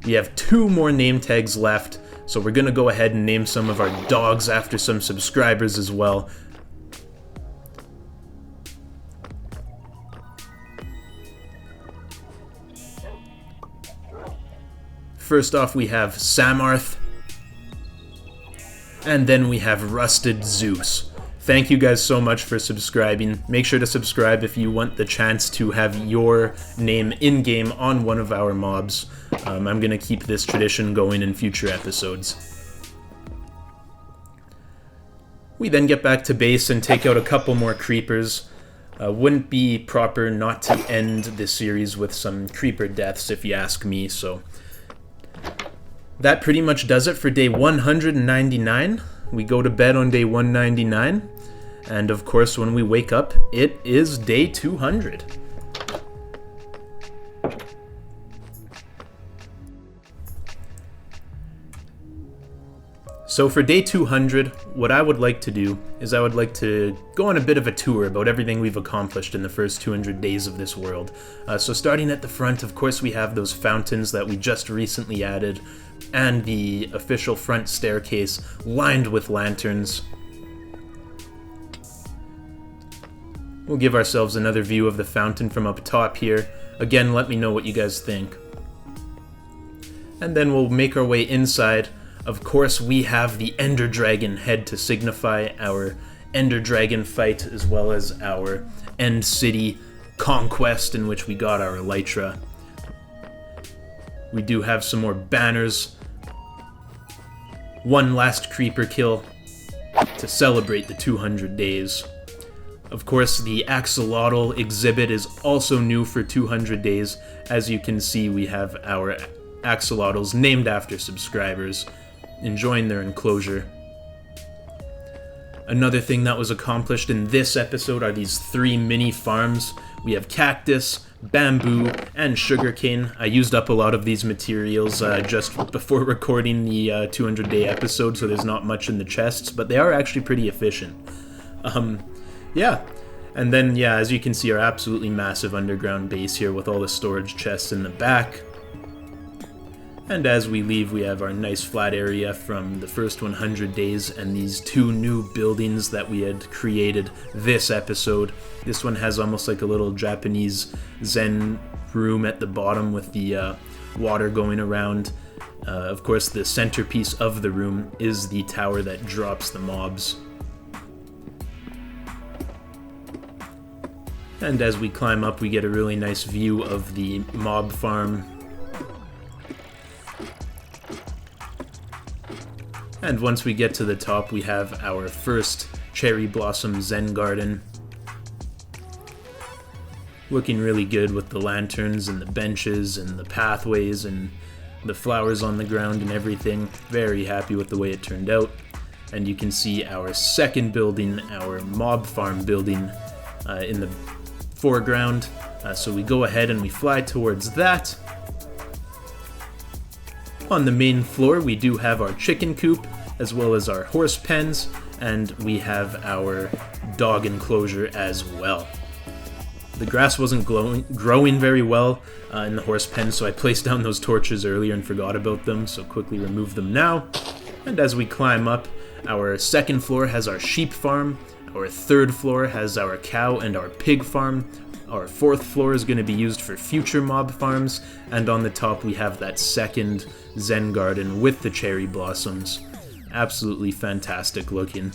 We have 2 more name tags left, so we're gonna go ahead and name some of our dogs after some subscribers as well. First off we have Samarth, and then we have Rusted Zeus. Thank you guys so much for subscribing. Make sure to subscribe if you want the chance to have your name in-game on one of our mobs. I'm going to keep this tradition going in future episodes. We then get back to base and take out a couple more creepers. Wouldn't be proper not to end this series with some creeper deaths if you ask me, so that pretty much does it for day 199. We go to bed on day 199, and of course when we wake up, it is day 200. So for day 200, what I would like to do is I would like to go on a bit of a tour about everything we've accomplished in the first 200 days of this world. So starting at the front, of course we have those fountains that we just recently added, and the official front staircase lined with lanterns. We'll give ourselves another view of the fountain from up top here. Again, let me know what you guys think. And then we'll make our way inside. Of course, we have the Ender Dragon head to signify our Ender Dragon fight, as well as our End City conquest in which we got our Elytra. We do have some more banners. One last creeper kill to celebrate the 200 days. Of course, the axolotl exhibit is also new for 200 days. As you can see, we have our axolotls named after subscribers, enjoying their enclosure. Another thing that was accomplished in this episode are these 3 mini farms. We have cactus, bamboo, and sugarcane. I used up a lot of these materials just before recording the 200-day episode, so there's not much in the chests, but they are actually pretty efficient. Yeah. And then, yeah, as you can see, our absolutely massive underground base here with all the storage chests in the back. And as we leave, we have our nice flat area from the first 100 days and these 2 new buildings that we had created this episode. This one has almost like a little Japanese Zen room at the bottom with the water going around. Of course, the centerpiece of the room is the tower that drops the mobs. And as we climb up, we get a really nice view of the mob farm. And once we get to the top, we have our first Cherry Blossom Zen Garden. Looking really good with the lanterns and the benches and the pathways and the flowers on the ground and everything. Very happy with the way it turned out. And you can see our second building, our mob farm building, in the foreground. So we go ahead and we fly towards that. On the main floor, we do have our chicken coop, as well as our horse pens, and we have our dog enclosure as well. The grass wasn't growing very well in the horse pen, so I placed down those torches earlier and forgot about them, so quickly remove them now. And as we climb up, our second floor has our sheep farm, our third floor has our cow and our pig farm, our 4th floor is going to be used for future mob farms, and on the top we have that second Zen garden with the cherry blossoms. Absolutely fantastic looking.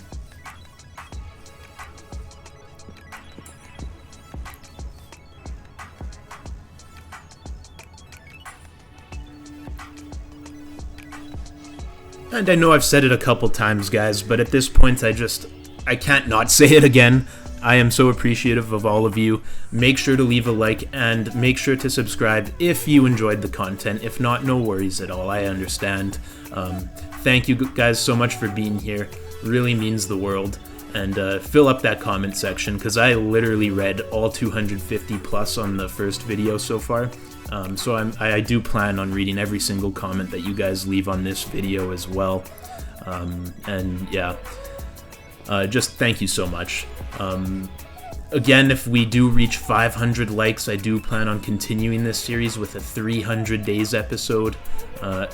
And I know I've said it a couple times, guys, but at this point I can't not say it again. I am so appreciative of all of you. Make sure to leave a like and make sure to subscribe if you enjoyed the content. If not, no worries at all. I understand. Thank you guys so much for being here. Really means the world. And fill up that comment section, because I literally read all 250 plus on the first video so far. So I do plan on reading every single comment that you guys leave on this video as well. And yeah, just thank you so much. Again, if we do reach 500 likes, I do plan on continuing this series with a 300 days episode.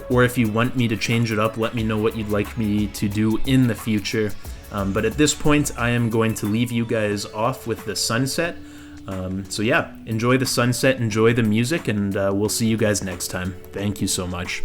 Or if you want me to change it up, let me know what you'd like me to do in the future. But at this point, I am going to leave you guys off with the sunset. So yeah, enjoy the sunset, enjoy the music, and we'll see you guys next time. Thank you so much.